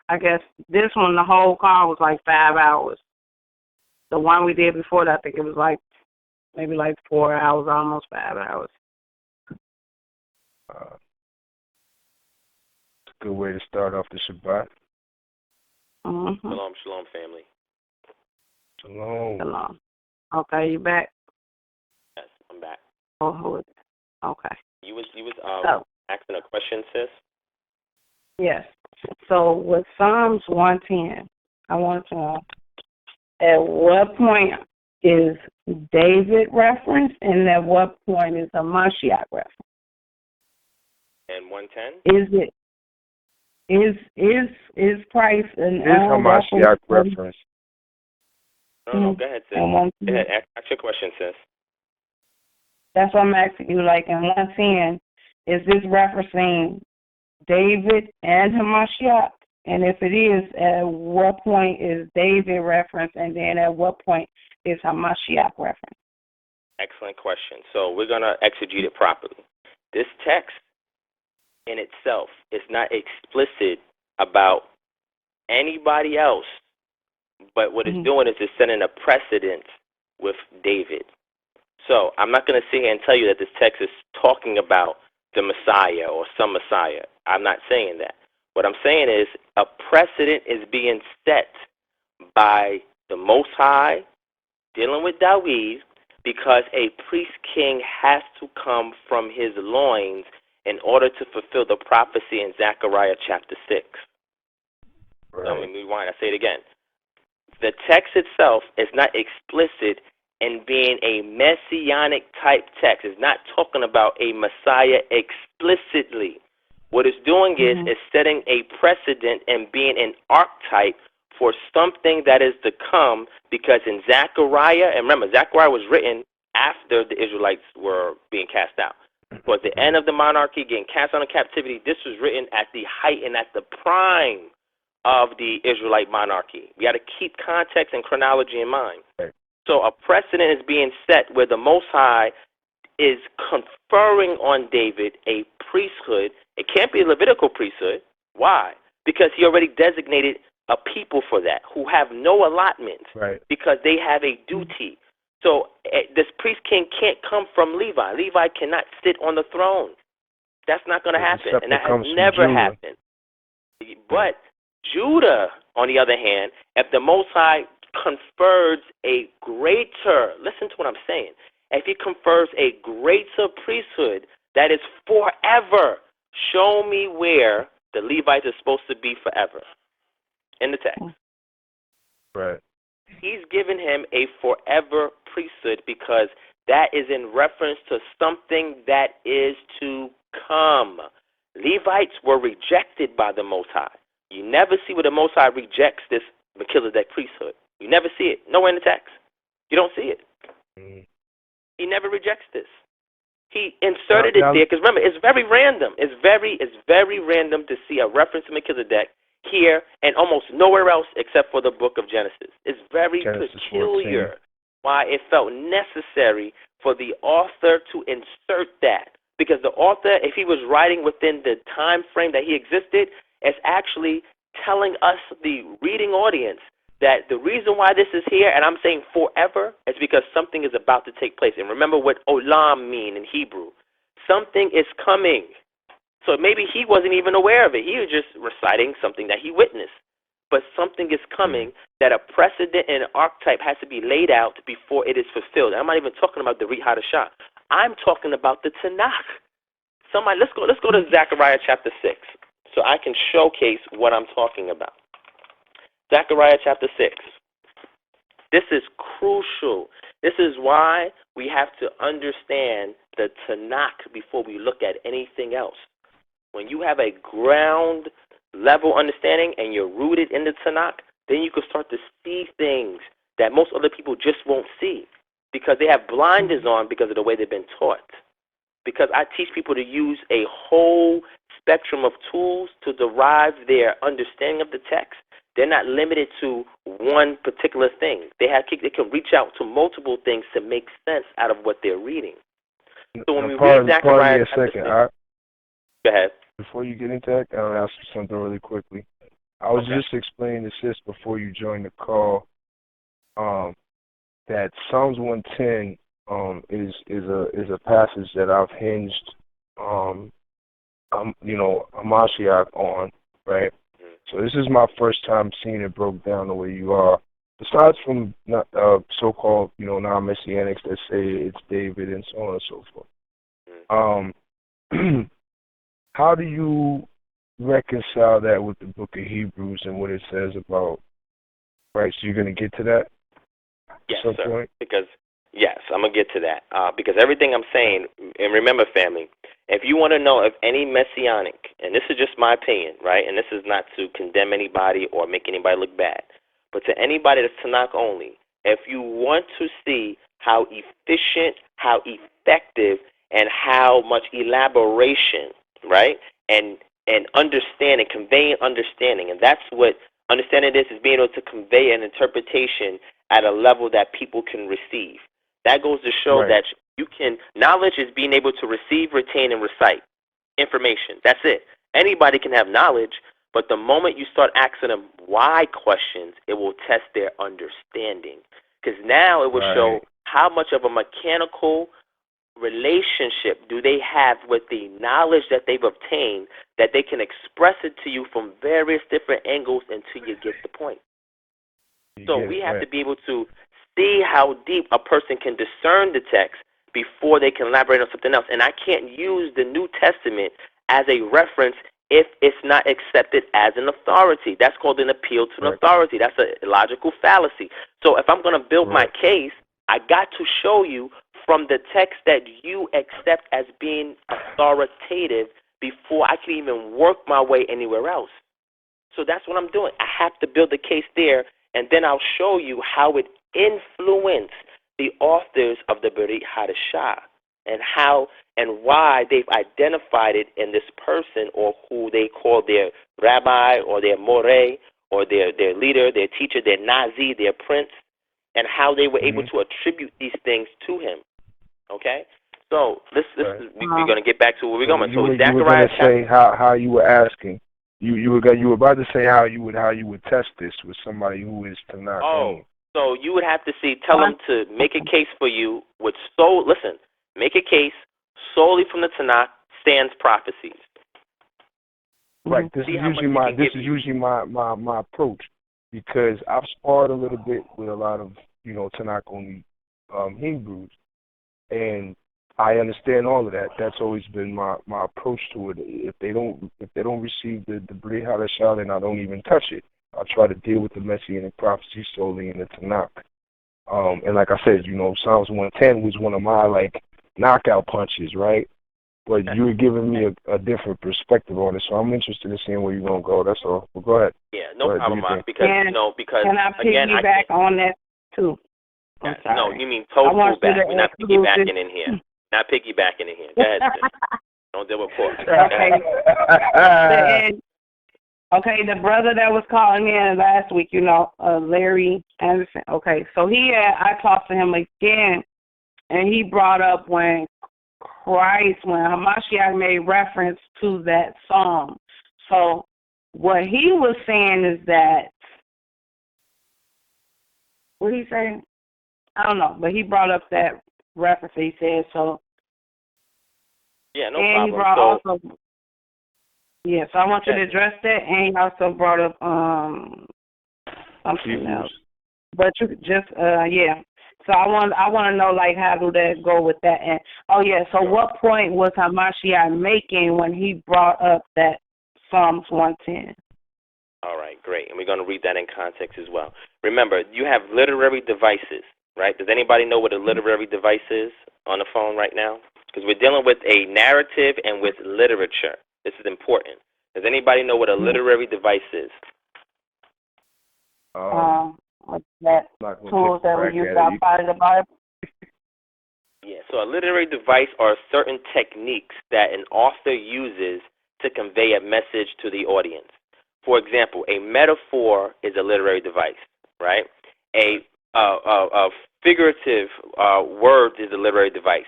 I guess this one, the whole call was like 5 hours. The one we did before that, I think it was like maybe like 4 hours, almost 5 hours.
It's a good way to start off the Shabbat.
Mm-hmm.
Shalom, shalom, family.
Shalom. Okay, you back?
Yes, I'm back.
Oh, who is it? Okay.
You was asking a question, sis?
Yes. So with Psalms 110, I want to know at what point is David referenced and at what point is a Mashiach reference?
And 110?
Is Christ an
Hamashiach reference?
No, go ahead, sis. Go ahead, ask your question, sis.
That's what I'm asking you. Like in 110, is this referencing David and Hamashiach? And if it is, at what point is David referenced, and then at what point is Hamashiach referenced?
Excellent question. So we're going to exegete it properly. This text in itself is not explicit about anybody else, but what it's doing is it's setting a precedent with David. So I'm not going to sit here and tell you that this text is talking about the Messiah or some Messiah. I'm not saying that. What I'm saying is a precedent is being set by the Most High dealing with Dawid because a priest king has to come from his loins in order to fulfill the prophecy in Zechariah chapter 6.
Right.
Let me rewind. I say it again. The text itself is not explicit in being a messianic type text. It's not talking about a Messiah explicitly. What it's doing is setting a precedent and being an archetype for something that is to come, because in Zechariah, and remember, Zechariah was written after the Israelites were being cast out. Towards the end of the monarchy, getting cast out in captivity, this was written at the height and at the prime of the Israelite monarchy. We got to keep context and chronology in mind.
Right.
So a precedent is being set where the Most High is conferring on David a priesthood. It can't be a Levitical priesthood. Why? Because he already designated a people for that who have no allotment,
right, because
they have a duty. So this priest king can't come from Levi. Levi cannot sit on the throne. That's not going to happen, and that has never happened. But Judah, on the other hand, if the Most High confers a greater, listen to what I'm saying, if he confers a greater priesthood that is forever, show me where the Levites are supposed to be forever in the text.
Right.
He's given him a forever priesthood because that is in reference to something that is to come. Levites were rejected by the Most High. You never see where the Most High rejects this Melchizedek priesthood. You never see it. Nowhere in the text. You don't see it. He never rejects this. He inserted it there because remember, it's very random. It's very random to see a reference to Melchizedek here and almost nowhere else except for the book of Genesis. It's very peculiar 14. Why it felt necessary for the author to insert that. Because the author, if he was writing within the time frame that he existed, is actually telling us, the reading audience, that the reason why this is here, and I'm saying forever, is because something is about to take place. And remember what olam mean in Hebrew. Something is coming. So maybe he wasn't even aware of it. He was just reciting something that he witnessed. But something is coming that a precedent and an archetype has to be laid out before it is fulfilled. I'm not even talking about the Brit Hadashah. I'm talking about the Tanakh. Somebody, let's go to Zechariah chapter 6 so I can showcase what I'm talking about. Zechariah chapter 6. This is crucial. This is why we have to understand the Tanakh before we look at anything else. When you have a ground level understanding and you're rooted in the Tanakh, then you can start to see things that most other people just won't see because they have blinders on because of the way they've been taught. Because I teach people to use a whole spectrum of tools to derive their understanding of the text. They're not limited to one particular thing. They can reach out to multiple things to make sense out of what they're reading. So when we read Zechariah,
go
ahead.
Before you get into that, I'll ask you something really quickly. I was just explaining to sis before you joined the call that Psalms 110 is a passage that I've hinged Mashiach on, right? So this is my first time seeing it broke down the way you are. Besides from so-called, non-Messianics that say it's David and so on and so forth. How do you reconcile that with the book of Hebrews and what it says about, right, so you're going to get to that?
Yes, sir. Point? Because, yes, I'm going to get to that. Because everything I'm saying, and remember, family, if you want to know if any Messianic, and this is just my opinion, right, and this is not to condemn anybody or make anybody look bad, but to anybody that's Tanakh only, if you want to see how efficient, how effective, and how much elaboration, right, and understanding, conveying understanding, and that's what understanding is being able to convey an interpretation at a level that people can receive. That goes to show that you can, knowledge is being able to receive, retain, and recite information. That's it. Anybody can have knowledge, but the moment you start asking them why questions, it will test their understanding. Because now it will show how much of a mechanical relationship do they have with the knowledge that they've obtained that they can express it to you from various different angles until you get the point. So we have to be able to see how deep a person can discern the text before they can elaborate on something else. And I can't use the New Testament as a reference if it's not accepted as an authority. That's called an appeal to an authority. That's a logical fallacy. So if I'm going to build my case, I got to show you from the text that you accept as being authoritative before I can even work my way anywhere else. So that's what I'm doing. I have to build a case there, and then I'll show you how it influenced the authors of the Brit Hadashah and how and why they've identified it in this person or who they call their rabbi or their moreh or their leader, their teacher, their nazi, their prince, and how they were able to attribute these things to him. Okay? So we're going to get back to where we're going. So
you were going to say how you were asking. You were about to say how you would test this with somebody who is Tanakh only.
So you would have to tell them to make a case for you with make a case solely from the Tanakh, sans prophecies.
Right. This is usually my approach because I've sparred a little bit with a lot of Tanakh only Hebrews, and I understand all of that. That's always been my approach to it. If they don't receive the Brit Hadashah, then I don't even touch it. I try to deal with the Messianic prophecy solely in the Tanakh. And like I said, Psalms 110 was one of my knockout punches, right? But you were giving me a different perspective on it, so I'm interested in seeing where you're gonna go. That's all. Well, go ahead.
Yeah, no problem, because
can I piggyback on that too?
No, you mean total back. We're not piggybacking in here. Not piggybacking in here. Go ahead, sis. Don't deal with pork.
Okay, the brother that was calling in last week, Larry Anderson. Okay, so I talked to him again, and he brought up when Hamashiach made reference to that psalm. So what he was saying is that, what did he say? I don't know, but he brought up that reference. He said so.
Yeah, no
and
problem.
He brought so I want you to address that, and he also brought up something else. But you just So I want to know how do that go with that? And so what point was Hamashiach making when he brought up that Psalms 110?
All right, great. And we're going to read that in context as well. Remember, you have literary devices, right? Does anybody know what a literary device is on the phone right now? Because we're dealing with a narrative and with literature. This is important. Does anybody know what a literary device is?
What's that? Tools that we use outside of the Bible?
Yeah, so a literary device are certain techniques that an author uses to convey a message to the audience. For example, a metaphor is a literary device, right? A figurative word is a literary device.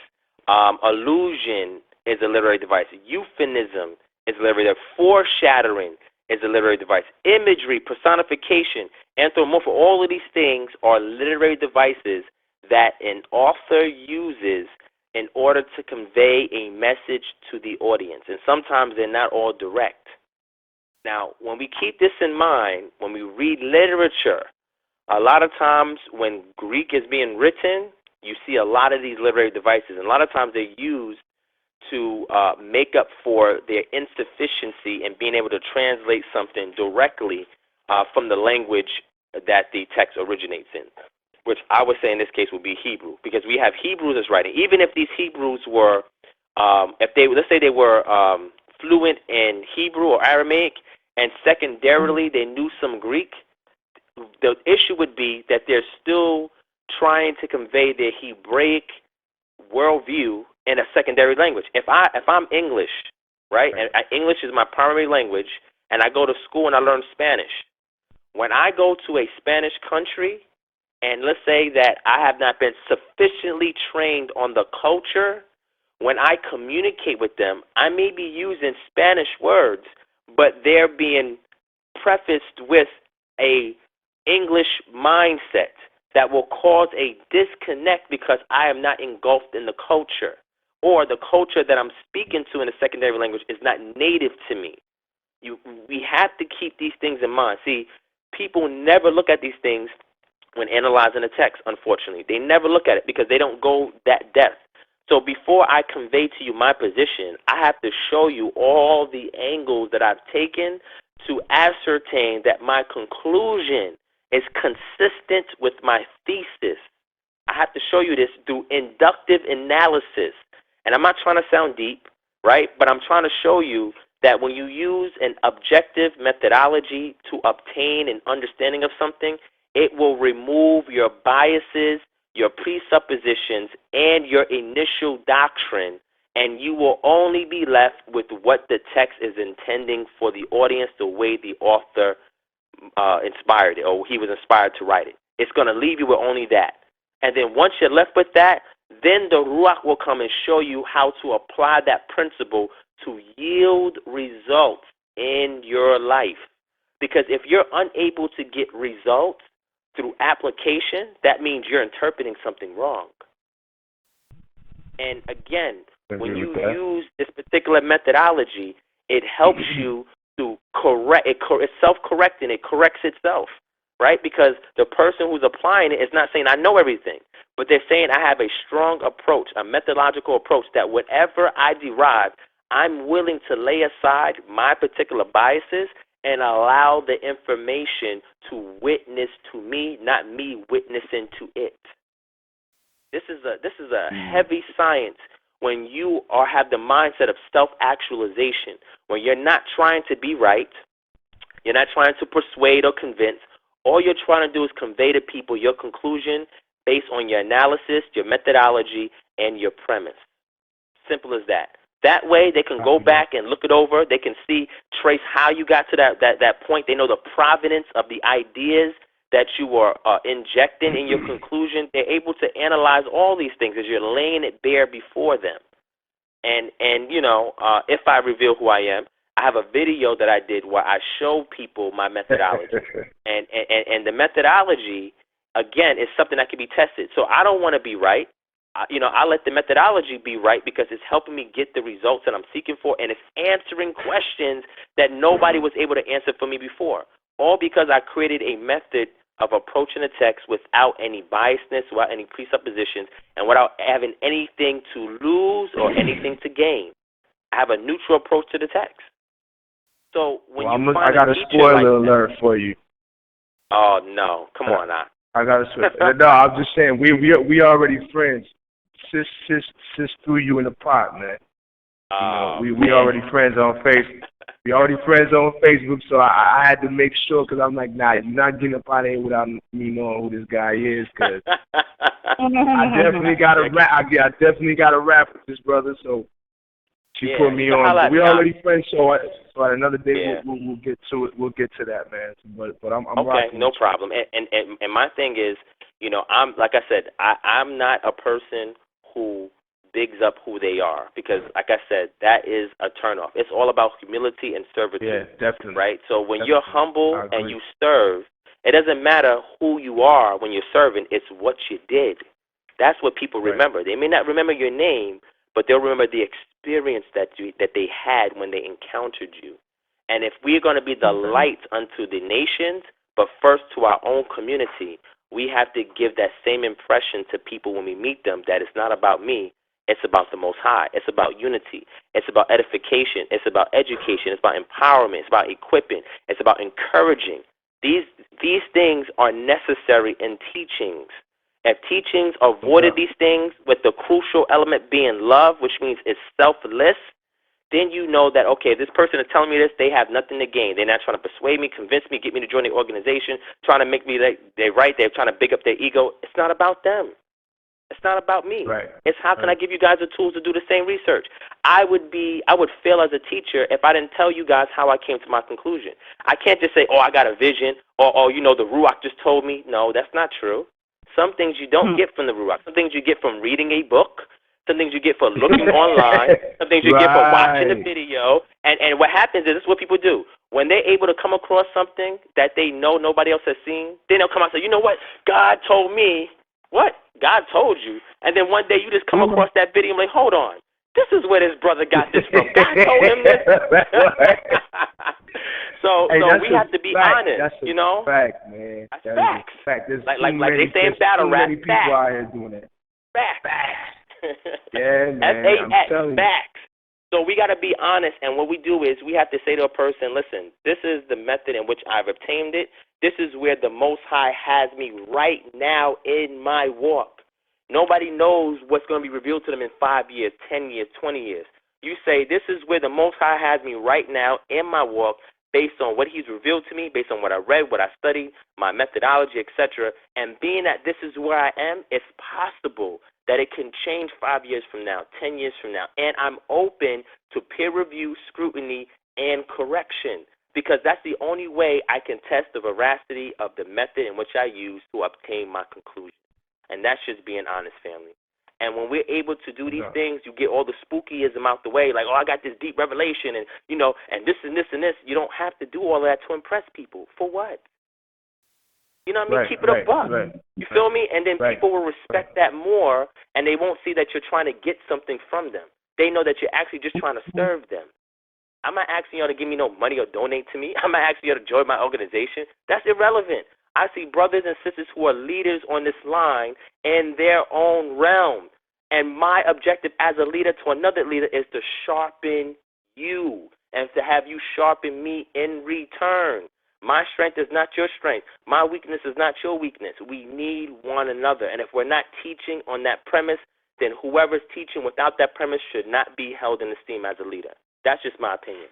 Allusion is a literary device. Euphemism is a literary device. Foreshadowing is a literary device. Imagery, personification, anthropomorphism, all of these things are literary devices that an author uses in order to convey a message to the audience. And sometimes they're not all direct. Now, when we keep this in mind, when we read literature, a lot of times when Greek is being written, you see a lot of these literary devices. And a lot of times they're used to make up for their insufficiency in being able to translate something directly from the language that the text originates in, which I would say in this case would be Hebrew, because we have Hebrews as writing. Even if these Hebrews were, let's say they were fluent in Hebrew or Aramaic, and secondarily they knew some Greek, the issue would be that they're still trying to convey their Hebraic worldview in a secondary language. If I'm English, right, and English is my primary language, and I go to school and I learn Spanish, when I go to a Spanish country, and let's say that I have not been sufficiently trained on the culture, when I communicate with them, I may be using Spanish words, but they're being prefaced with a English mindset that will cause a disconnect because I am not engulfed in the culture, or the culture that I'm speaking to in a secondary language is not native to me. We have to keep these things in mind. See, people never look at these things when analyzing a text, unfortunately. They never look at it because they don't go that depth. So before I convey to you my position, I have to show you all the angles that I've taken to ascertain that my conclusion is consistent with my thesis. I have to show you this through inductive analysis. And I'm not trying to sound deep, right? But I'm trying to show you that when you use an objective methodology to obtain an understanding of something, it will remove your biases, your presuppositions, and your initial doctrine, and you will only be left with what the text is intending for the audience, the way the author inspired it, or he was inspired to write it. It's going to leave you with only that. And then once you're left with that, then the Ruach will come and show you how to apply that principle to yield results in your life. Because if you're unable to get results through application, that means you're interpreting something wrong. And again, when you use this particular methodology, it helps you to correct. It's self-correcting. It corrects itself, right? Because the person who's applying it is not saying, I know everything, but they're saying, I have a strong approach, a methodological approach that whatever I derive, I'm willing to lay aside my particular biases and allow the information to witness to me, not me witnessing to it. This is a heavy science when you have the mindset of self-actualization, when you're not trying to be right, you're not trying to persuade or convince. All you're trying to do is convey to people your conclusion based on your analysis, your methodology, and your premise. Simple as that. That way they can go back and look it over. They can trace how you got to that point. They know the provenance of the ideas that you are injecting in your conclusion. They're able to analyze all these things as you're laying it bare before them. And if I reveal who I am, I have a video that I did where I show people my methodology. and the methodology, again, is something that can be tested. So I don't want to be right. I let the methodology be right because it's helping me get the results that I'm seeking for, and it's answering questions that nobody was able to answer for me before, all because I created a method of approaching the text without any biasness, without any presuppositions, and without having anything to lose or anything to gain. I have a neutral approach to the text. So when I
got a spoiler alert for you.
Oh no! Come on now.
I got a spoiler. No, I'm just saying we already friends. Sis threw you in the pot, man. We already friends on Facebook. We already friends on Facebook, so I had to make sure because I'm like, nah, you're not getting up out of here without me knowing who this guy is. Because I definitely got to rap. I definitely got to rap with this brother. So she put me on. But we already friends, so another day we'll get to it. We'll get to that, man. But I'm
okay,
rocking.
No problem. And my thing is, I'm like I said, I'm not a person who bigs up who they are because, like I said, that is a turnoff. It's all about humility and servitude.
Yeah, definitely.
Right? So when you're humble and you serve, it doesn't matter who you are when you're serving. It's what you did. That's what people remember. They may not remember your name, but they'll remember the experience that they had when they encountered you. And if we're going to be the light unto the nations, but first to our own community, we have to give that same impression to people when we meet them that it's not about me, it's about the Most High. It's about unity. It's about edification. It's about education. It's about empowerment. It's about equipping. It's about encouraging. These things are necessary in teachings. If teachings avoided these things with the crucial element being love, which means it's selfless, then you know that, okay, this person is telling me this, they have nothing to gain. They're not trying to persuade me, convince me, get me to join the organization, trying to make me they're right. They're trying to big up their ego. It's not about them. It's not about me.
Right.
It's how can I give you guys the tools to do the same research. I would fail as a teacher if I didn't tell you guys how I came to my conclusion. I can't just say, I got a vision, or the Ruach just told me. No, that's not true. Some things you don't get from the Ruach. Some things you get from reading a book. Some things you get for looking online. Some things you get for watching a video. And what happens is, this is what people do. When they're able to come across something that they know nobody else has seen, then they'll come out and say, you know what? God told me. What? God told you. And then one day you just come across that video and like, hold on. This is where this brother got this from. God told him this. So we have to be honest,
That's a fact, man.
That's facts.
Fact.
Like they say in battle rap,
many people out here doing that.
Facts.
Yeah, man.
F-A-X, facts. So we got to be honest, and what we do is we have to say to a person, listen, this is the method in which I've obtained it. This is where the Most High has me right now in my walk. Nobody knows what's going to be revealed to them in 5 years, 10 years, 20 years. You say, this is where the Most High has me right now in my walk based on what he's revealed to me, based on what I read, what I studied, my methodology, etc. And being that this is where I am, it's possible that it can change 5 years from now, 10 years from now. And I'm open to peer review, scrutiny, and correction because that's the only way I can test the veracity of the method in which I use to obtain my conclusion. And that's just being honest, family. And when we're able to do these things, you get all the spookyism out the way, like, I got this deep revelation and, and this and this and this. You don't have to do all of that to impress people. For what? You know what I mean? Keep it a buck. You feel me? And then people will respect that more, and they won't see that you're trying to get something from them. They know that you're actually just trying to serve them. I'm not asking y'all to give me no money or donate to me. I'm not asking y'all to join my organization. That's irrelevant. I see brothers and sisters who are leaders on this line in their own realm. And my objective as a leader to another leader is to sharpen you and to have you sharpen me in return. My strength is not your strength. My weakness is not your weakness. We need one another. And if we're not teaching on that premise, then whoever's teaching without that premise should not be held in esteem as a leader. That's just my opinion.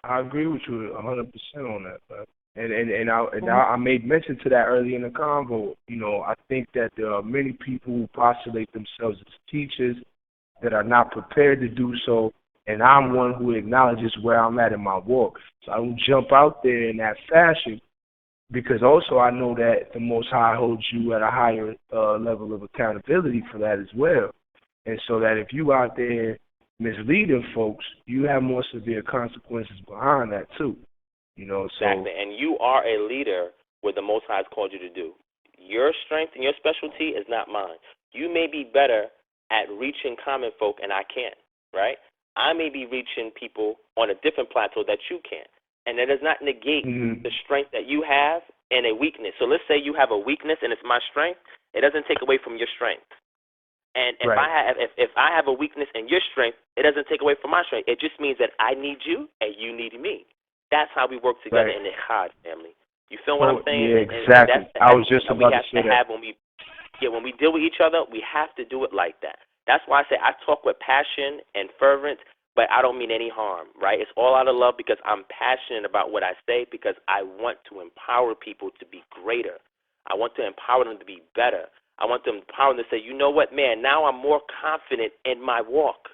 I agree with you 100% on that, man. And I made mention to that early in the convo. I think that there are many people who postulate themselves as teachers, that are not prepared to do so, and I'm one who acknowledges where I'm at in my walk. So I don't jump out there in that fashion, because also I know that the Most High holds you at a higher level of accountability for that as well. And so that if you out there misleading folks, you have more severe consequences behind that too. So
exactly. And you are a leader where the Most High has called you to do. Your strength and your specialty is not mine. You may be better at reaching common folk, and I can't, right? I may be reaching people on a different plateau that you can't. And that does not negate the strength that you have and a weakness. So let's say you have a weakness and it's my strength. It doesn't take away from your strength. And if I have a weakness and your strength, it doesn't take away from my strength. It just means that I need you and you need me. That's how we work together in the Chad family. You feel what I'm saying?
Yeah, exactly. I was just about to say that.
When we deal with each other, we have to do it like that. That's why I say I talk with passion and fervence, but I don't mean any harm, right? It's all out of love because I'm passionate about what I say, because I want to empower people to be greater. I want to empower them to be better. I want to empower them to say, you know what, man, now I'm more confident in my walk.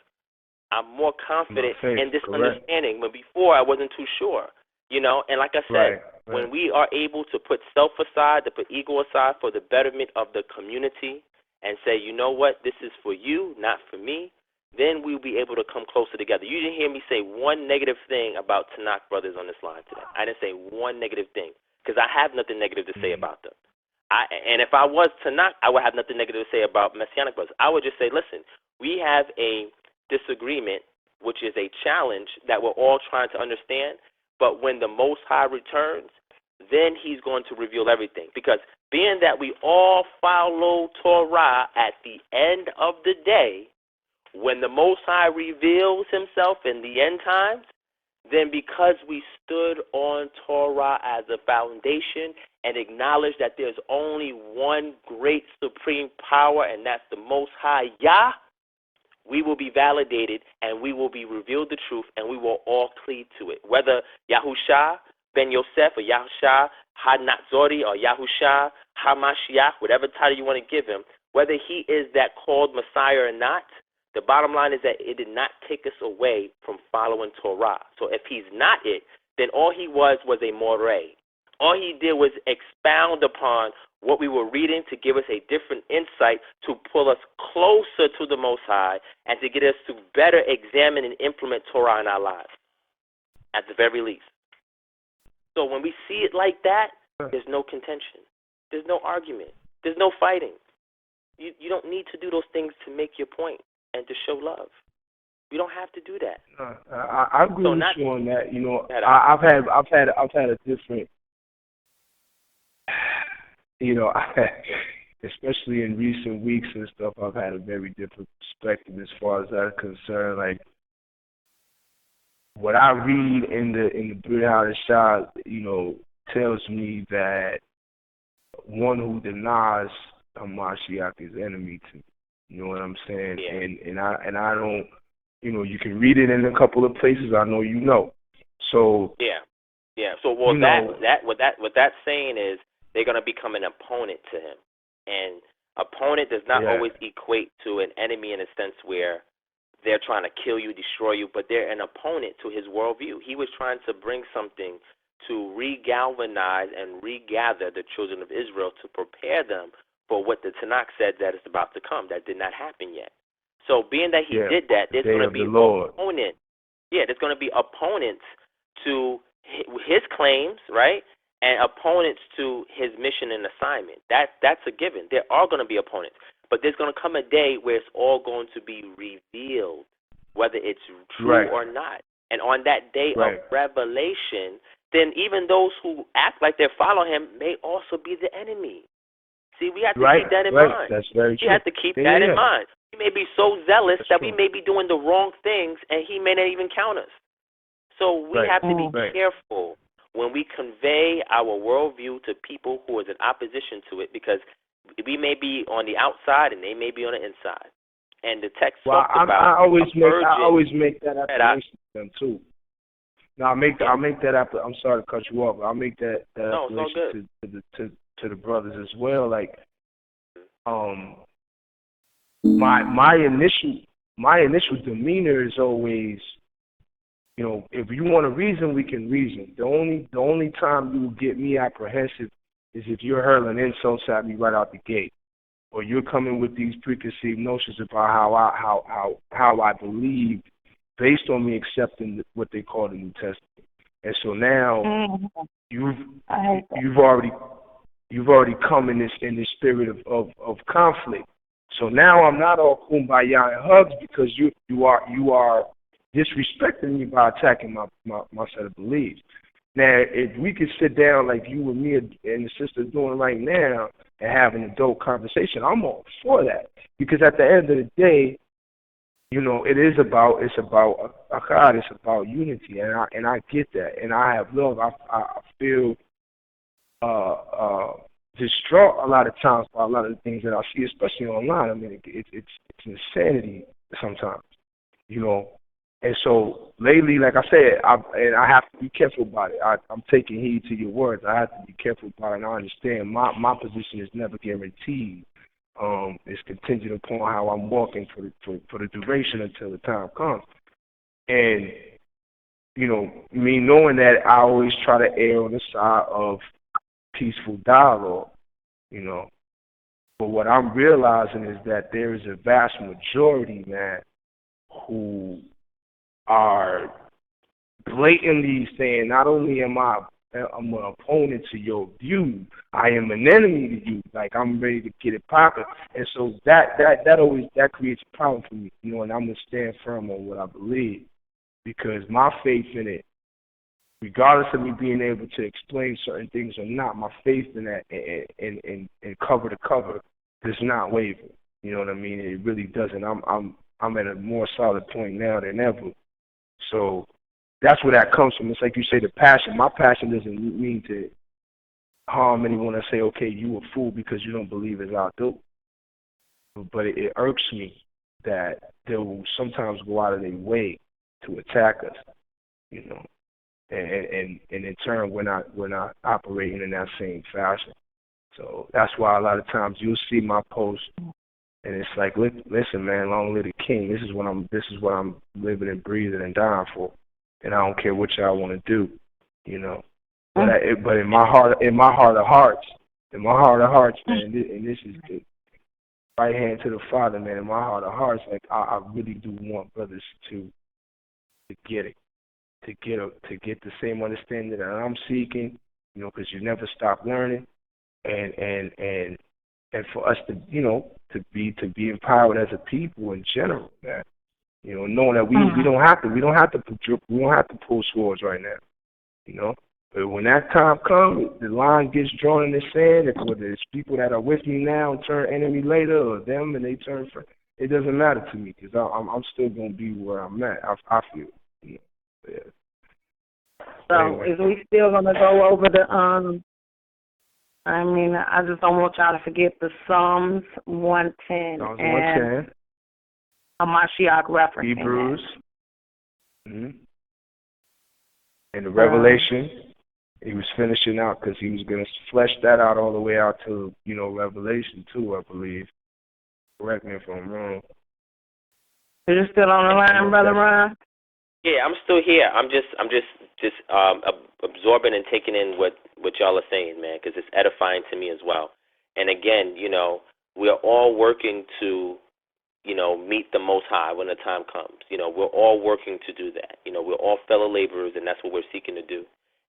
I'm more confident in this understanding. But before, I wasn't too sure, And like I said, when we are able to put self aside, to put ego aside for the betterment of the community and say, you know what, this is for you, not for me, then we'll be able to come closer together. You didn't hear me say one negative thing about Tanakh brothers on this line today. I didn't say one negative thing because I have nothing negative to say about them. And if I was Tanakh, I would have nothing negative to say about Messianic brothers. I would just say, listen, we have a disagreement, which is a challenge that we're all trying to understand, but when the Most High returns, then he's going to reveal everything. Because being that we all follow Torah at the end of the day, when the Most High reveals himself in the end times, then because we stood on Torah as a foundation and acknowledged that there's only one great supreme power, and that's the Most High Yah, we will be validated and we will be revealed the truth, and we will all cleave to it. Whether Yahusha Ben Yosef or Yahusha HaNatzori or Yahusha HaMashiach, whatever title you want to give him, whether he is that called Messiah or not, the bottom line is that it did not take us away from following Torah. So if he's not it, then all he was a moray. All he did was expound upon what we were reading to give us a different insight, to pull us closer to the Most High, and to get us to better examine and implement Torah in our lives, at the very least. So when we see it like that, there's no contention. There's no argument. There's no fighting. You don't need to do those things to make your point and to show love. You don't have to do that.
I agree with you on that. I've had a different, especially in recent weeks and stuff, I've had a very different perspective as far as that's concerned. Like, what I read in the Brit Hadashah, tells me that one who denies Hamashiach is enemy to me. You know what I'm saying? Yeah. And I don't, you can read it in a couple of places. I know you know. So
yeah. So what that's saying is they're going to become an opponent to him, and opponent does not always equate to an enemy in a sense where they're trying to kill you, destroy you, but they're an opponent to his worldview. He was trying to bring something to re-galvanize and regather the children of Israel to prepare them for what the Tanakh said that is about to come. That did not happen yet. So being that he did that, there's going to be opponents. Yeah, there's going to be opponents to his claims, right, and opponents to his mission and assignment. That's a given. There are going to be opponents. But there's going to come a day where it's all going to be revealed, whether it's true or not. And on that day of revelation, then even those who act like they follow him may also be the enemy. See, we have to keep that in mind.
That's very true.
We have to keep that in mind. We may be so zealous that we may be doing the wrong things, and he may not even count us. So we have to be careful when we convey our worldview to people who is in opposition to it, because we may be on the outside and they may be on the inside. And the text talks about
I always make that affirmation to them too. No, I'll make that I'm sorry to cut you off. I'll make that affirmation to the brothers as well. Like, my initial my initial demeanor is always, you know, if you want to reason, we can reason. The only time you will get me apprehensive is if you're hurling insults at me right out the gate, or you're coming with these preconceived notions about how I believe based on me accepting what they call the New Testament. And so now you've already come in this spirit of conflict. So now I'm not all kumbaya and hugs because you are disrespecting me by attacking my set of beliefs. Now, if we could sit down like you and me and the sister doing right now and have an adult conversation, I'm all for that. Because at the end of the day, you know, it's about achad, it's about unity, and I get that, and I have love. I feel distraught a lot of times by a lot of the things that I see, especially online. I mean, it's insanity sometimes, you know. And so lately, like I said, I have to be careful about it. I'm taking heed to your words. I have to be careful about it. And I understand my position is never guaranteed. It's contingent upon how I'm walking for the duration until the time comes. And, you know, me knowing that, I always try to err on the side of peaceful dialogue, you know. But what I'm realizing is that there is a vast majority, man, who are blatantly saying, not only I'm an opponent to your view, I am an enemy to you. Like, I'm ready to get it popping. And so that always creates a problem for me, you know. And I'm gonna stand firm on what I believe, because my faith in it, regardless of me being able to explain certain things or not, my faith in that and cover to cover does not waver. You know what I mean? It really doesn't. I'm at a more solid point now than ever. So that's where that comes from. It's like you say, the passion. My passion doesn't mean to harm anyone and say, okay, you a fool because you don't believe as I do. But it irks me that they will sometimes go out of their way to attack us, you know. And in turn, we're not operating in that same fashion. So that's why a lot of times you'll see my posts, and it's like, listen, man, long live the king. This is what I'm living and breathing and dying for, and I don't care what y'all want to do, you know. But in my heart of hearts, man, and this is the right hand to the Father, man. In my heart of hearts, like I really do want brothers to get it. To get the same understanding that I'm seeking, you know, because you never stop learning, and for us to, you know, to be empowered as a people in general, man. You know, knowing that we don't have to pull swords right now, you know. But when that time comes, the line gets drawn in the sand. Whether it's people that are with me now and turn enemy later, or them and they turn friend, it doesn't matter to me, because I'm still gonna be where I'm at. I feel. You know. Yeah.
So
anyway.
Is we still gonna go over the I mean, I just don't want y'all to forget the Psalms 110 and a Mashiach reference.
Hebrews. Mm-hmm. And the Revelation, he was finishing out because he was going to flesh that out all the way out to, you know, Revelation 2, I believe. Correct me if I'm wrong.
Are you still on the line, Brother Ron?
Yeah, I'm still here. I'm just absorbing and taking in what y'all are saying, man, because it's edifying to me as well. And again, you know, we're all working to, you know, meet the Most High when the time comes. You know, we're all working to do that. You know, we're all fellow laborers, and that's what we're seeking to do.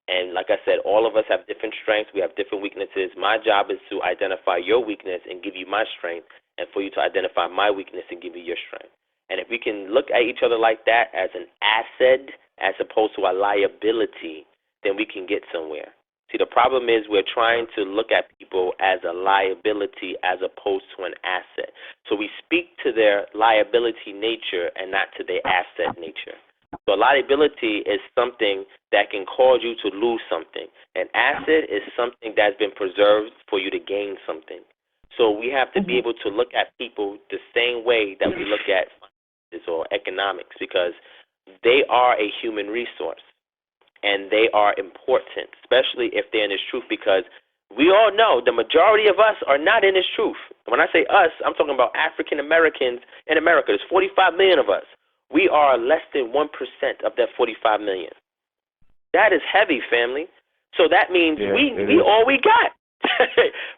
And like I said, all of us have different strengths. We have different weaknesses. My job is to identify your weakness and give you my strength, and for you to identify my weakness and give you your strength. And if we can look at each other like that as an asset as opposed to a liability, then we can get somewhere. See, the problem is we're trying to look at people as a liability as opposed to an asset. So we speak to their liability nature and not to their asset nature. So liability is something that can cause you to lose something. An asset is something that's been preserved for you to gain something. So we have to be able to look at people the same way that we look at finances or economics, because they are a human resource. And they are important, especially if they're in this truth, because we all know the majority of us are not in this truth. When When I say us, I'm talking about African Americans in America. There's 45 million of us. We are less than 1% of that 45 million. That is heavy, family. So that means we all we got.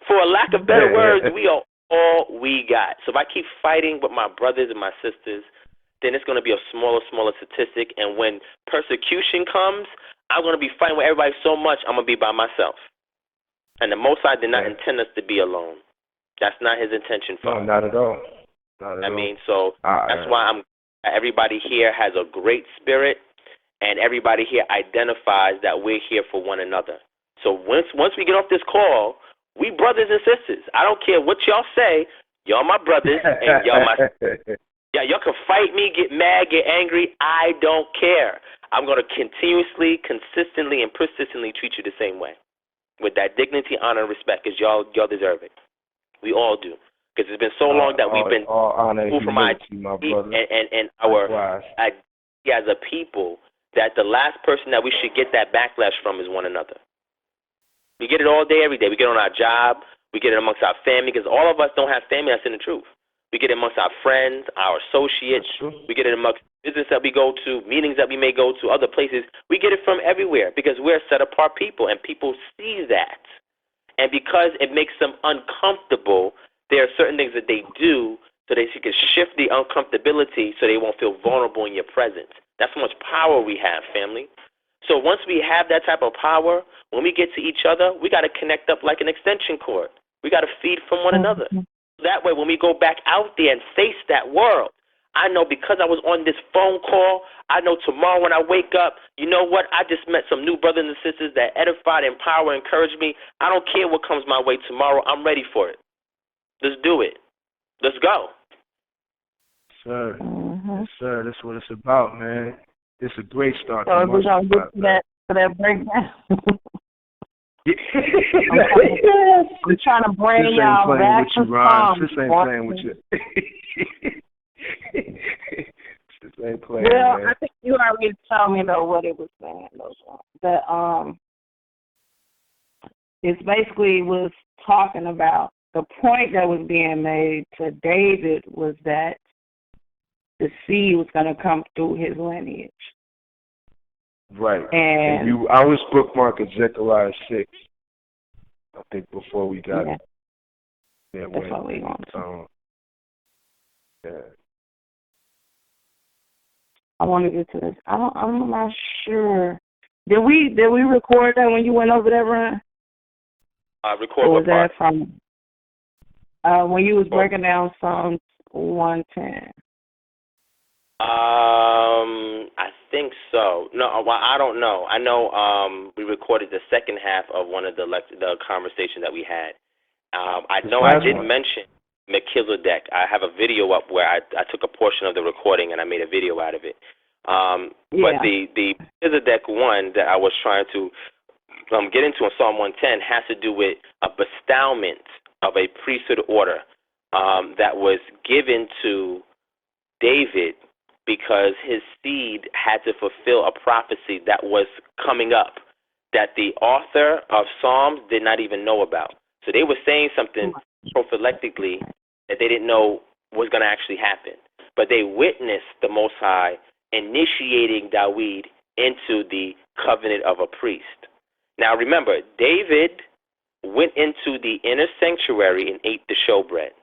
For a lack of better words, we are all we got. So if I keep fighting with my brothers and my sisters, then it's going to be a smaller statistic. And when persecution comes, I'm going to be fighting with everybody so much, I'm going to be by myself. And the Most High did not intend us to be alone. That's not his intention for us.
No, not at all.
I mean, so that's why everybody here has a great spirit, and everybody here identifies that we're here for one another. So once we get off this call, we brothers and sisters. I don't care what y'all say. Y'all my brothers, and y'all my sisters. Yeah, y'all can fight me, get mad, get angry. I don't care. I'm going to continuously, consistently, and persistently treat you the same way, with that dignity, honor, and respect, because y'all deserve it. We all do, because it's been so long that we've been moved from our and our as a people that the last person that we should get that backlash from is one another. We get it all day, every day. We get it on our job. We get it amongst our family, because all of us don't have family that's in the truth. We get it amongst our friends, our associates. We get it amongst business that we go to, meetings that we may go to, other places. We get it from everywhere because we're set-apart people, and people see that. And because it makes them uncomfortable, there are certain things that they do so they can shift the uncomfortability so they won't feel vulnerable in your presence. That's how much power we have, family. So once we have that type of power, when we get to each other, we got to connect up like an extension cord. We got to feed from one another. That way, when we go back out there and face that world, I know because I was on this phone call, I know tomorrow when I wake up, you know what? I just met some new brothers and sisters that edified, empower, encourage me. I don't care what comes my way tomorrow. I'm ready for it. Let's do it. Let's go.
Sir. Yes, sir. That's what it's about, man. It's a great start.
So we're going to get to that breakdown. I'm trying to bring y'all back to Psalms.
This ain't playing with you. This ain't playing.
Well,
man.
I think you already told me though what it was saying. That it basically was talking about the point that was being made to David was that the seed was going to come through his lineage.
Right.
And
I was bookmarking Zechariah 6. I think before we got it. Yeah,
that's what we want.
Yeah.
I want to get to this. I'm not sure. Did we record that when you went over there, Ryan?
Record what part?
Or was that from when you was breaking down Psalms 110?
I think so. No, well, I don't know. I know we recorded the second half of one of the conversation that we had. I know I did mention Melchizedek. I have a video up where I took a portion of the recording and I made a video out of it. But the Melchizedek one that I was trying to get into in Psalm 110 has to do with a bestowment of a priesthood order that was given to David because his seed had to fulfill a prophecy that was coming up that the author of Psalms did not even know about. So they were saying something prophylactically that they didn't know was going to actually happen. But they witnessed the Most High initiating Dawid into the covenant of a priest. Now remember, David went into the inner sanctuary and ate the showbread.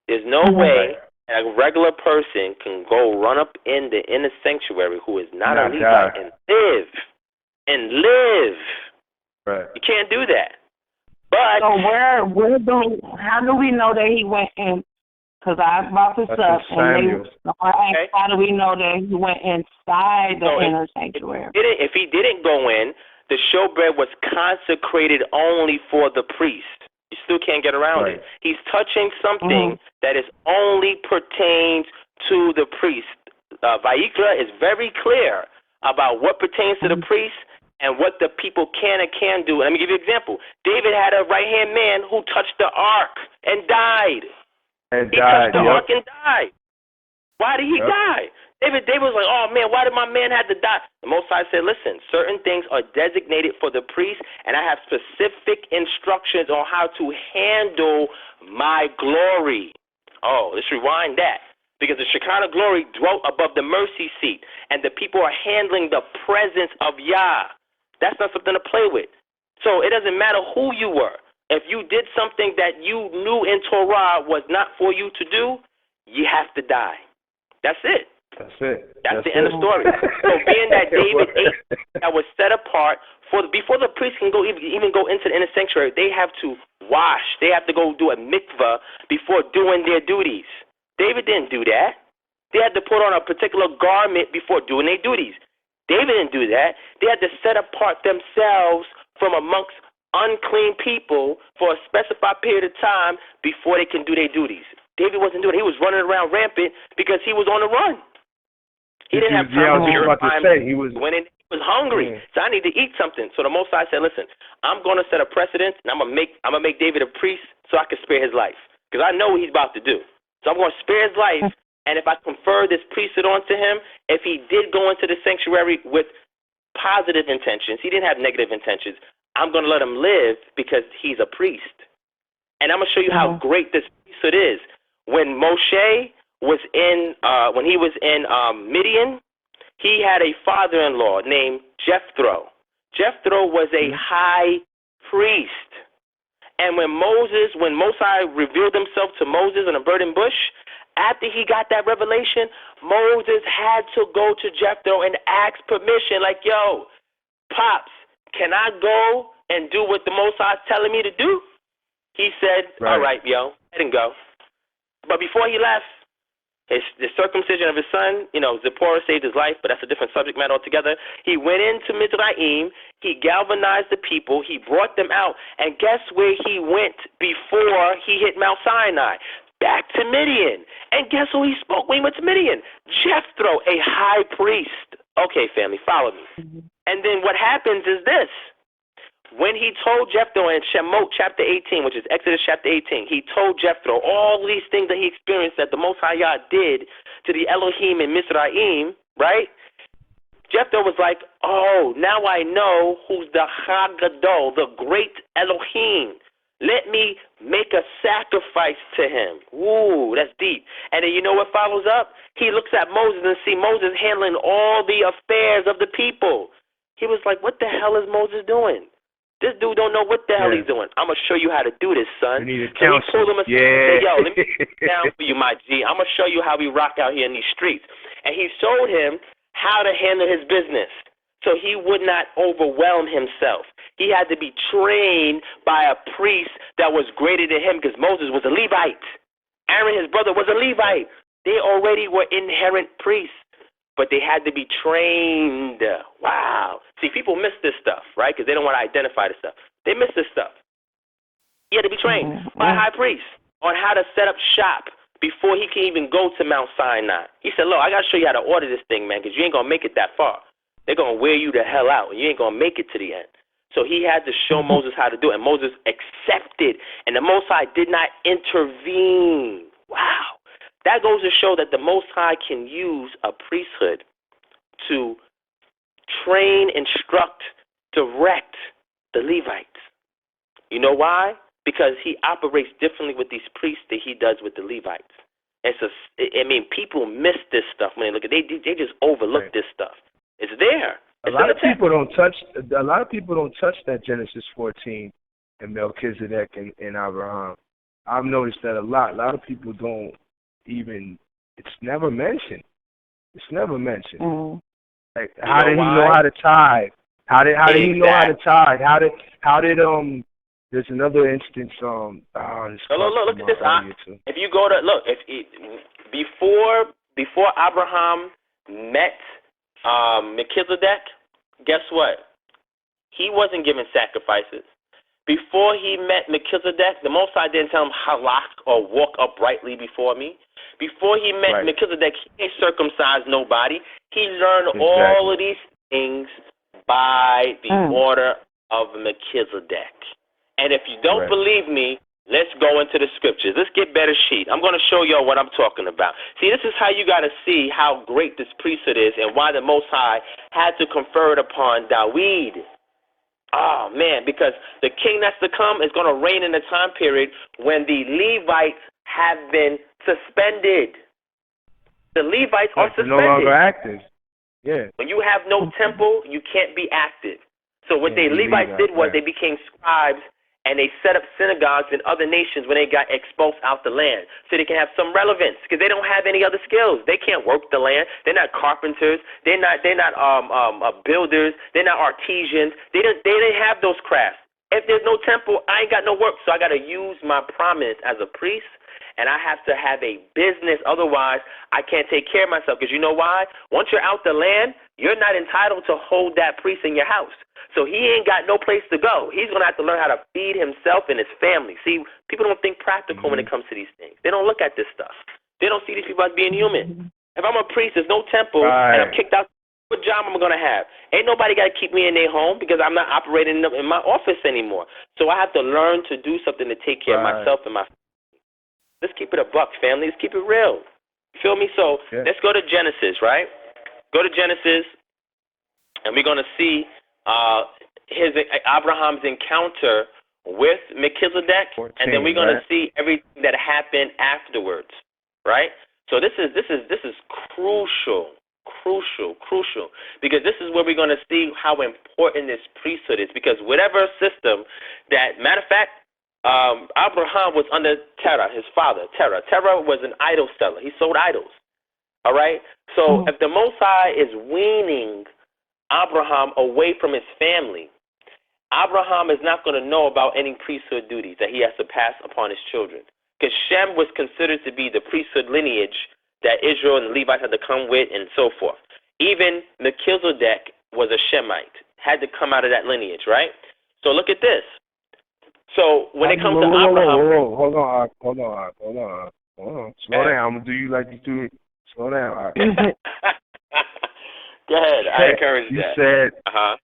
There's no way a regular person can go run up in the inner sanctuary who is not a Levite and live.
Right.
You can't do that. But
so how do we know that he went in? Because I brought this up, and how do we know that he went inside the inner sanctuary?
If he didn't go in, the showbread was consecrated only for the priest. You still can't get around it. He's touching something that is only pertains to the priest. Vayikra is very clear about what pertains to the priest and what the people can and can't do. Let me give you an example. David had a right-hand man who touched the ark and died. He touched the ark and died. Why did he die? David was like, oh, man, why did my man have to die? The Most High said, listen, certain things are designated for the priest, and I have specific instructions on how to handle my glory. Oh, let's rewind that. Because the Shekinah glory dwelt above the mercy seat, and the people are handling the presence of Yah. That's not something to play with. So it doesn't matter who you were. If you did something that you knew in Torah was not for you to do, you have to die. That's it. That's the end of the story. So being that David ate, that was set apart before the priest can go even go into the inner sanctuary, they have to wash. They have to go do a mikvah before doing their duties. David didn't do that. They had to put on a particular garment before doing their duties. David didn't do that. They had to set apart themselves from amongst unclean people for a specified period of time before they can do their duties. David wasn't doing it. He was running around rampant because he was on the run. He didn't have time to purify himself. He was hungry. So I need to eat something. So the Most High said, listen, I'm going to set a precedent, and I'm going to make David a priest so I can spare his life. Because I know what he's about to do. So I'm going to spare his life, and if I confer this priesthood onto him, if he did go into the sanctuary with positive intentions, he didn't have negative intentions, I'm going to let him live because he's a priest. And I'm going to show you how great this priesthood is. When Moshe was when he was in Midian, he had a father-in-law named Jethro. Jethro was a high priest. And when Mosai revealed himself to Moses in a burning bush, after he got that revelation, Moses had to go to Jethro and ask permission, like, yo, Pops, can I go and do what the Most High is telling me to do? He said, all right, yo, let him go. But before he left, the circumcision of his son, Zipporah saved his life, but that's a different subject matter altogether. He went into Mizraim, he galvanized the people, he brought them out, and guess where he went before he hit Mount Sinai? Back to Midian. And guess who he spoke when he went to Midian? Jethro, a high priest. Okay, family, follow me. And then what happens is this. When he told Jethro in Shemot chapter 18, which is Exodus chapter 18, he told Jethro all these things that he experienced that the Most High Yah did to the Elohim in Mizraim, right? Jethro was like, oh, now I know who's the Hagadol, the great Elohim. Let me make a sacrifice to him. Ooh, that's deep. And then you know what follows up? He looks at Moses and see Moses handling all the affairs of the people. He was like, what the hell is Moses doing? This dude don't know what the hell he's doing. I'm going to show you how to do this, son.
So he
pulled him aside and said, yo, let me sit down for you, my G. I'm going to show you how we rock out here in these streets. And he showed him how to handle his business so he would not overwhelm himself. He had to be trained by a priest that was greater than him because Moses was a Levite. Aaron, his brother, was a Levite. They already were inherent priests, but they had to be trained. Wow. See, people miss this stuff, right, because they don't want to identify the stuff. They miss this stuff. He had to be trained by a high priest on how to set up shop before he can even go to Mount Sinai. He said, look, I got to show you how to order this thing, man, because you ain't going to make it that far. They're going to wear you the hell out, and you ain't going to make it to the end. So he had to show Moses how to do it, and Moses accepted, and the Most High did not intervene. Wow. That goes to show that the Most High can use a priesthood to train, instruct, direct the Levites. You know why? Because he operates differently with these priests than he does with the Levites. People miss this stuff when they look at it. They just overlook this stuff. It's there.
A lot of people don't touch that Genesis 14 and Melchizedek and Abraham. I've noticed that a lot. A lot of people don't even. It's never mentioned. It's never mentioned.
Mm-hmm.
Like, how did he know how to tithe? How did he know how to tithe? How did There's another instance. Look
at this. If you go to before Abraham met Melchizedek, guess what? He wasn't giving sacrifices. Before he met Melchizedek, the Most High didn't tell him halak or walk uprightly before me. Before he met Melchizedek, he didn't circumcise nobody. He learned all of these things by the order of Melchizedek. And if you don't believe me, let's go into the scriptures. Let's get better sheet. I'm going to show y'all what I'm talking about. See, this is how you got to see how great this priesthood is and why the Most High had to confer it upon Dawid. Oh, man, because the king that's to come is going to reign in a time period when the Levites have been suspended. The Levites are suspended.
No longer active. Yeah.
When you have no temple, you can't be active. So what the Levites did was they became scribes, and they set up synagogues in other nations when they got expulsed out the land, so they can have some relevance, because they don't have any other skills. They can't work the land. They're not carpenters. They're not builders. They're not artisans. They didn't have those crafts. If there's no temple, I ain't got no work. So I got to use my prominence as a priest, and I have to have a business. Otherwise, I can't take care of myself. Because you know why? Once you're out the land, you're not entitled to hold that priest in your house. So he ain't got no place to go. He's going to have to learn how to feed himself and his family. See, people don't think practical when it comes to these things. They don't look at this stuff. They don't see these people as being human. If I'm a priest, there's no temple, and I'm kicked out, what job am I going to have? Ain't nobody got to keep me in their home because I'm not operating in my office anymore. So I have to learn to do something to take care of myself and my family. Let's keep it a buck, family. Let's keep it real. You feel me? So let's go to Genesis, right? Go to Genesis, and we're going to see Abraham's encounter with Melchizedek, and then we're going to see everything that happened afterwards, right? So this is crucial, because this is where we're going to see how important this priesthood is. Because whatever system that, matter of fact, Abraham was under Terah, his father. Terah was an idol seller. He sold idols. All right. So if the Most High is weaning Abraham away from his family, Abraham is not going to know about any priesthood duties that he has to pass upon his children. Because Shem was considered to be the priesthood lineage that Israel and the Levites had to come with and so forth. Even Melchizedek was a Shemite, had to come out of that lineage, right? So look at this. So when it comes to Abraham...
Hold on. Slow down. I'm going to do you like you do. Slow down.
Go ahead. I encourage that.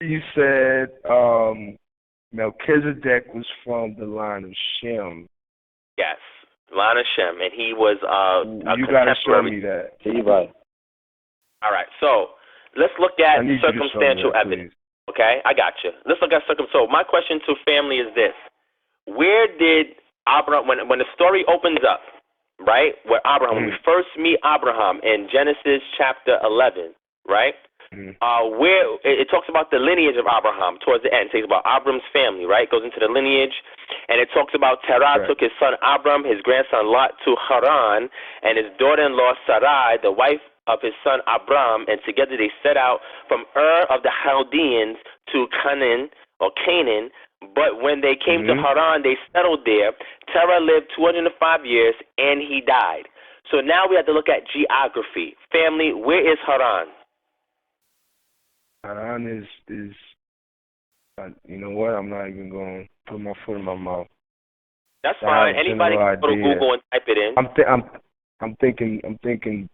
You said Melchizedek was from the line of Shem.
Yes, line of Shem, and he was
you got to show me that.
Levi.
All right, so let's look at circumstantial evidence. Okay, I got you. Let's look at So my question to family is this: where did Abraham, when the story opens up, right, where Abraham, when we first meet Abraham in Genesis chapter 11, right? Where it talks about the lineage of Abraham towards the end. It talks about Abram's family, right? It goes into the lineage, and it talks about Terah took his son Abram, his grandson Lot to Haran, and his daughter-in-law Sarai, the wife of his son Abram, and together they set out from Ur of the Chaldeans to Canaan. But when they came to Haran, they settled there. Terah lived 205 years, and he died. So now we have to look at geography. Family, where is Haran?
Haran is you know what? I'm not even going to put my foot in my mouth.
That's fine. Anybody can go to Google and type it in.
I'm thinking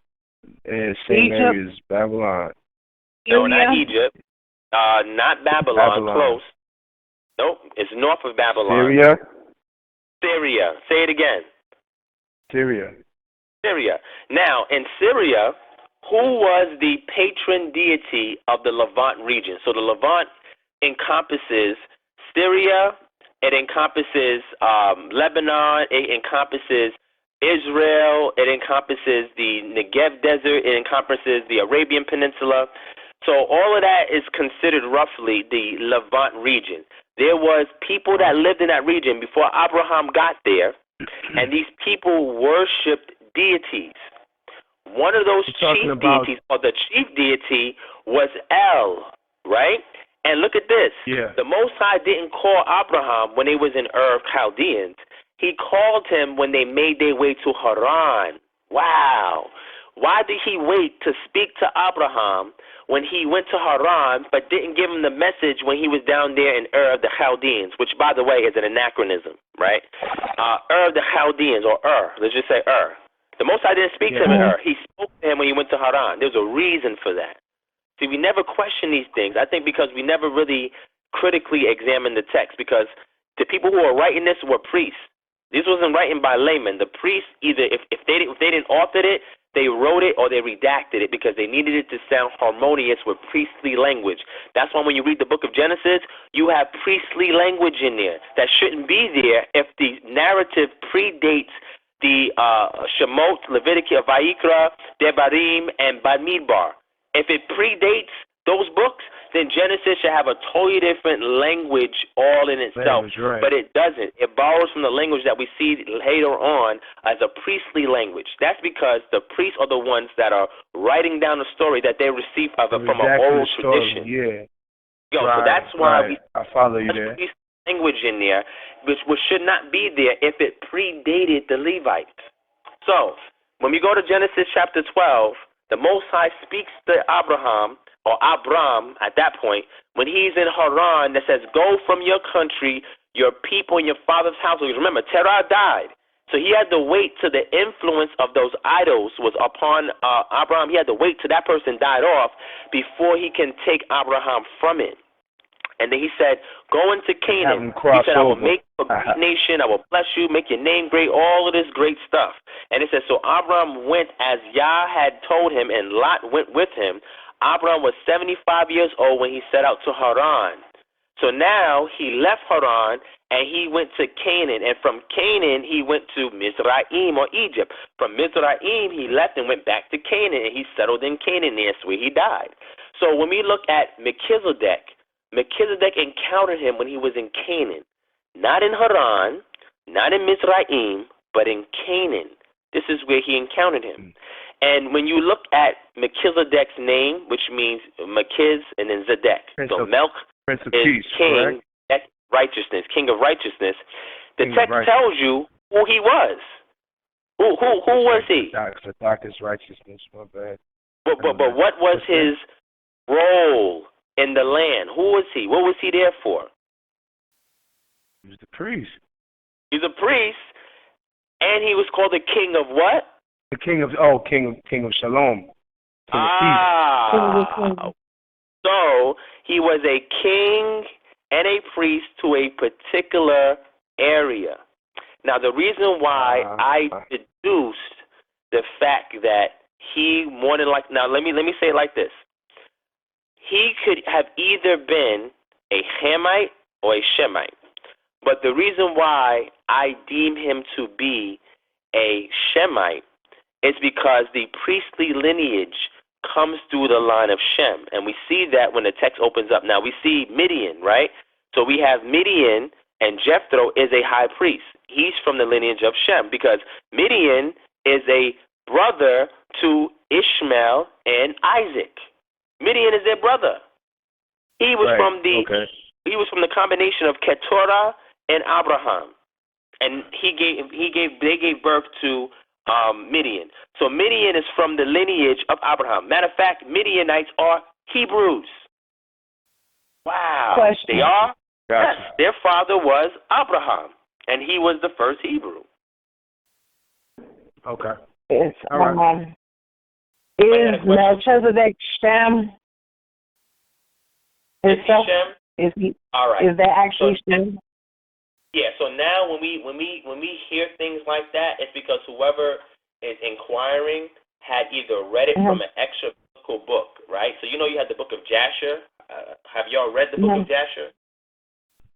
same area as Babylon.
No, not Egypt. Not Babylon. Close. Nope. It's north of Babylon. Syria. Say it again. Syria. Now, in Syria, who was the patron deity of the Levant region? So the Levant encompasses Syria, it encompasses Lebanon, it encompasses Israel, it encompasses the Negev desert, it encompasses the Arabian Peninsula. So all of that is considered roughly the Levant region. There was people that lived in that region before Abraham got there, and these people worshipped deities. One of those chief deities, or the chief deity, was El, right? And look at this. The Most High didn't call Abraham when he was in Ur of Chaldeans. He called him when they made their way to Haran. Wow. Why did he wait to speak to Abraham when he went to Haran, but didn't give him the message when he was down there in Ur of the Chaldeans, which, by the way, is an anachronism, right? Ur of the Chaldeans, or Ur. Let's just say Ur. The Most High didn't speak to him in Ur. He spoke to him when he went to Haran. There's a reason for that. See, we never question these things. I think because we never really critically examined the text, because the people who are writing this were priests. This wasn't written by laymen. The priests, either if they didn't author it, they wrote it or they redacted it because they needed it to sound harmonious with priestly language. That's why when you read the book of Genesis, you have priestly language in there that shouldn't be there if the narrative predates the Shemot, Leviticus, Vayikra, Devarim, and Bamidbar. If it predates those books, then Genesis should have a totally different language all in itself.
Right.
But it doesn't. It borrows from the language that we see later on as a priestly language. That's because the priests are the ones that are writing down the story that they received from an oral tradition.
Yeah.
So that's why we
I follow you there.
priestly language in there, which should not be there if it predated the Levites. So when we go to Genesis chapter 12, the Most High speaks to Abraham, or Abram at that point, when he's in Haran, that says, go from your country, your people, and your father's household. Remember, Terah died. So he had to wait till the influence of those idols was upon Abraham. He had to wait till that person died off before he can take Abraham from it. And then he said, go into Canaan. He said, I will make you a great nation. I will bless you, make your name great, all of this great stuff. And it says, so Abraham went as Yah had told him, and Lot went with him. Abraham was 75 years old when he set out to Haran. So now he left Haran and he went to Canaan. And from Canaan, he went to Mizraim, or Egypt. From Mizraim, he left and went back to Canaan, and he settled in Canaan. That's where he died. So when we look at Melchizedek encountered him when he was in Canaan, not in Haran, not in Mizraim, but in Canaan. This is where he encountered him. And when you look at Melchizedek's name, which means Melchiz and then Zedek, so Melch is
Peace,
king, righteousness, king of righteousness. The text tells you who he was. Who was he?
Zedek is righteousness. My bad.
But what was his role in the land? Who was he? What was he there for?
He was the priest.
He's a priest, and he was called the king of what?
The king of Shalom.
So he was a king and a priest to a particular area. Now the reason why I deduced the fact that he more than like, now let me say it like this. He could have either been a Hamite or a Shemite. But the reason why I deem him to be a Shemite is because the priestly lineage comes through the line of Shem. And we see that when the text opens up. Now we see Midian, right? So we have Midian, and Jethro is a high priest. He's from the lineage of Shem because Midian is a brother to Ishmael and Isaac. Midian is their brother. He was he was from the combination of Keturah and Abraham, and they gave birth to Midian. So Midian is from the lineage of Abraham. Matter of fact, Midianites are Hebrews. Wow, they are. Yes, their father was Abraham, and he was the first Hebrew.
Okay.
Is Melchizedek Shem?
Is he Shem?
Is he?
All right.
Is that actually Shem?
Yeah. So now when we hear things like that, it's because whoever is inquiring had either read it from an extra biblical book, right? So you had the book of Jasher. Have y'all read the book of Jasher?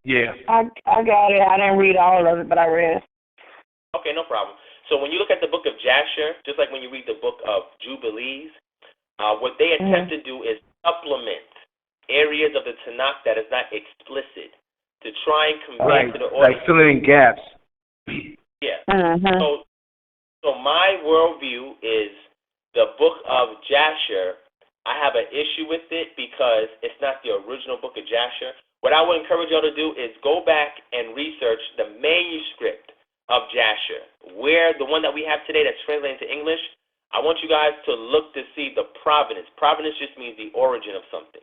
Yeah.
I got it. I didn't read all of it, but I read.
Okay, no problem. So when you look at the book of Jasher, just like when you read the book of Jubilees, what they attempt to do is supplement areas of the Tanakh that is not explicit to try and convey to the audience.
Like filling in gaps.
Yeah. So my worldview is the book of Jasher. I have an issue with it because it's not the original book of Jasher. What I would encourage y'all to do is go back and research the manuscript of Jasher, where the one that we have today that's translated into English. I want you guys to look to see the provenance. Provenance just means the origin of something.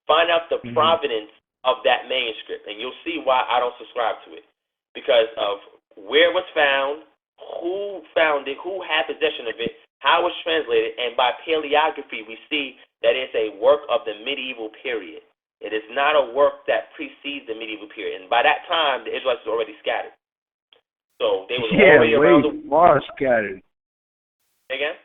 Find out the provenance of that manuscript, and you'll see why I don't subscribe to it. Because of where it was found, who found it, who had possession of it, how it was translated, and by paleography we see that it's a work of the medieval period. It is not a work that precedes the medieval period. And by that time, the Israelites were already scattered. So they were already around the
far scattered.
Again?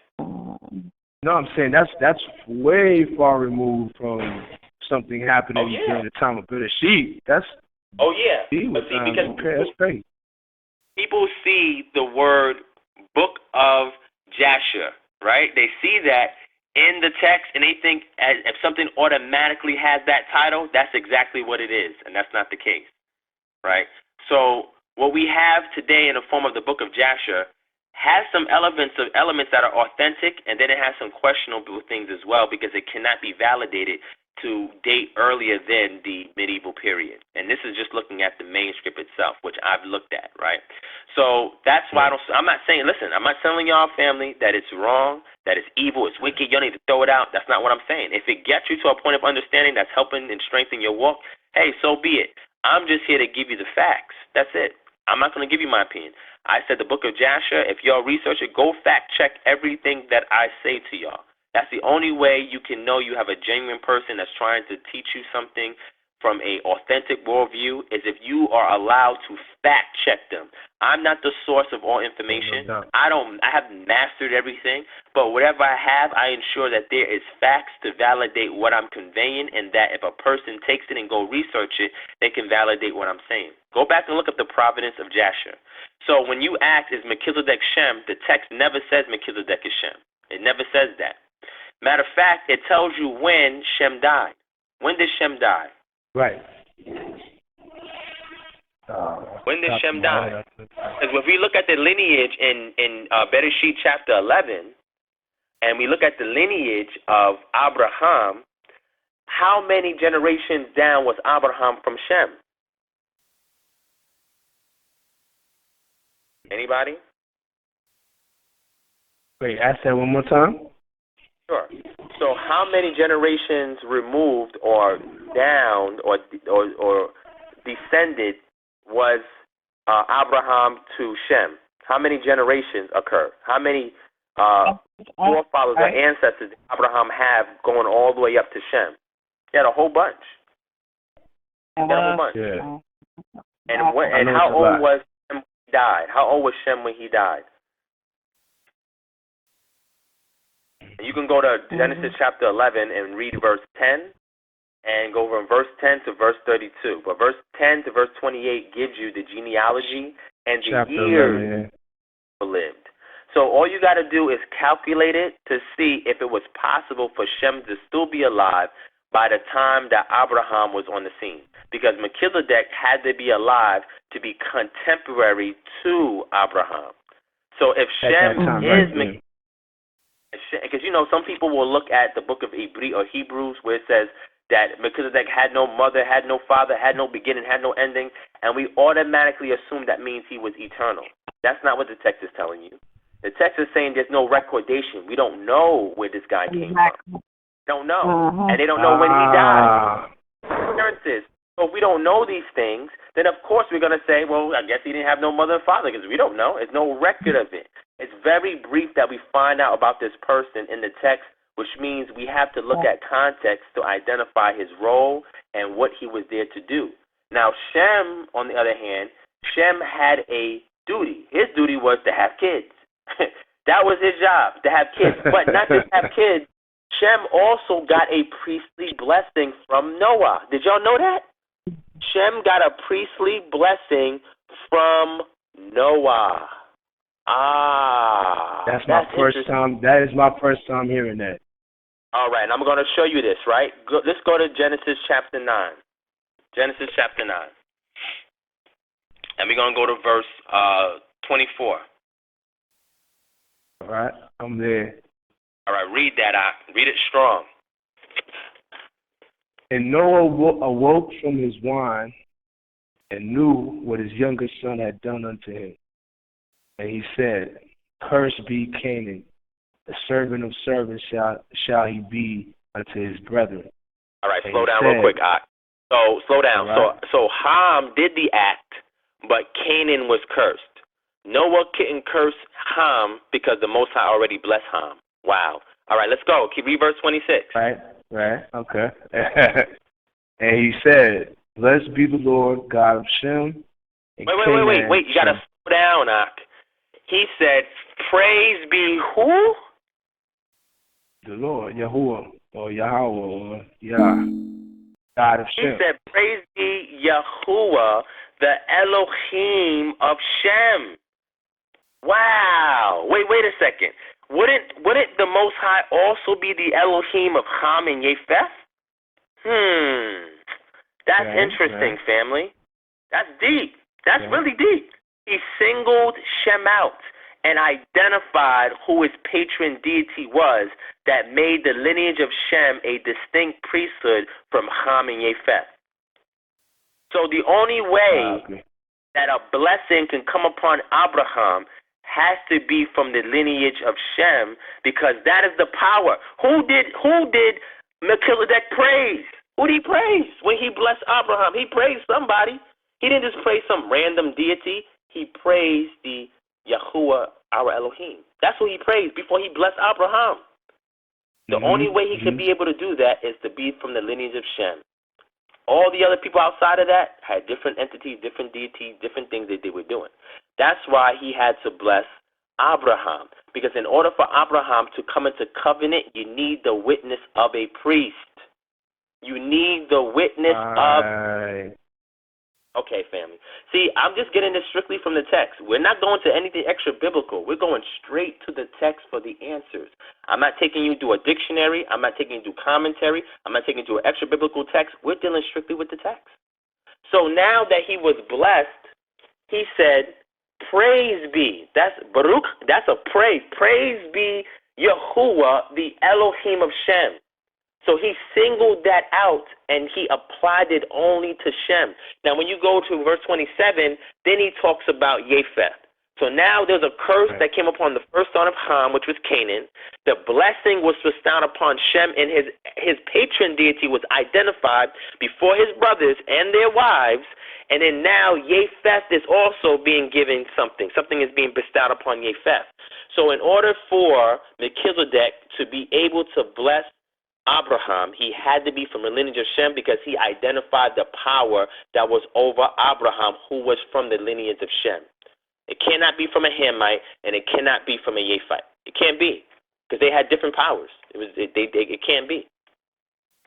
No, I'm saying that's way far removed from something happening during the time of Bereshit. That's
but see, because
that's crazy.
People see the word Book of Jasher, right? They see that in the text, and they think if something automatically has that title, that's exactly what it is, and that's not the case, right? So what we have today in the form of the Book of Jasher has some elements that are authentic, and then it has some questionable things as well because it cannot be validated to date earlier than the medieval period. And this is just looking at the manuscript itself, which I've looked at, right? So that's why I'm not saying, listen, I'm not telling y'all, family, that it's wrong, that it's evil, it's wicked, you need to throw it out. That's not what I'm saying. If it gets you to a point of understanding that's helping and strengthening your walk, hey, so be it. I'm just here to give you the facts. That's it. I'm not going to give you my opinion. I said the Book of Jasher, if y'all research it, go fact check everything that I say to y'all. That's the only way you can know you have a genuine person that's trying to teach you something from a authentic worldview is if you are allowed to fact check them. I'm not the source of all information. I haven't mastered everything, but whatever I have, I ensure that there is facts to validate what I'm conveying, and that if a person takes it and go research it, they can validate what I'm saying. Go back and look up the providence of Jasher. So when you ask, is Melchizedek Shem, the text never says Melchizedek is Shem. It never says that. Matter of fact, it tells you when Shem died. When did Shem die?
Right.
When did Shem die? Because if we look at the lineage in Bereshit chapter 11, and we look at the lineage of Abraham, how many generations down was Abraham from Shem? Anybody?
Wait, ask that one more time.
Sure. So how many generations removed or down or descended was Abraham to Shem? How many generations occur? How many forefathers or ancestors did Abraham have going all the way up to Shem? He had a whole bunch.
Yeah.
And how old was Shem when he died? How old was Shem when he died? You can go to Genesis chapter 11 and read verse 10 and go from verse 10 to verse 32. But verse 10 to verse 28 gives you the genealogy and the
Chapter
years
11,
lived. So all you got to do is calculate it to see if it was possible for Shem to still be alive by the time that Abraham was on the scene. Because Melchizedek had to be alive to be contemporary to Abraham. So if Shem is Melchizedek, because some people will look at the book of Hebrews where it says that Melchizedek had no mother, had no father, had no beginning, had no ending, and we automatically assume that means he was eternal. That's not what the text is telling you. The text is saying there's no recordation. We don't know where this guy came from. Don't know. And they don't know when he died. Appearances. So if we don't know these things, then of course we're going to say, well, I guess he didn't have no mother and father, because we don't know. There's no record of it. It's very brief that we find out about this person in the text, which means we have to look at context to identify his role and what he was there to do. Now, Shem, on the other hand, Shem had a duty. His duty was to have kids. That was his job, to have kids. But not just have kids, Shem also got a priestly blessing from Noah. Did y'all know that? Shem got a priestly blessing from Noah.
That's my first time. That is my first time hearing that.
All right, and I'm going to show you this, right? Let's go to Genesis chapter 9. Genesis chapter 9. And we're going to go to verse 24.
All right, I'm there.
All right, read that out. Read it strong.
And Noah awoke from his wine and knew what his younger son had done unto him. And he said, Cursed be Canaan, the servant of servants shall he be unto his brethren.
All right, slow down real quick. So slow down. Right. So Ham did the act, but Canaan was cursed. Noah couldn't curse Ham because the Most High already blessed Ham. Wow. All right, let's go. Read verse 26.
Right, okay. And he said, Blessed be the Lord God of Shem.
Wait. You got to slow down, Ak. He said, Praise be who?
The Lord, Yahuwah, or Yahweh, or Yah, God of Shem.
He said, praise be Yahuwah, the Elohim of Shem. Wow. Wait a second. Wouldn't the Most High also be the Elohim of Ham and Japheth? That's interesting, family. That's deep. That's really deep. He singled Shem out and identified who his patron deity was that made the lineage of Shem a distinct priesthood from Ham and Japheth. So the only way that a blessing can come upon Abraham has to be from the lineage of Shem, because that is the power. Who did Melchizedek praise? Who did he praise when he blessed Abraham? He praised somebody. He didn't just praise some random deity. He praised the Yahuwah, our Elohim. That's who he praised before he blessed Abraham. The only way he could be able to do that is to be from the lineage of Shem. All the other people outside of that had different entities, different deities, different things that they were doing. That's why he had to bless Abraham. Because in order for Abraham to come into covenant, you need the witness of a priest. You need the witness of... Okay, family. See, I'm just getting this strictly from the text. We're not going to anything extra biblical. We're going straight to the text for the answers. I'm not taking you through a dictionary. I'm not taking you through commentary. I'm not taking you through an extra biblical text. We're dealing strictly with the text. So now that he was blessed, he said, praise be. That's Baruch. That's a praise. Praise be Yahuwah, the Elohim of Shem. So he singled that out and he applied it only to Shem. Now, when you go to verse 27, then he talks about Japheth. So now there's a curse that came upon the first son of Ham, which was Canaan. The blessing was bestowed upon Shem, and his patron deity was identified before his brothers and their wives. And then now Japheth is also being given something. Something is being bestowed upon Japheth. So in order for Melchizedek to be able to bless Abraham, he had to be from the lineage of Shem, because he identified the power that was over Abraham, who was from the lineage of Shem. It cannot be from a Hamite, and it cannot be from a Japhite. It can't be, because they had different powers. It can't be.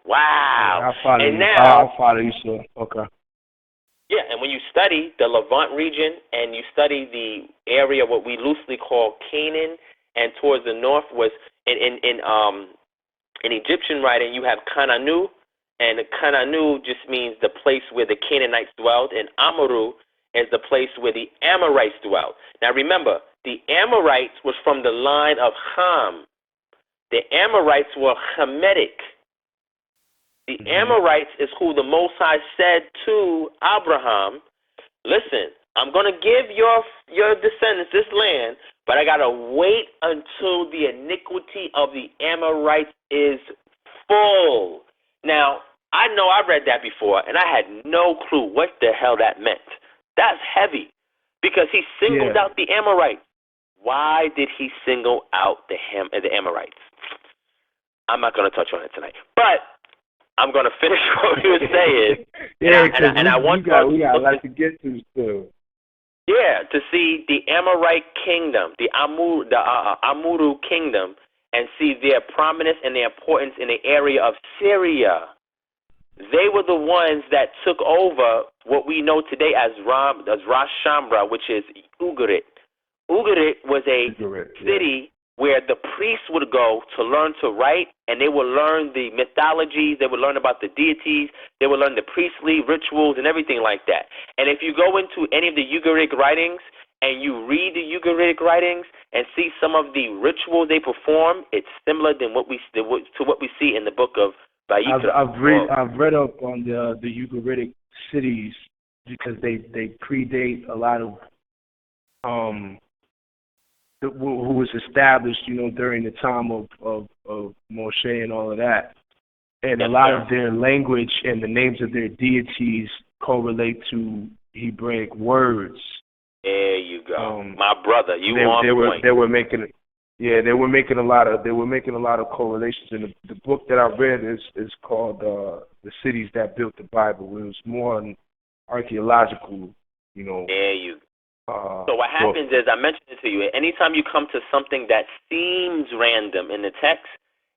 Wow.
I'll follow you, sir. Okay.
Yeah, and when you study the Levant region and you study the area what we loosely call Canaan, and towards the north was in Egyptian writing, you have Kananu, and Kananu just means the place where the Canaanites dwelled, and Amaru is the place where the Amorites dwelled. Now remember, the Amorites was from the line of Ham. The Amorites were Hamitic. The Amorites is who the Most High said to Abraham, listen, I'm going to give your descendants this land, but I got to wait until the iniquity of the Amorites is full. Now, I know I read that before, and I had no clue what the hell that meant. That's heavy, because he singled out the Amorites. Why did he single out the Amorites? I'm not going to touch on it tonight, but I'm going to finish what he was saying.
We got a lot to get to still.
Yeah, to see the Amorite kingdom, the Amuru kingdom, and see their prominence and their importance in the area of Syria. They were the ones that took over what we know today as Ras Shamra, which is Ugarit. Ugarit was a city where the priests would go to learn to write, and they would learn the mythologies, they would learn about the deities, they would learn the priestly rituals and everything like that. And if you go into any of the Ugaritic writings and you read the Ugaritic writings and see some of the rituals they perform, it's similar to what we see in the book of Vayikra.
I've read up on the Ugaritic cities, because they predate a lot of who was established, during the time of Moshe and all of that. And a lot of their language and the names of their deities correlate to Hebraic words.
There you go. My brother, point.
They were making a lot of correlations. And the book that I read is called The Cities That Built the Bible. It was more an archaeological,
There you go. So what happens is, I mentioned it to you, anytime you come to something that seems random in the text,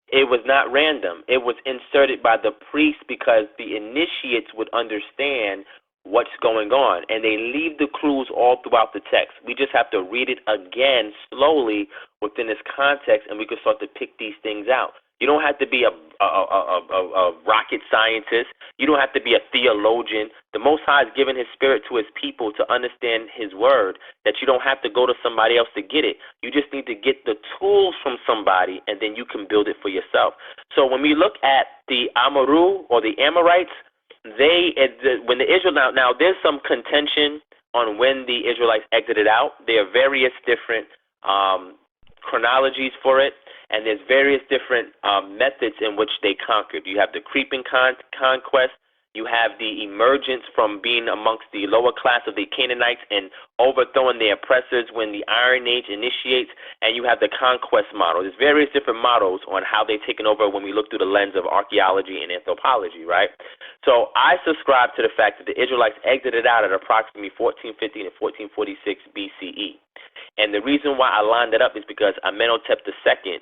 It was not random. It was inserted by the priest because the initiates would understand what's going on, and they leave the clues all throughout the text. We just have to read it again slowly within this context, and we can start to pick these things out. You don't have to be a rocket scientist. You don't have to be a theologian. The Most High has given His Spirit to His people to understand His Word, that you don't have to go to somebody else to get it. You just need to get the tools from somebody, and then you can build it for yourself. So when we look at the Amaru or the Amorites, when the Israelites, now there's some contention on when the Israelites exited out. There are various different chronologies for it, and there's various different methods in which they conquered. You have the creeping conquest. You have the emergence from being amongst the lower class of the Canaanites and overthrowing their oppressors when the Iron Age initiates, and you have the conquest model. There's various different models on how they've taken over when we look through the lens of archaeology and anthropology, right? So I subscribe to the fact that the Israelites exited out at approximately 1450 to 1446 BCE. And the reason why I lined it up is because Amenhotep II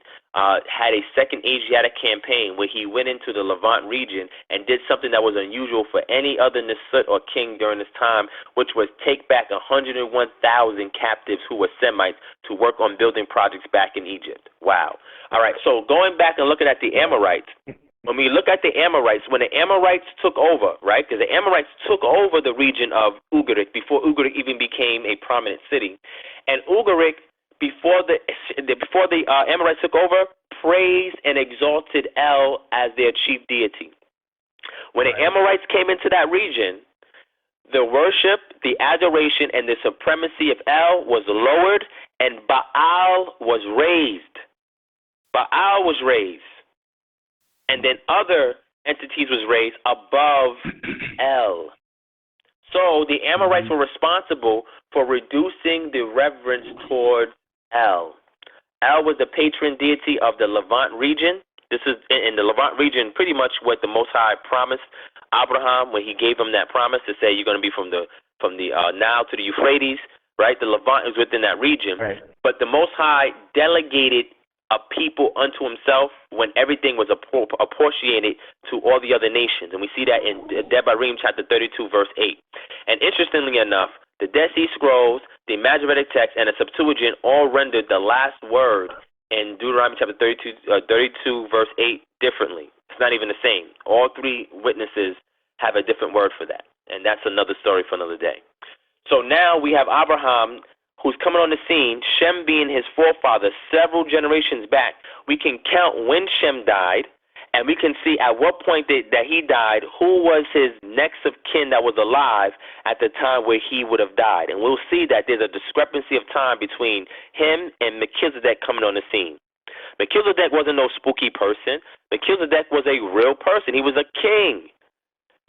had a second Asiatic campaign where he went into the Levant region and did something that was unusual for any other Nasut or king during this time, which was take back 101,000 captives who were Semites to work on building projects back in Egypt. Wow. All right, so going back and looking at the Amorites, when we look at the Amorites, when the Amorites took over, right, because the Amorites took over the region of Ugarit before Ugarit even became a prominent city. And Ugarit, before the Amorites took over, praised and exalted El as their chief deity. When the Amorites came into that region, the worship, the adoration, and the supremacy of El was lowered, and Baal was raised. Baal was raised. And then other entities was raised above El. So the Amorites were responsible for reducing the reverence toward El. El was the patron deity of the Levant region. This is in the Levant region, pretty much what the Most High promised Abraham when He gave him that promise to say you're going to be from the Nile to the Euphrates, right? The Levant is within that region, right. But the Most High delegated a people unto Himself when everything was apportionated to all the other nations. And we see that in Devarim chapter 32, verse 8. And interestingly enough, the Dead Sea Scrolls, the Masoretic text, and the Septuagint all rendered the last word in Deuteronomy chapter 32, verse 8 differently. It's not even the same. All three witnesses have a different word for that. And that's another story for another day. So now we have Abraham, who's coming on the scene, Shem being his forefather several generations back. We can count when Shem died, and we can see at what point that he died, who was his next of kin that was alive at the time where he would have died. And we'll see that there's a discrepancy of time between him and Melchizedek coming on the scene. Melchizedek wasn't no spooky person. Melchizedek was a real person. He was a king.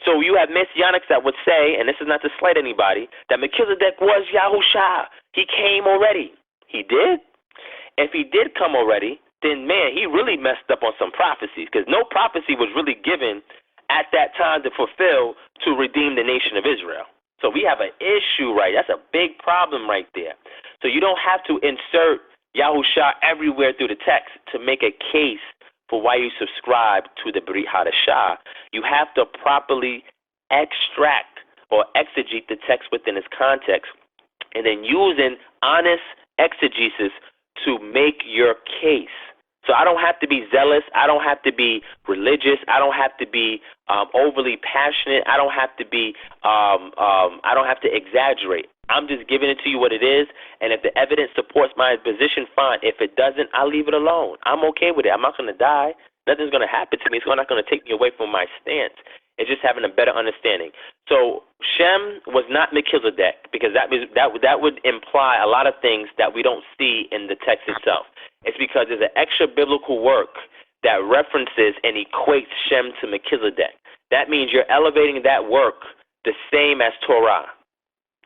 So you have Messianics that would say, and this is not to slight anybody, that Melchizedek was Yahusha. He came already. He did? If he did come already, then, man, he really messed up on some prophecies, because no prophecy was really given at that time to fulfill to redeem the nation of Israel. So we have an issue, right? That's a big problem right there. So you don't have to insert Yahusha everywhere through the text to make a case for why you subscribe to the Brit Hadashah. You have to properly extract or exegete the text within its context, and then using honest exegesis to make your case. So I don't have to be zealous. I don't have to be religious. I don't have to be overly passionate. I don't have to be. I don't have to exaggerate. I'm just giving it to you what it is, and if the evidence supports my position, fine. If it doesn't, I'll leave it alone. I'm okay with it. I'm not going to die. Nothing's going to happen to me. It's not going to take me away from my stance. It's just having a better understanding. So Shem was not Melchizedek, because that would imply a lot of things that we don't see in the text itself. It's because there's an extra biblical work that references and equates Shem to Melchizedek. That means you're elevating that work the same as Torah.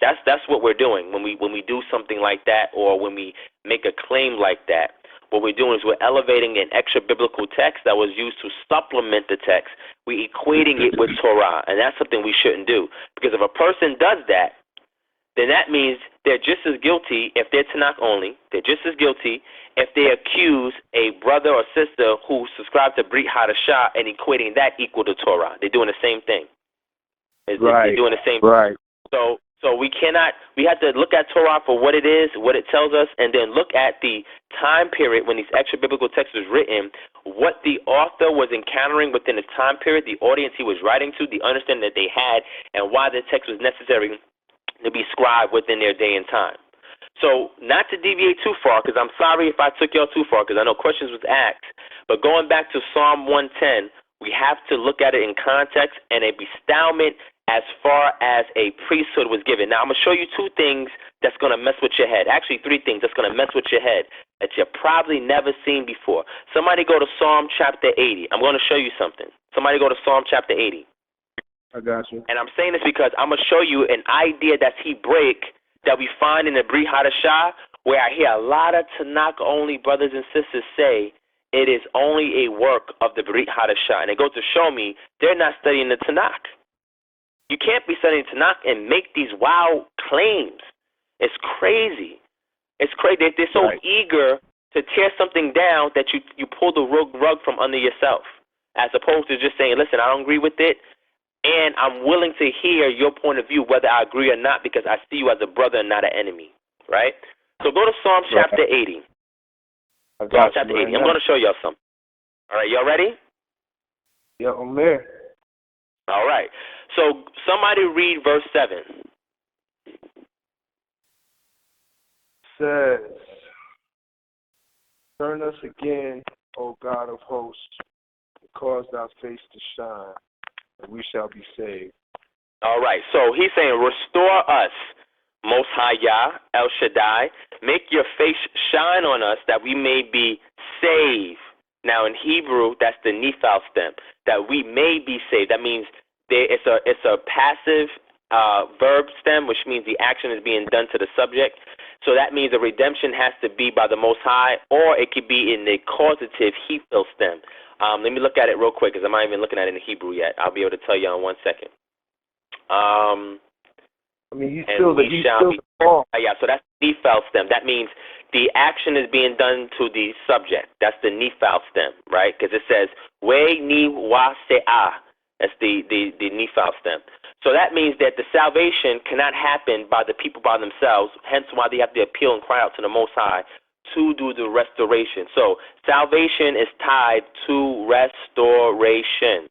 That's what we're doing when we do something like that, or when we make a claim like that. What we're doing is we're elevating an extra biblical text that was used to supplement the text. We're equating it with Torah, and that's something we shouldn't do. Because if a person does that, then that means they're just as guilty if they're Tanakh only. They're just as guilty if they accuse a brother or sister who subscribed to Brit Hadashah and equating that equal to Torah. They're doing the same thing. They're doing the same thing. So we have to look at Torah for what it is, what it tells us, and then look at the time period when these extra biblical texts was written, what the author was encountering within the time period, the audience he was writing to, the understanding that they had, and why the text was necessary to be scribed within their day and time. So not to deviate too far, because I'm sorry if I took y'all too far, because I know questions was asked, but going back to Psalm 110, we have to look at it in context and a bestowment as far as a priesthood was given. Now, I'm going to show you two things that's going to mess with your head. Actually, three things that's going to mess with your head that you've probably never seen before. Somebody go to Psalm chapter 80. I'm going to show you something. Somebody go to Psalm chapter 80.
I got you.
And I'm saying this because I'm going to show you an idea that's Hebraic that we find in the Brit Hadashah, where I hear a lot of Tanakh-only brothers and sisters say it is only a work of the Brit Hadashah. And it goes to show me they're not studying the Tanakh. You can't be studying Tanakh and make these wild claims. It's crazy. It's crazy. They're so eager to tear something down that you pull the rug from under yourself, as opposed to just saying, listen, I don't agree with it, and I'm willing to hear your point of view, whether I agree or not, because I see you as a brother and not an enemy, right? So go to Psalm chapter 80. Psalm chapter 80. I'm going to show y'all something. All right, y'all ready?
Yeah, I'm there.
All right. So somebody read verse 7.
Says, turn us again, O God of hosts, and cause thy face to shine, and we shall be saved.
All right. So he's saying, restore us, Most High Yah, El Shaddai. Make your face shine on us that we may be saved. Now in Hebrew, that's the Nephal stem, that we may be saved. That means it's a passive verb stem, which means the action is being done to the subject. So that means the redemption has to be by the Most High, or it could be in the causative Hephil stem. Let me look at it real quick, because I'm not even looking at it in the Hebrew yet. I'll be able to tell you in 1 second. Yeah, so that's Nephal stem. That means the action is being done to the subject. That's the Nephal stem, right? Because it says, we ni wa se'ah. That's the Nephal stem. So that means that the salvation cannot happen by the people by themselves, hence why they have to appeal and cry out to the Most High to do the restoration. So salvation is tied to restoration.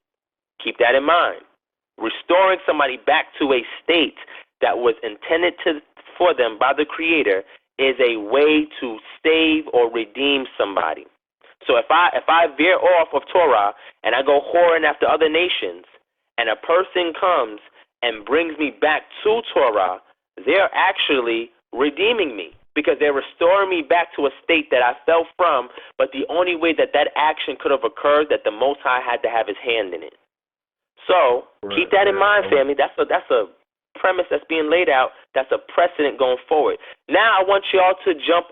Keep that in mind. Restoring somebody back to a state that was intended for them by the Creator is a way to save or redeem somebody. So if I veer off of Torah and I go whoring after other nations, and a person comes and brings me back to Torah, they're actually redeeming me, because they're restoring me back to a state that I fell from, but the only way that action could have occurred, that the Most High had to have his hand in it. So keep that in mind, family. That's a premise that's being laid out. That's a precedent going forward. Now I want y'all to jump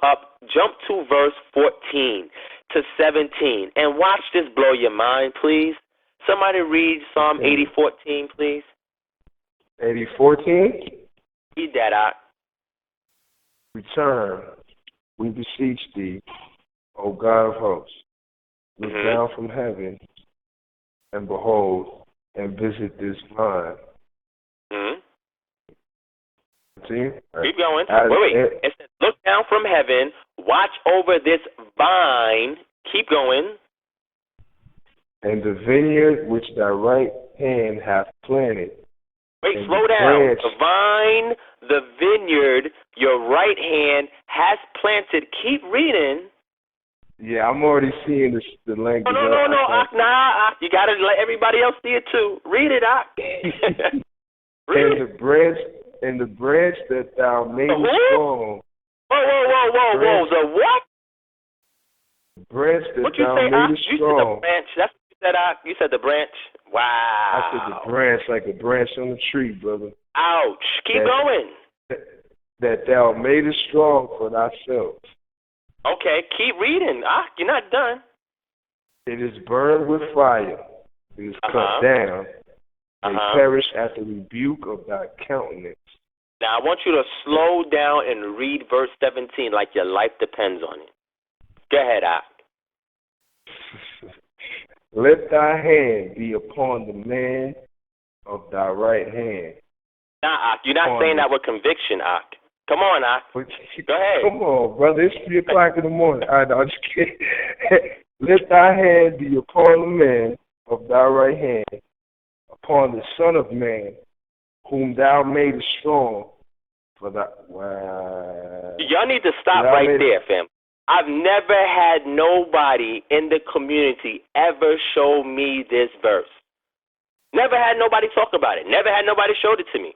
to verse 14 to 17, and watch this blow your mind, please. Somebody read Psalm 80:14, please.
80:14?
Read that out.
Return, we beseech thee, O God of hosts. Look down from heaven, and behold, and visit this vine. See?
Keep going. Wait. It says, look down from heaven, watch over this vine. Keep going.
And the vineyard which thy right hand hath planted.
Wait, slow down. The vine, the vineyard, your right hand has planted. Keep reading.
Yeah, I'm already seeing the language.
No. You got to let everybody else see it too. Read it, Ak.
And the branch that thou madest strong.
Whoa. The what?
The branch that
what you
thou
say,
madest strong.
You said the branch. That's what you said, Ak. You said the branch. Wow.
I said the branch, like a branch on a tree, brother.
Ouch. Keep going.
That thou madest strong for thyself.
Okay, keep reading. You're not done.
It is burned with fire. It is cut down. They perish at the rebuke of thy countenance.
Now, I want you to slow down and read verse 17 like your life depends on it. Go ahead, Ak.
Let thy hand be upon the man of thy right hand.
Nah, Ak, you're not saying that with conviction, Ak. Come on, Ak. Go ahead.
Come on, brother. It's 3 o'clock in the morning. I'm just kidding. Let thy hand be upon the man of thy right hand, upon the Son of Man, whom thou madest strong for that. Wow.
Y'all need to stop right there, fam. I've never had nobody in the community ever show me this verse. Never had nobody talk about it. Never had nobody showed it to me.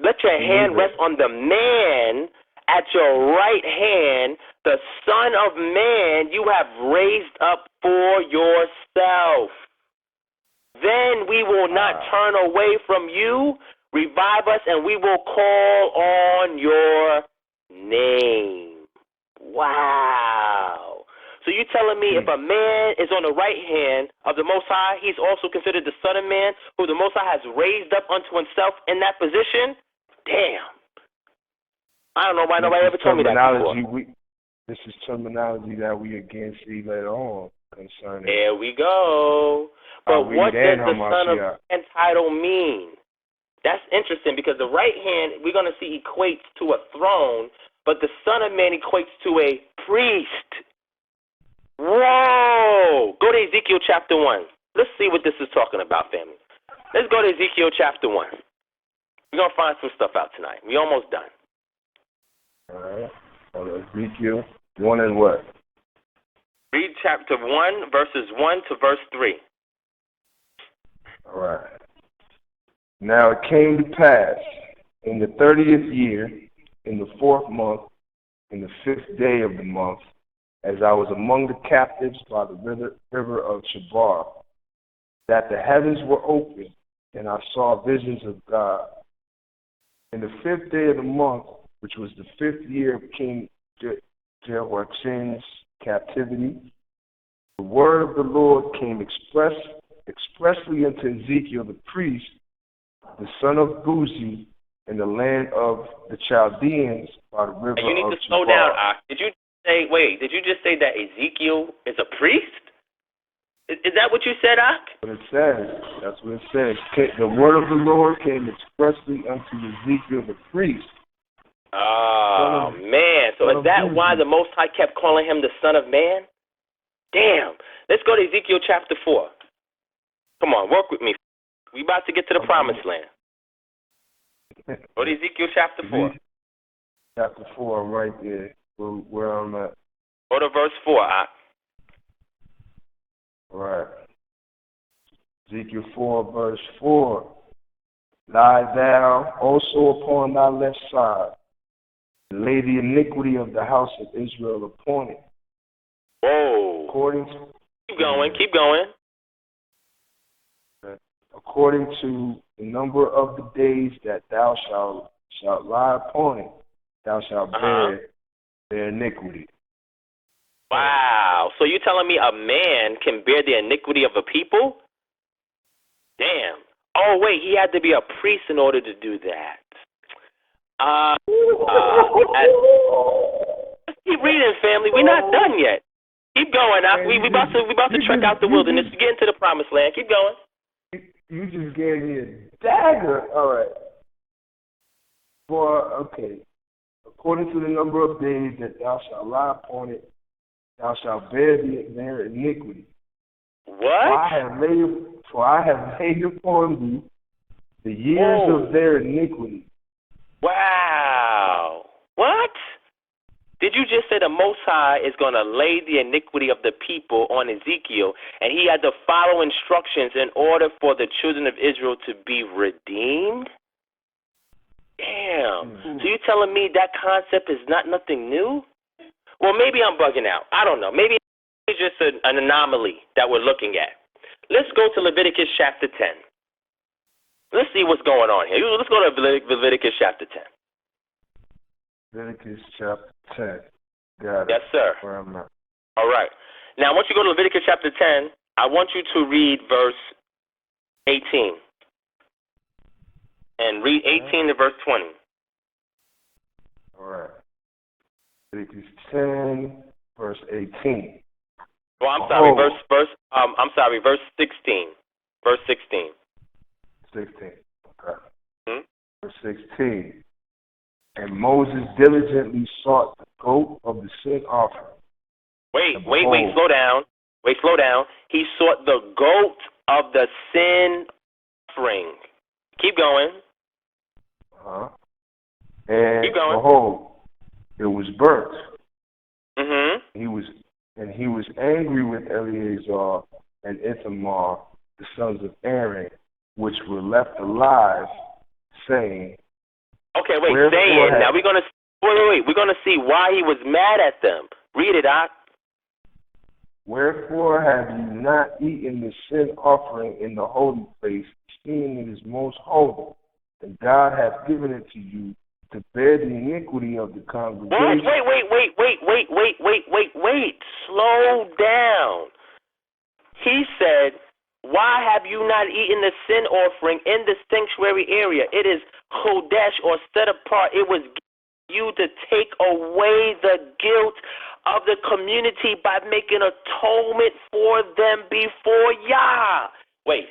Let your hand rest on the man at your right hand, the Son of Man you have raised up for yourself. Then we will not turn away from you. Revive us, and we will call on your name. Wow. So you're telling me if a man is on the right hand of the Most High, he's also considered the Son of Man, who the Most High has raised up unto himself in that position? Damn. I don't know why nobody ever told me that before.
This is terminology that we again see later on concerning.
There we go. But what does the Son of Man title mean? That's interesting because the right hand, we're going to see, equates to a throne, but the Son of Man equates to a priest. Whoa! Go to Ezekiel chapter 1. Let's see what this is talking about, family. Let's go to Ezekiel chapter 1. We're going to find some stuff out tonight. We're almost done.
All right. Ezekiel 1 and what?
Read chapter 1, verses 1 to verse 3.
All right. Now it came to pass in the 30th year, in the 4th month, in the 5th day of the month, as I was among the captives by the river of Chebar, that the heavens were opened, and I saw visions of God. In the 5th day of the month, which was the 5th year of King Jehoiachin's captivity, the word of the Lord came expressly unto Ezekiel the priest, the son of Buzi, in the land of the Chaldeans by the river of Chebar.
You need to slow down, Ak. Did you just say that Ezekiel is a priest? Is that what you said, Ak?
That's what it says. The word of the Lord came expressly unto Ezekiel the priest.
Oh, man. So is that why the Most High kept calling him the Son of Man? Damn. Let's go to Ezekiel chapter 4. Come on, work with me. We about to get to the promised land. Go to Ezekiel chapter 4.
Chapter 4, right there, where I'm at.
Go to verse 4, Ak.
Right. Ezekiel 4, verse 4. Lie thou also upon thy left side, and lay the iniquity of the house of Israel upon it.
Whoa. Keep going.
According to the number of the days that thou shalt lie upon it, thou shalt bear their iniquity.
Wow. So you're telling me a man can bear the iniquity of a people? Damn. Oh, wait, he had to be a priest in order to do that. Let's keep reading, family. We're not done yet. Keep going. We about to trek out the wilderness to get into the promised land. Keep going.
You just gave me a dagger. All right. According to the number of days that thou shalt lie upon it, thou shalt bear their iniquity.
What?
For I have laid upon thee the years of their iniquity.
Wow. What? Did you just say the Most High is going to lay the iniquity of the people on Ezekiel, and he had to follow instructions in order for the children of Israel to be redeemed? Damn. So you're telling me that concept is not nothing new? Well, maybe I'm bugging out. I don't know. Maybe it's just an anomaly that we're looking at. Let's go to Leviticus chapter 10. Let's see what's going on here. Let's go to Leviticus chapter 10.
Leviticus chapter 10. Got it.
Yes, sir.
Where I'm at.
All right. Now, once you go to Leviticus chapter 10, I want you to read verse 18. And read 18 to verse 20.
All right. Leviticus 10, verse 18.
Oh, I'm sorry. Verse 16. Verse 16.
16. Okay.
Hmm?
Verse 16. And Moses diligently sought the goat of the sin offering.
Wait, slow down. He sought the goat of the sin offering. Keep going.
And
Keep going.
behold, it was burnt.
Mm-hmm.
He was angry with Eleazar and Ithamar, the sons of Aaron, which were left alive, saying.
Okay, now we're gonna see why he was mad at them. Read it, Doc.
Wherefore have you not eaten the sin offering in the holy place, seeing it is most holy, and God hath given it to you to bear the iniquity of the congregation?
Wait. Slow down. He said, why have you not eaten the sin offering in the sanctuary area? It is Chodesh, or set apart. It was you to take away the guilt of the community by making atonement for them before Yah. Wait,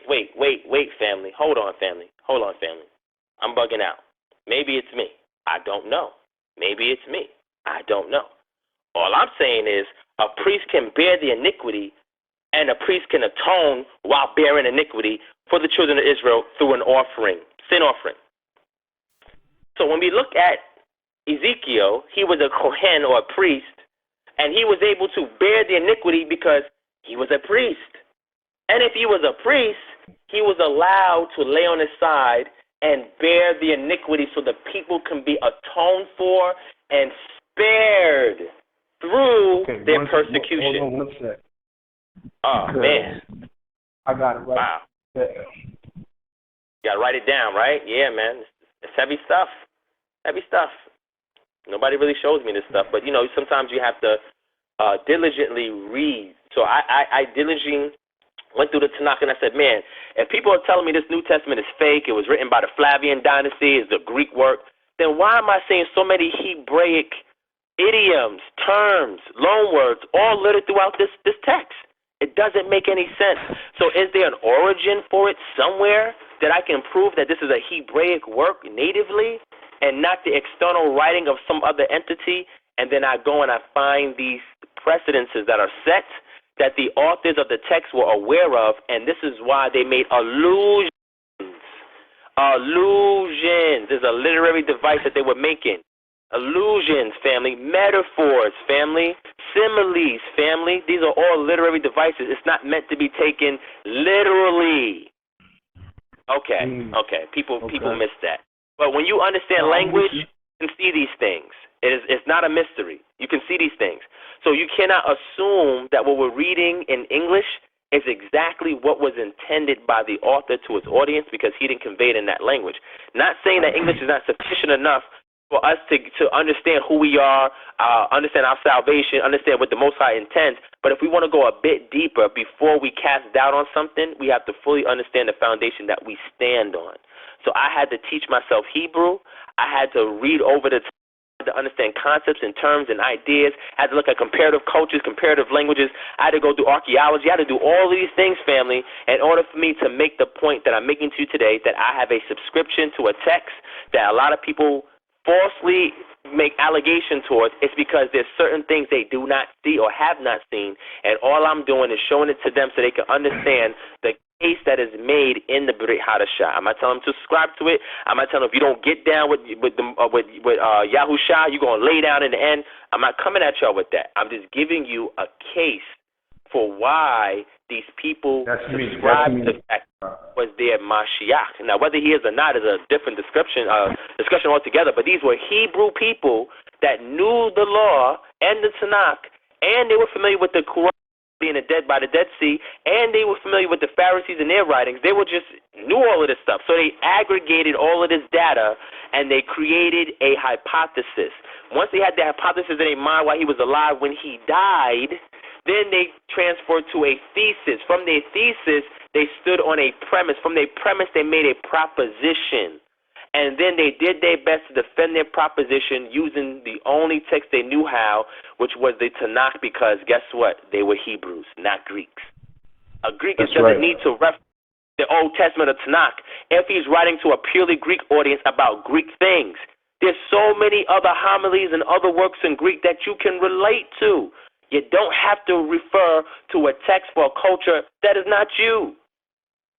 family. Hold on, family. I'm bugging out. Maybe it's me. I don't know. Maybe it's me. I don't know. All I'm saying is a priest can bear the iniquity, and a priest can atone while bearing iniquity for the children of Israel through an offering, sin offering. So when we look at Ezekiel, he was a Kohen, or a priest, and he was able to bear the iniquity because he was a priest. And if he was a priest, he was allowed to lay on his side and bear the iniquity so the people can be atoned for and spared through their persecution.
Hold on one sec.
Oh, man.
I got it right.
Wow. You got to write it down, right? Yeah, man. It's heavy stuff. Nobody really shows me this stuff, but, sometimes you have to diligently read. So I diligently went through the Tanakh, and I said, man, if people are telling me this New Testament is fake, it was written by the Flavian dynasty, it's a Greek work, then why am I seeing so many Hebraic idioms, terms, loan words, all littered throughout this text? It doesn't make any sense. So is there an origin for it somewhere that I can prove that this is a Hebraic work natively and not the external writing of some other entity? And then I go and I find these precedences that are set that the authors of the text were aware of, and this is why they made allusions. Allusions is a literary device that they were making. Allusions, family. Metaphors, family. Similes, family. These are all literary devices. It's not meant to be taken literally. Okay. People miss that. But when you understand language, you can see these things. It's not a mystery. You can see these things. So you cannot assume that what we're reading in English is exactly what was intended by the author to his audience because he didn't convey it in that language. Not saying that English is not sufficient enough for us to understand who we are, understand our salvation, understand what the Most High intends. But if we want to go a bit deeper before we cast doubt on something, we have to fully understand the foundation that we stand on. So I had to teach myself Hebrew. I had to read over to understand concepts and terms and ideas. I had to look at comparative cultures, comparative languages. I had to go through archaeology. I had to do all of these things, family, in order for me to make the point that I'm making to you today, that I have a subscription to a text that a lot of people falsely make allegation towards. It's because there's certain things they do not see or have not seen, and all I'm doing is showing it to them so they can understand the case that is made in the Brit Hadashah. I'm not telling them to subscribe to it. I'm not telling them if you don't get down with Yahusha, you're going to lay down in the end. I'm not coming at y'all with that. I'm just giving you a case for why these people subscribe to that was their Mashiach. Now, whether he is or not is a different discussion altogether, but these were Hebrew people that knew the law and the Tanakh, and they were familiar with the Quran being by the Dead Sea, and they were familiar with the Pharisees and their writings. They were just knew all of this stuff. So they aggregated all of this data, and they created a hypothesis. Once they had the hypothesis in their mind while he was alive, when he died, then they transferred to a thesis. From their thesis, they stood on a premise. From their premise, they made a proposition. And then they did their best to defend their proposition using the only text they knew how, which was the Tanakh, because guess what? They were Hebrews, not Greeks. A Greek doesn't need to reference the Old Testament or Tanakh if he's writing to a purely Greek audience about Greek things. There's so many other homilies and other works in Greek that you can relate to. You don't have to refer to a text for a culture that is not you.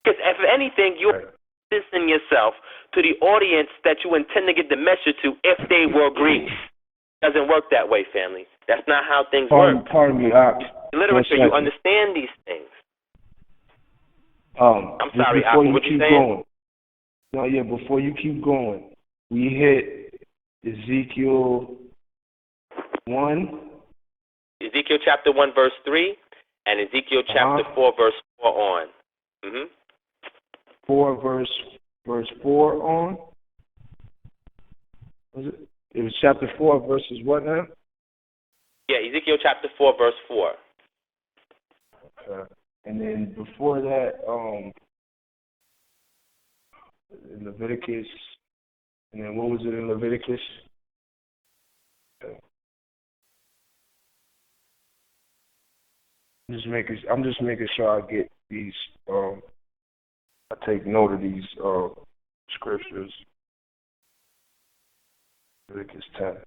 Because if anything, you're distancing yourself to the audience that you intend to get the message to if they were Greeks. It doesn't work that way, family. That's not how things work.
Pardon me,
Literature, you understand these things. I'm sorry,
before you
what you
keep
saying?
Going. Before you keep going, we hit Ezekiel 1.
Ezekiel chapter 1, verse 3, and Ezekiel chapter 4, verse 4 on.
4 verse 4 on? Was it? It was chapter 4 verses what now?
Yeah, Ezekiel chapter 4, verse 4.
Okay. And then before that, Leviticus, and then what was it in Leviticus? Okay. I'm just making sure I get these. I take note of these scriptures. Leviticus 10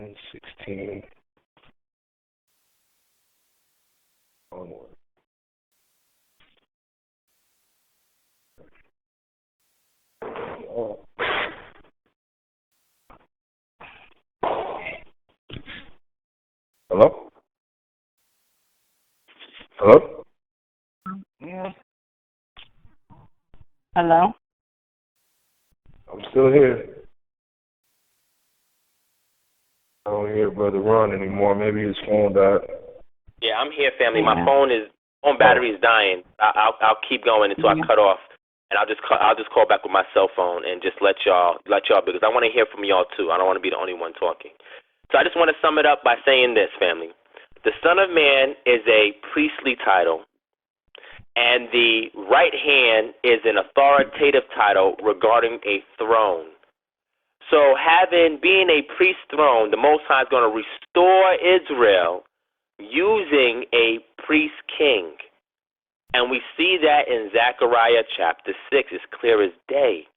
and 16 onward. Hello? Hello?
Yeah. Hello?
I'm still here. I don't hear Brother Ron anymore. Maybe his phone died.
Yeah, I'm here, family. My phone battery is dying. I'll keep going until I cut off, and I'll just call back with my cell phone and just let y'all because I want to hear from y'all too. I don't want to be the only one talking. So I just want to sum it up by saying this, family. The Son of Man is a priestly title, and the right hand is an authoritative title regarding a throne. So being a priest throne, the Most High is going to restore Israel using a priest king. And we see that in Zechariah chapter 6. It's clear as day.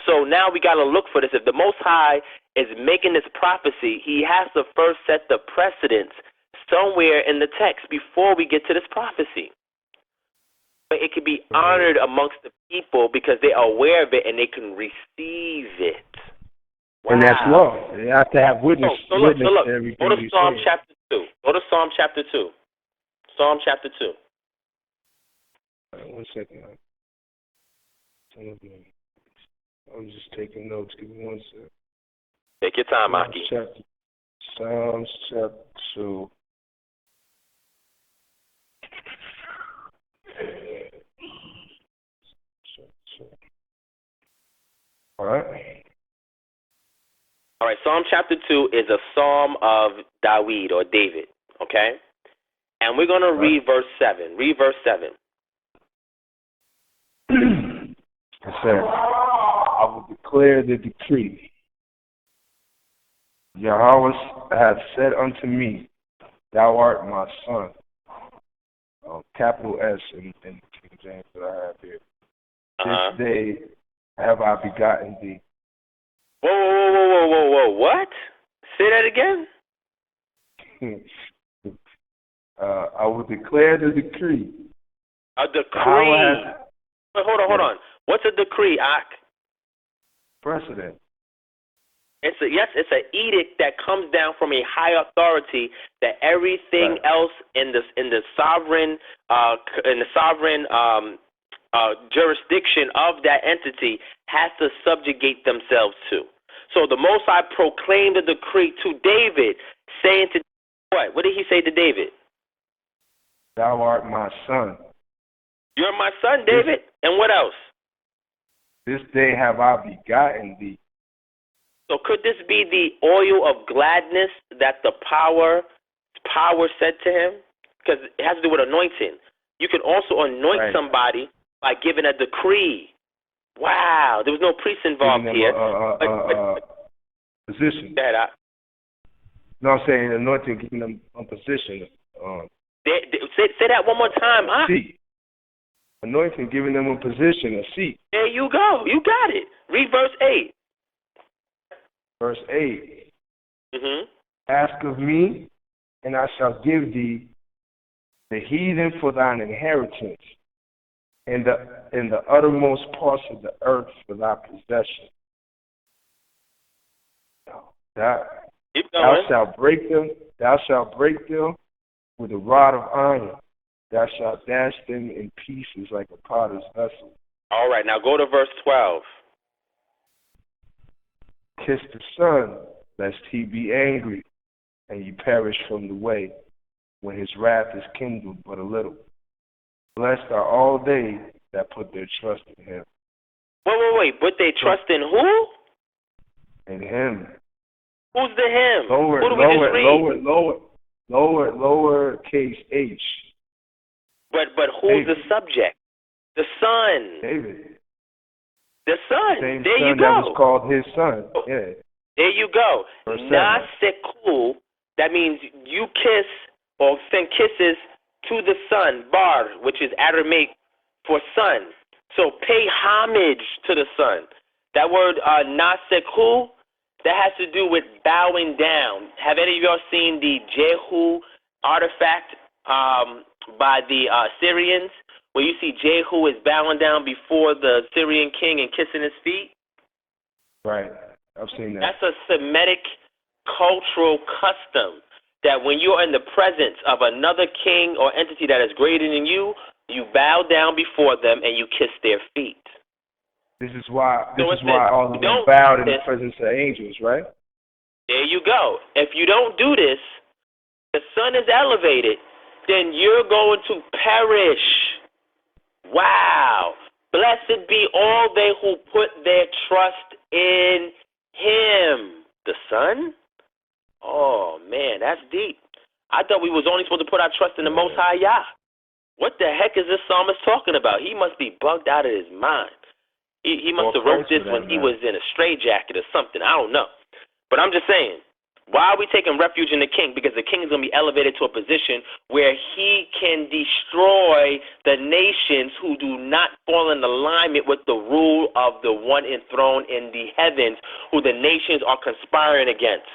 So now we got to look for this. If the Most High is making this prophecy, he has to first set the precedence somewhere in the text before we get to this prophecy. But it can be honored amongst the people because they are aware of it and they can receive it. Wow.
And that's law. They have to have witness.
So look.
To everything.
Go to Psalm chapter 2. Go to Psalm chapter 2. Psalm chapter 2.
1 second. I'm just taking notes. Give me 1 second.
Take your time, Aki.
Psalms chapter 2. All right,
Psalm chapter 2 is a psalm of David or David, okay? And we're going to read verse 7. Read verse 7.
It says, I will declare the decree. Yahweh hath said unto me, thou art my son. Capital S in King James that I have here. This day have I begotten thee.
Whoa. What? Say that again?
I will declare the decree.
A decree? Wait, hold on. What's a decree, Ak?
Precedent.
It's an edict that comes down from a high authority that everything else in the sovereign jurisdiction of that entity has to subjugate themselves to. So the Most High proclaimed a decree to David, saying to what? What did he say to David?
Thou art my son.
You're my son, David. And what else?
This day have I begotten thee.
So could this be the oil of gladness that the power said to him? Because it has to do with anointing. You can also anoint somebody by giving a decree. Wow, there was no priest involved here.
Position.
That
No, I'm saying anointing, giving them a position.
Say that one more time, huh?
Seat. Anointing, giving them a position, a seat.
There you go. You got it. Read verse 8.
Verse 8.
Mm-hmm.
Ask of me, and I shall give thee the heathen for thine inheritance, and the uttermost parts of the earth for thy possession. Thou shalt break them with a rod of iron. Thou shalt dash them in pieces like a potter's vessel.
All right, now go to verse 12.
Kiss the Son, lest he be angry, and ye perish from the way, when his wrath is kindled but a little. Blessed are all they that put their trust in him.
Wait. Put their trust in who?
In him.
Who's the him?
Lower case H.
But who's David. The subject? The Son.
David.
The Son.
Same
there
son
you go.
That was called his son. Yeah.
There you go. Naseku. That means you kiss or send kisses to the Son. Bar, which is Aramaic for son. So pay homage to the Son. That word naseku, that has to do with bowing down. Have any of y'all seen the Jehu artifact by the Syrians, where you see Jehu is bowing down before the Syrian king and kissing his feet?
Right. I've seen that.
That's a Semitic cultural custom that when you're in the presence of another king or entity that is greater than you, you bow down before them and you kiss their feet.
This is why all of them bowed in the presence of angels, right?
There you go. If you don't do this, the Son is elevated, then you're going to perish. Wow. Blessed be all they who put their trust in him. The Son? Oh, man, that's deep. I thought we was only supposed to put our trust in the Most High Yah. What the heck is this psalmist talking about? He must be bugged out of his mind. He must have wrote this when he was in a straitjacket or something. I don't know. But I'm just saying, why are we taking refuge in the king? Because the king is going to be elevated to a position where he can destroy the nations who do not fall in alignment with the rule of the one enthroned in the heavens, who the nations are conspiring against.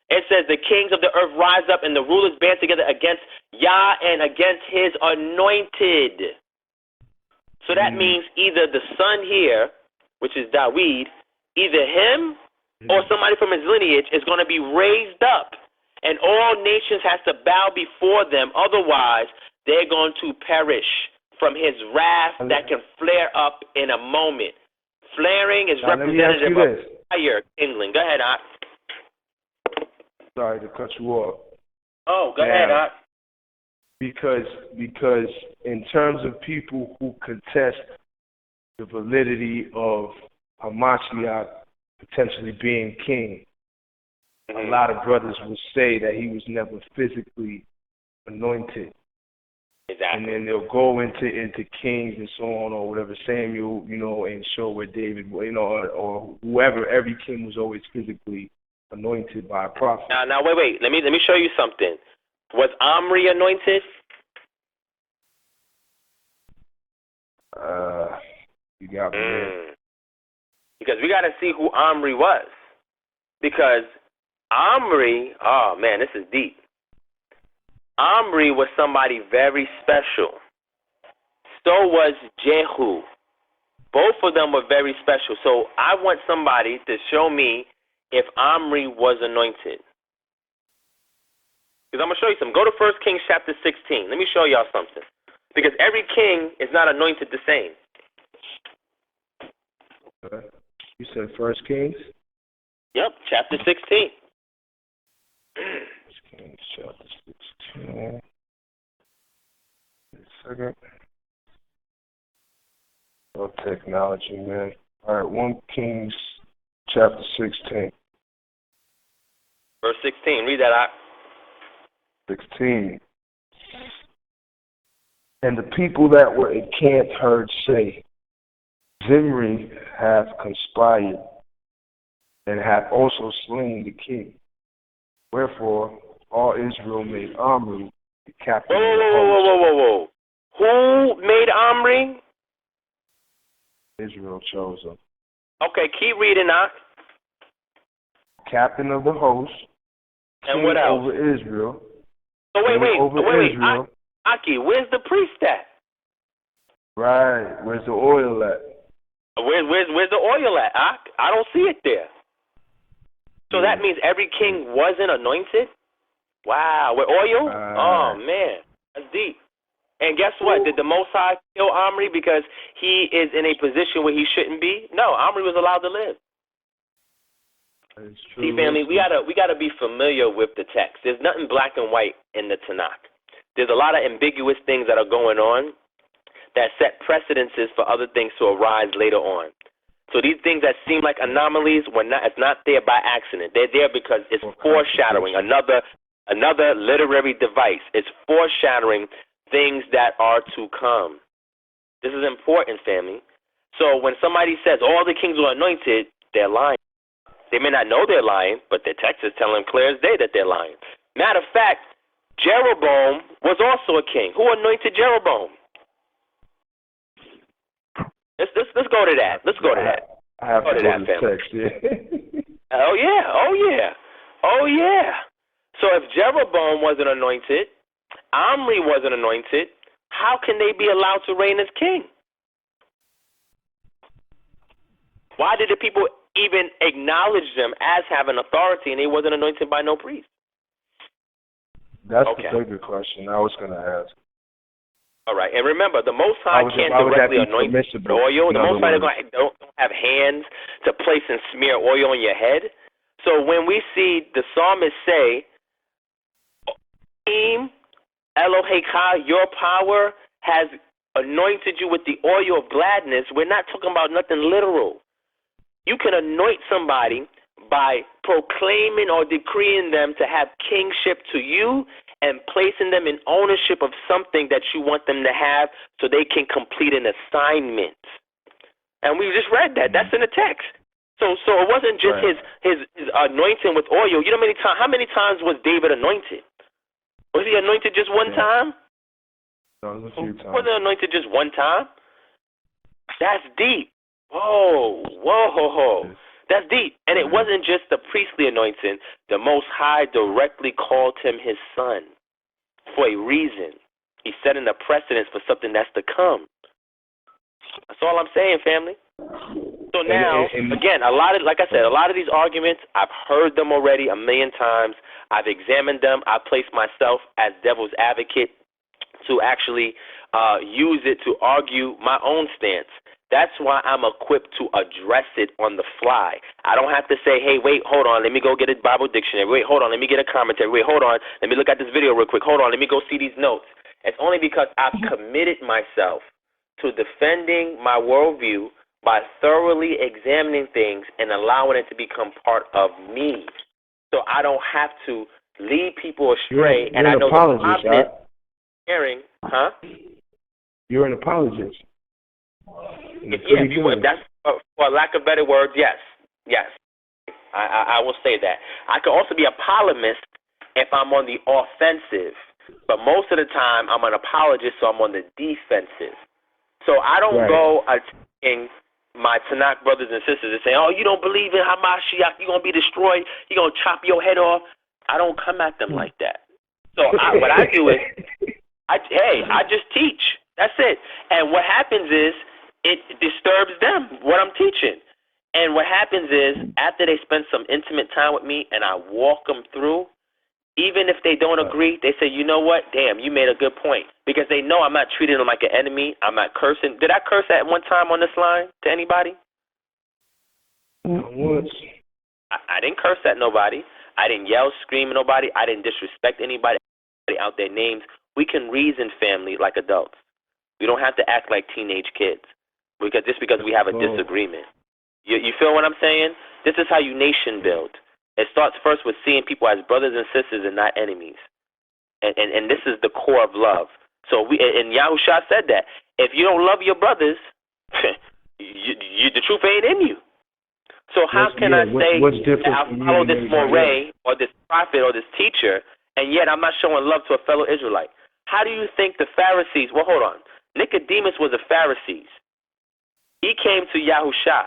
It says the kings of the earth rise up and the rulers band together against Yah and against his anointed. So that means either the son here, which is Dawid, either him or somebody from his lineage is going to be raised up, and all nations has to bow before them. Otherwise, they're going to perish from his wrath that can flare up in a moment. Flaring is representative of fire kindling. Go ahead, Ott.
Sorry to cut you off.
Oh, go ahead, Ott.
Because in terms of people who contest the validity of Hamashiach potentially being king, a lot of brothers will say that he was never physically anointed.
Exactly.
And then they'll go into Kings and so on, or whatever, Samuel, and show where David, or whoever, every king was always physically anointed by a prophet.
Now, wait. Let me show you something. Was Omri anointed?
You got me there.
Because we got to see who Omri was. Because Omri, oh man, this is deep. Omri was somebody very special. So was Jehu. Both of them were very special. So I want somebody to show me if Omri was anointed. Because I'm going to show you something. Go to 1 Kings chapter 16. Let me show y'all something. Because every king is not anointed the same.
You said 1 Kings?
Yep, chapter 16.
1 Kings chapter 16. Second. Oh, technology, man. All right, 1 Kings chapter 16.
Verse 16. Read that out.
16. And the people that were encamped heard say, Zimri hath conspired, and hath also slain the king. Wherefore all Israel made Omri the captain of the host.
Who made Omri?
Israel chose him.
Okay, keep reading now.
Captain of the host.
And what else?
Over Israel.
So wait.
Israel.
Aki, where's the priest at?
Right. Where's the oil at?
Where's the oil at? I don't see it there. So that means every king wasn't anointed? Wow. With oil? Oh, man. That's deep. And guess what? Did the Most High kill Omri because he is in a position where he shouldn't be? No, Omri was allowed to live. See, family, we gotta be familiar with the text. There's nothing black and white in the Tanakh. There's a lot of ambiguous things that are going on that set precedences for other things to arise later on. So these things that seem like anomalies, it's not there by accident. They're there because it's foreshadowing, another literary device. It's foreshadowing things that are to come. This is important, family. So when somebody says all the kings were anointed, they're lying. They may not know they're lying, but their text is telling them clear as day that they're lying. Matter of fact, Jeroboam was also a king. Who anointed Jeroboam? Let's go to that. Let's go to that.
I have to go to the text,
yeah. Oh yeah. So if Jeroboam wasn't anointed, Omri wasn't anointed, how can they be allowed to reign as king? Why did the people even acknowledge them as having authority and they wasn't anointed by no priest?
That's the bigger question I was going to ask.
All right, and remember, the Most High can't directly anoint oil. The Most High don't have hands to place and smear oil on your head. So when we see the psalmist say, Eloheka, your power has anointed you with the oil of gladness, we're not talking about nothing literal. You can anoint somebody by proclaiming or decreeing them to have kingship to you and placing them in ownership of something that you want them to have so they can complete an assignment. And we just read that. That's in the text. So it wasn't just his anointing with oil. You know how many times was David anointed? Was he anointed just one time?
No, it was a few times.
Wasn't anointed just one time? That's deep. Whoa. That's deep. And it wasn't just the priestly anointing. The Most High directly called him his son for a reason. He's setting a precedence for something that's to come. That's all I'm saying, family. So now, again, like I said, a lot of these arguments, I've heard them already a million times. I've examined them. I place myself as devil's advocate to actually use it to argue my own stance. That's why I'm equipped to address it on the fly. I don't have to say, hey, wait, hold on, let me go get a Bible dictionary. Wait, hold on, let me get a commentary. Wait, hold on, let me look at this video real quick. Hold on, let me go see these notes. It's only because I've committed myself to defending my worldview by thoroughly examining things and allowing it to become part of me. So I don't have to lead people astray.
You're an apologist, right? You're an apologist.
Yeah, that's for lack of better words, yes. I will say that. I could also be a polemist if I'm on the offensive, but most of the time I'm an apologist, so I'm on the defensive. So I don't go attacking my Tanakh brothers and sisters and say, oh, you don't believe in Hamashiach, you're going to be destroyed, you're going to chop your head off. I don't come at them like that. So what I do is, I just teach. That's it. And what happens is, it disturbs them, what I'm teaching. And what happens is, after they spend some intimate time with me and I walk them through, even if they don't agree, they say, you know what, damn, you made a good point. Because they know I'm not treating them like an enemy. I'm not cursing. Did I curse at one time on this line to anybody?
Once.
I didn't curse at nobody. I didn't yell, scream at nobody. I didn't disrespect anybody out their names. We can reason, family, like adults. We don't have to act like teenage kids. Because we have a disagreement. You feel what I'm saying? This is how you nation build. It starts first with seeing people as brothers and sisters and not enemies. And this is the core of love. So and Yahusha said that if you don't love your brothers, the truth ain't in you. So how can I say that I follow this moray or this prophet or this teacher, and yet I'm not showing love to a fellow Israelite? How do you think the Pharisees? Well, hold on. Nicodemus was a Pharisee. He came to Yahusha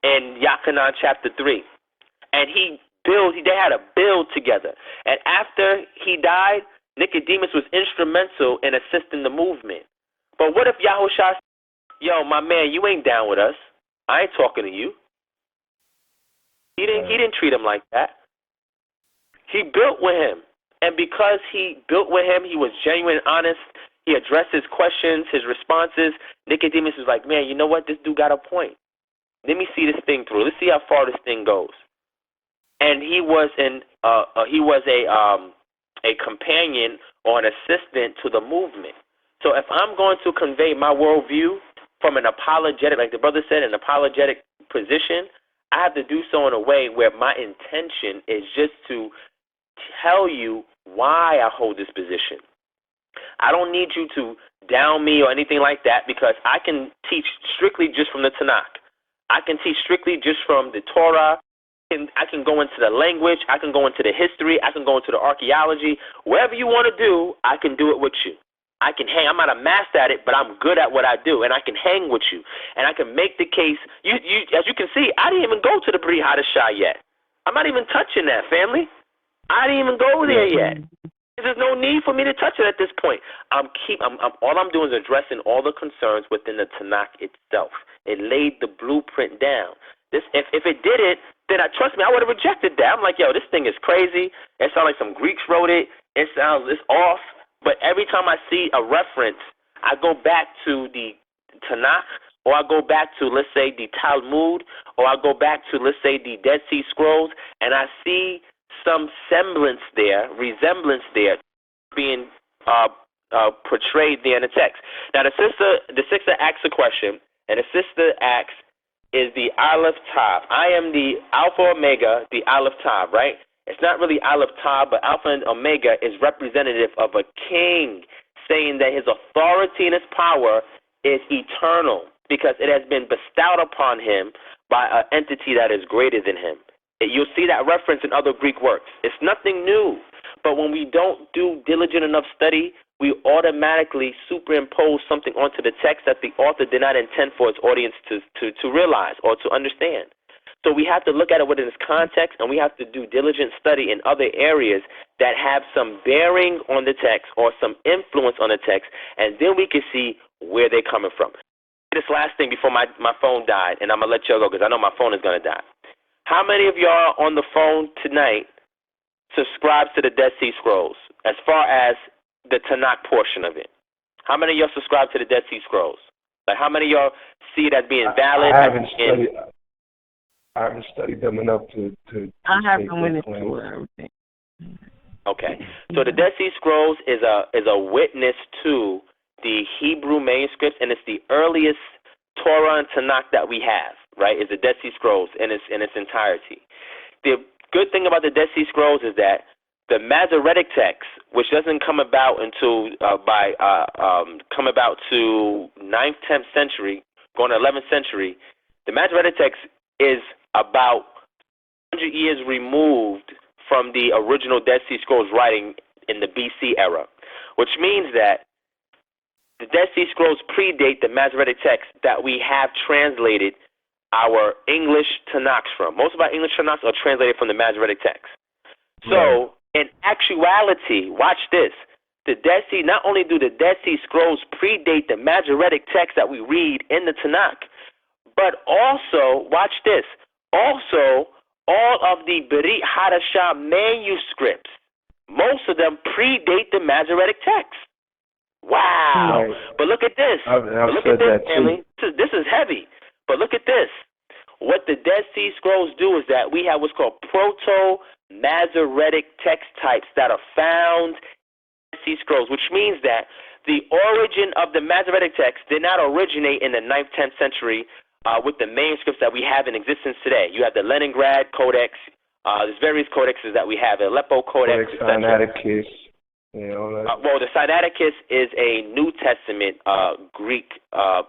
in Yachanan chapter 3, and they had a build together. And after he died, Nicodemus was instrumental in assisting the movement. But what if Yahusha said, yo, my man, you ain't down with us. I ain't talking to you. He didn't treat him like that. He built with him. And because he built with him, he was genuine and honest. He addressed his questions, his responses. Nicodemus was like, man, you know what? This dude got a point. Let me see this thing through. Let's see how far this thing goes. And he was a companion or an assistant to the movement. So if I'm going to convey my worldview from an apologetic, like the brother said, an apologetic position, I have to do so in a way where my intention is just to tell you why I hold this position. I don't need you to down me or anything like that, because I can teach strictly just from the Tanakh. I can teach strictly just from the Torah. I can go into the language. I can go into the history. I can go into the archaeology. Whatever you want to do, I can do it with you. I can hang. I'm not a master at it, but I'm good at what I do, and I can hang with you. And I can make the case. As you can see, I didn't even go to the Brit Hadashah yet. I'm not even touching that, family. I didn't even go there yet. There's no need for me to touch it at this point. All I'm doing is addressing all the concerns within the Tanakh itself. It laid the blueprint down. If it did it, then trust me, I would have rejected that. I'm like, yo, this thing is crazy. It sounds like some Greeks wrote it. It's off. But every time I see a reference, I go back to the Tanakh, or I go back to, let's say, the Talmud, or I go back to, let's say, the Dead Sea Scrolls, and I see some resemblance there being portrayed there in the text. Now, the sister asks a question, and the sister asks, is the Aleph Tav. I am the Alpha Omega, the Aleph Tav, right? It's not really Aleph Tav, but Alpha and Omega is representative of a king saying that his authority and his power is eternal because it has been bestowed upon him by an entity that is greater than him. You'll see that reference in other Greek works. It's nothing new. But when we don't do diligent enough study, we automatically superimpose something onto the text that the author did not intend for its audience to realize or to understand. So we have to look at it within its context, and we have to do diligent study in other areas that have some bearing on the text or some influence on the text, and then we can see where they're coming from. This last thing before my phone died, and I'm going to let y'all go because I know my phone is going to die. How many of y'all on the phone tonight subscribe to the Dead Sea Scrolls as far as the Tanakh portion of it? How many of y'all subscribe to the Dead Sea Scrolls? Like, how many of y'all see it as being valid?
I haven't studied them enough to
I haven't went into everything.
Okay. So the Dead Sea Scrolls is a witness to the Hebrew manuscripts, and it's the earliest Torah and Tanakh that we have, right? Is the Dead Sea Scrolls in its entirety. The good thing about the Dead Sea Scrolls is that the Masoretic text, which doesn't come about until come about to 9th, 10th century, going to 11th century, the Masoretic text is about 100 years removed from the original Dead Sea Scrolls writing in the BC era, which means that the Dead Sea Scrolls predate the Masoretic text that we have translated our English Tanakhs from. Most of our English Tanakhs are translated from the Masoretic text. So, in actuality, watch this. The Dead Sea, not only do the Dead Sea Scrolls predate the Masoretic text that we read in the Tanakh, but also, watch this, also all of the Brit Hadashah manuscripts, most of them predate the Masoretic text. Wow. Right. But look at this. Look at this, family. This is heavy. But look at this. What the Dead Sea Scrolls do is that we have what's called proto-Masoretic text types that are found in Dead Sea Scrolls, which means that the origin of the Masoretic text did not originate in the 9th, 10th century with the manuscripts that we have in existence today. You have the Leningrad Codex. There's various codexes that we have, Aleppo Codex,
Sinaiticus.
Well, the Sinaiticus is a New Testament Greek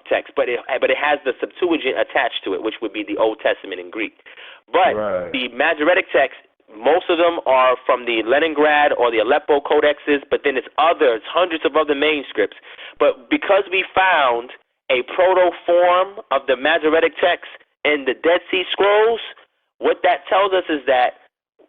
text, but it has the Septuagint attached to it, which would be the Old Testament in Greek. But the Masoretic text, most of them are from the Leningrad or the Aleppo codexes, but then it's others, hundreds of other manuscripts. But because we found a proto-form of the Masoretic text in the Dead Sea Scrolls, what that tells us is that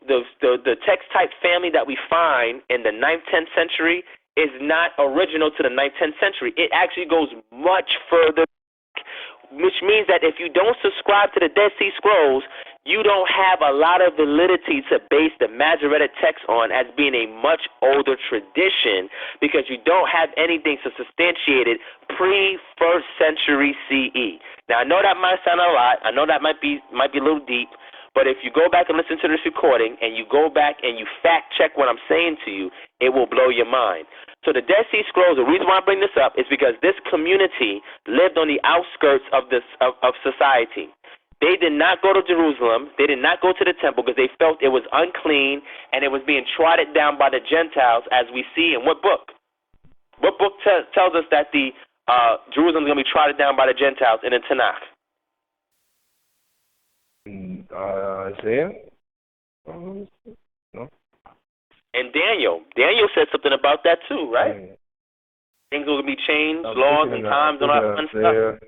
the text type family that we find in the 9th, 10th century is not original to the 9th, 10th century. It actually goes much further back, which means that if you don't subscribe to the Dead Sea Scrolls, you don't have a lot of validity to base the Masoretic text on as being a much older tradition, because you don't have anything to substantiate it pre-1st century CE. Now, I know that might sound a lot. I know that might be a little deep. But if you go back and listen to this recording and you go back and you fact check what I'm saying to you, it will blow your mind. So the Dead Sea Scrolls, the reason why I bring this up is because this community lived on the outskirts of society. They did not go to Jerusalem. They did not go to the temple because they felt it was unclean and it was being trodden down by the Gentiles, as we see in what book? What book tells us that the Jerusalem is going to be trodden down by the Gentiles in the Tanakh?
Isaiah? No.
And Daniel said something about that too, right? Things will be changed, laws and times and all that fun stuff.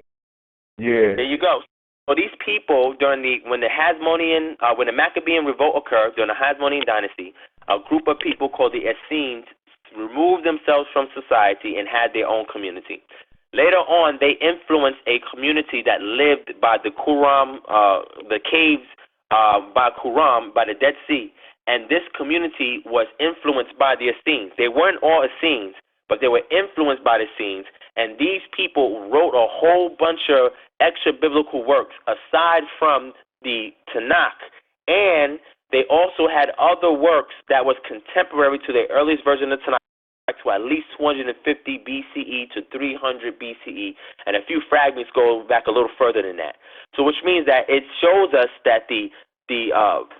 Yeah.
There you go. So these people, when the Maccabean revolt occurred during the Hasmonean dynasty, a group of people called the Essenes removed themselves from society and had their own community. Later on, they influenced a community that lived by the Qumran, the caves by Qumran, by the Dead Sea. And this community was influenced by the Essenes. They weren't all Essenes, but they were influenced by the Essenes. And these people wrote a whole bunch of extra biblical works aside from the Tanakh. And they also had other works that was contemporary to the earliest version of the Tanakh, to at least 250 BCE to 300 BCE, and a few fragments go back a little further than that. So which means that it shows us that the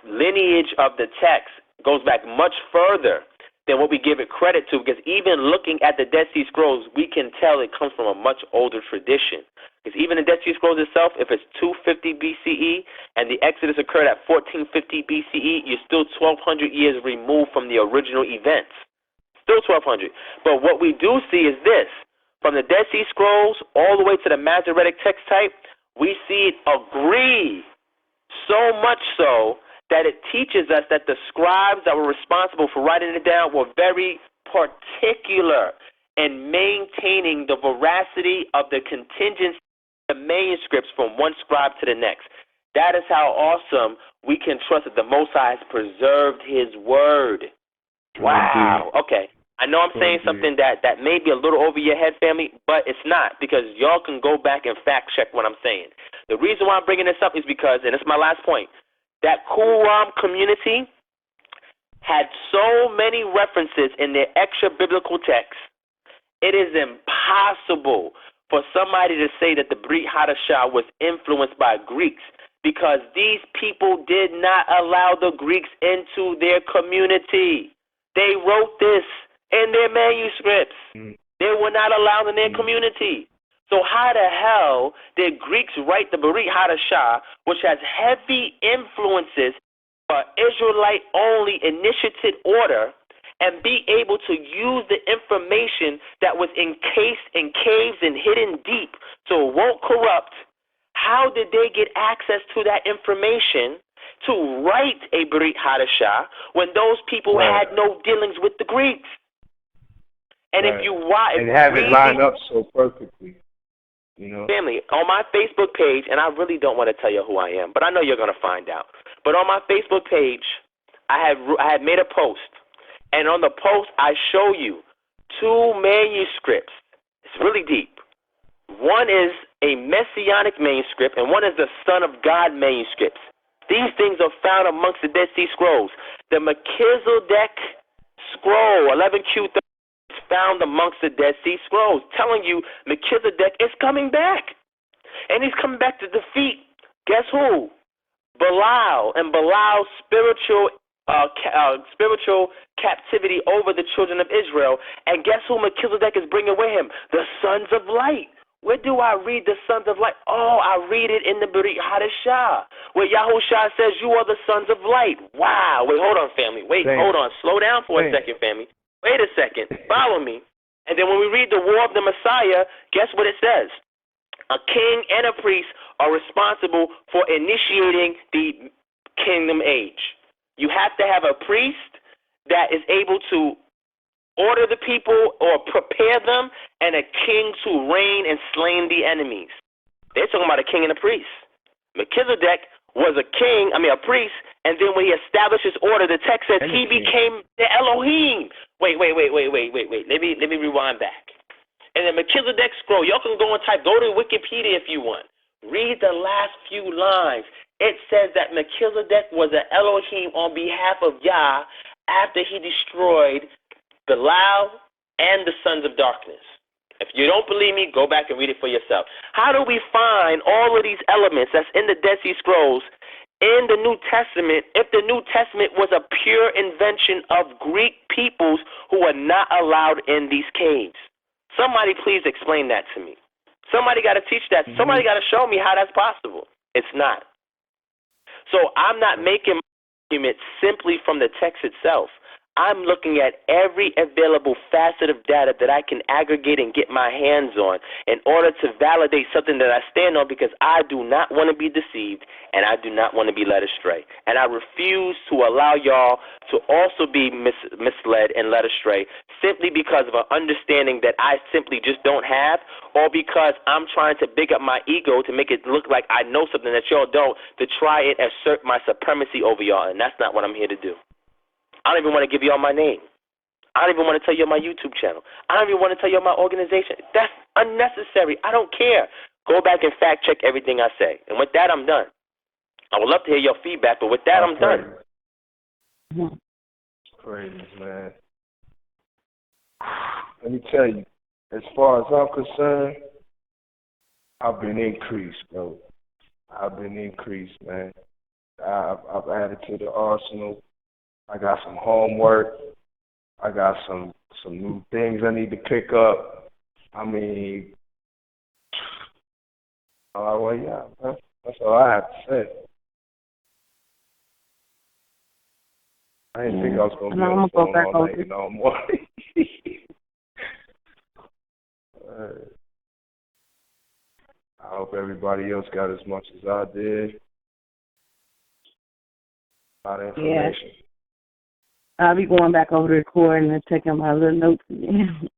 lineage of the text goes back much further than what we give it credit to, because even looking at the Dead Sea Scrolls, we can tell it comes from a much older tradition. Because even the Dead Sea Scrolls itself, if it's 250 BCE and the Exodus occurred at 1450 BCE, you're still 1,200 years removed from the original events. Still 1,200. But what we do see is this. From the Dead Sea Scrolls all the way to the Masoretic text type, we see it agree, so much so that it teaches us that the scribes that were responsible for writing it down were very particular in maintaining the veracity of the contingency of the manuscripts from one scribe to the next. That is how awesome we can trust that the Most High has preserved His word. Wow. Okay. I know I'm saying something that may be a little over your head, family, but it's not, because y'all can go back and fact check what I'm saying. The reason why I'm bringing this up is because, and it's my last point, that Qumran community had so many references in their extra biblical texts, it is impossible for somebody to say that the Brit Hadashah was influenced by Greeks, because these people did not allow the Greeks into their community. They wrote this in their manuscripts. They were not allowed in their community. So how the hell did Greeks write the Brit Hadashah, which has heavy influences for Israelite-only initiated order, and be able to use the information that was encased in caves and hidden deep so it won't corrupt? How did they get access to that information to write a Brit Hadashah when those people had no dealings with the Greeks? And if you watch,
and have it lined up so perfectly, you know.
Family, on my Facebook page, and I really don't want to tell you who I am, but I know you're going to find out. But on my Facebook page, I had made a post, and on the post I show you two manuscripts. It's really deep. One is a Messianic manuscript, and one is the Son of God manuscripts. These things are found amongst the Dead Sea Scrolls. The Melchizedek scroll, 11Q30, is found amongst the Dead Sea Scrolls, telling you Melchizedek is coming back. And he's coming back to defeat, guess who? Belial and Belial's spiritual spiritual captivity over the children of Israel. And guess who Melchizedek is bringing with him? The sons of light. Where do I read the sons of light? Oh, I read it in the Brit Hadashah, where Yahushua says, you are the sons of light. Wow. Wait, hold on, family. Wait, hold on. Slow down for a second, family. Wait a second. Follow me. And then when we read the War of the Messiah, guess what it says? A king and a priest are responsible for initiating the kingdom age. You have to have a priest that is able to order the people or prepare them, and a king to reign and slain the enemies. They're talking about a king and a priest. Melchizedek was a priest, and then when he established his order, the text says he became the Elohim. Wait. Let me rewind back. And the Melchizedek scroll, y'all can go and go to Wikipedia if you want. Read the last few lines. It says that Melchizedek was an Elohim on behalf of Yah after he destroyed Belial and the sons of darkness. If you don't believe me, go back and read it for yourself. How do we find all of these elements that's in the Dead Sea Scrolls in the New Testament if the New Testament was a pure invention of Greek peoples who are not allowed in these caves? Somebody please explain that to me. Somebody got to teach that. Somebody got to show me how that's possible. It's not. So I'm not making my argument simply from the text itself. I'm looking at every available facet of data that I can aggregate and get my hands on in order to validate something that I stand on, because I do not want to be deceived and I do not want to be led astray. And I refuse to allow y'all to also be misled and led astray simply because of an understanding that I simply just don't have, or because I'm trying to big up my ego to make it look like I know something that y'all don't, to try and assert my supremacy over y'all. And that's not what I'm here to do. I don't even want to give you all my name. I don't even want to tell you my YouTube channel. I don't even want to tell you my organization. That's unnecessary. I don't care. Go back and fact check everything I say. And with that, I'm done. I would love to hear your feedback, but with that, I'm done.
Praise, man. Let me tell you, as far as I'm concerned, I've been increased, bro. I've been increased, man. I've added to the arsenal. I got some homework. I got some new things I need to pick up. I mean, yeah, that's all I have to say. I didn't think I was going to be on the phone all night all morning. I hope everybody else got as much as I did. A lot of information.
Yeah. I'll be going back over the recording and taking my little notes again.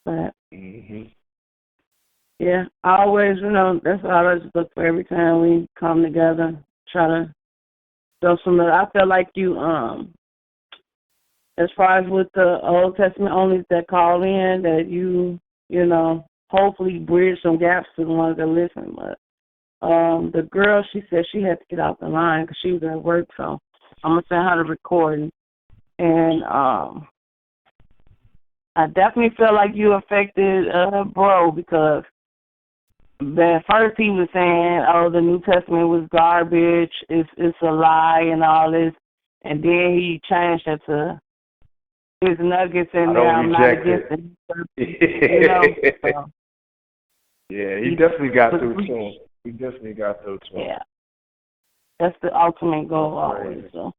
But, yeah, I always, that's what I always look for every time we come together, try to show some of I feel like you, as far as with the Old Testament only that call in, that you hopefully bridge some gaps to the ones that listen. But the girl, she said she had to get off the line because she was at work, so I'm going to send her the recording. And I definitely feel like you affected bro, because at first he was saying, oh, the New Testament was garbage, it's a lie and all this, and then he changed it to his nuggets and now I'm not against it. So.
Yeah, he definitely got through to him. Yeah. That's the ultimate goal always. So.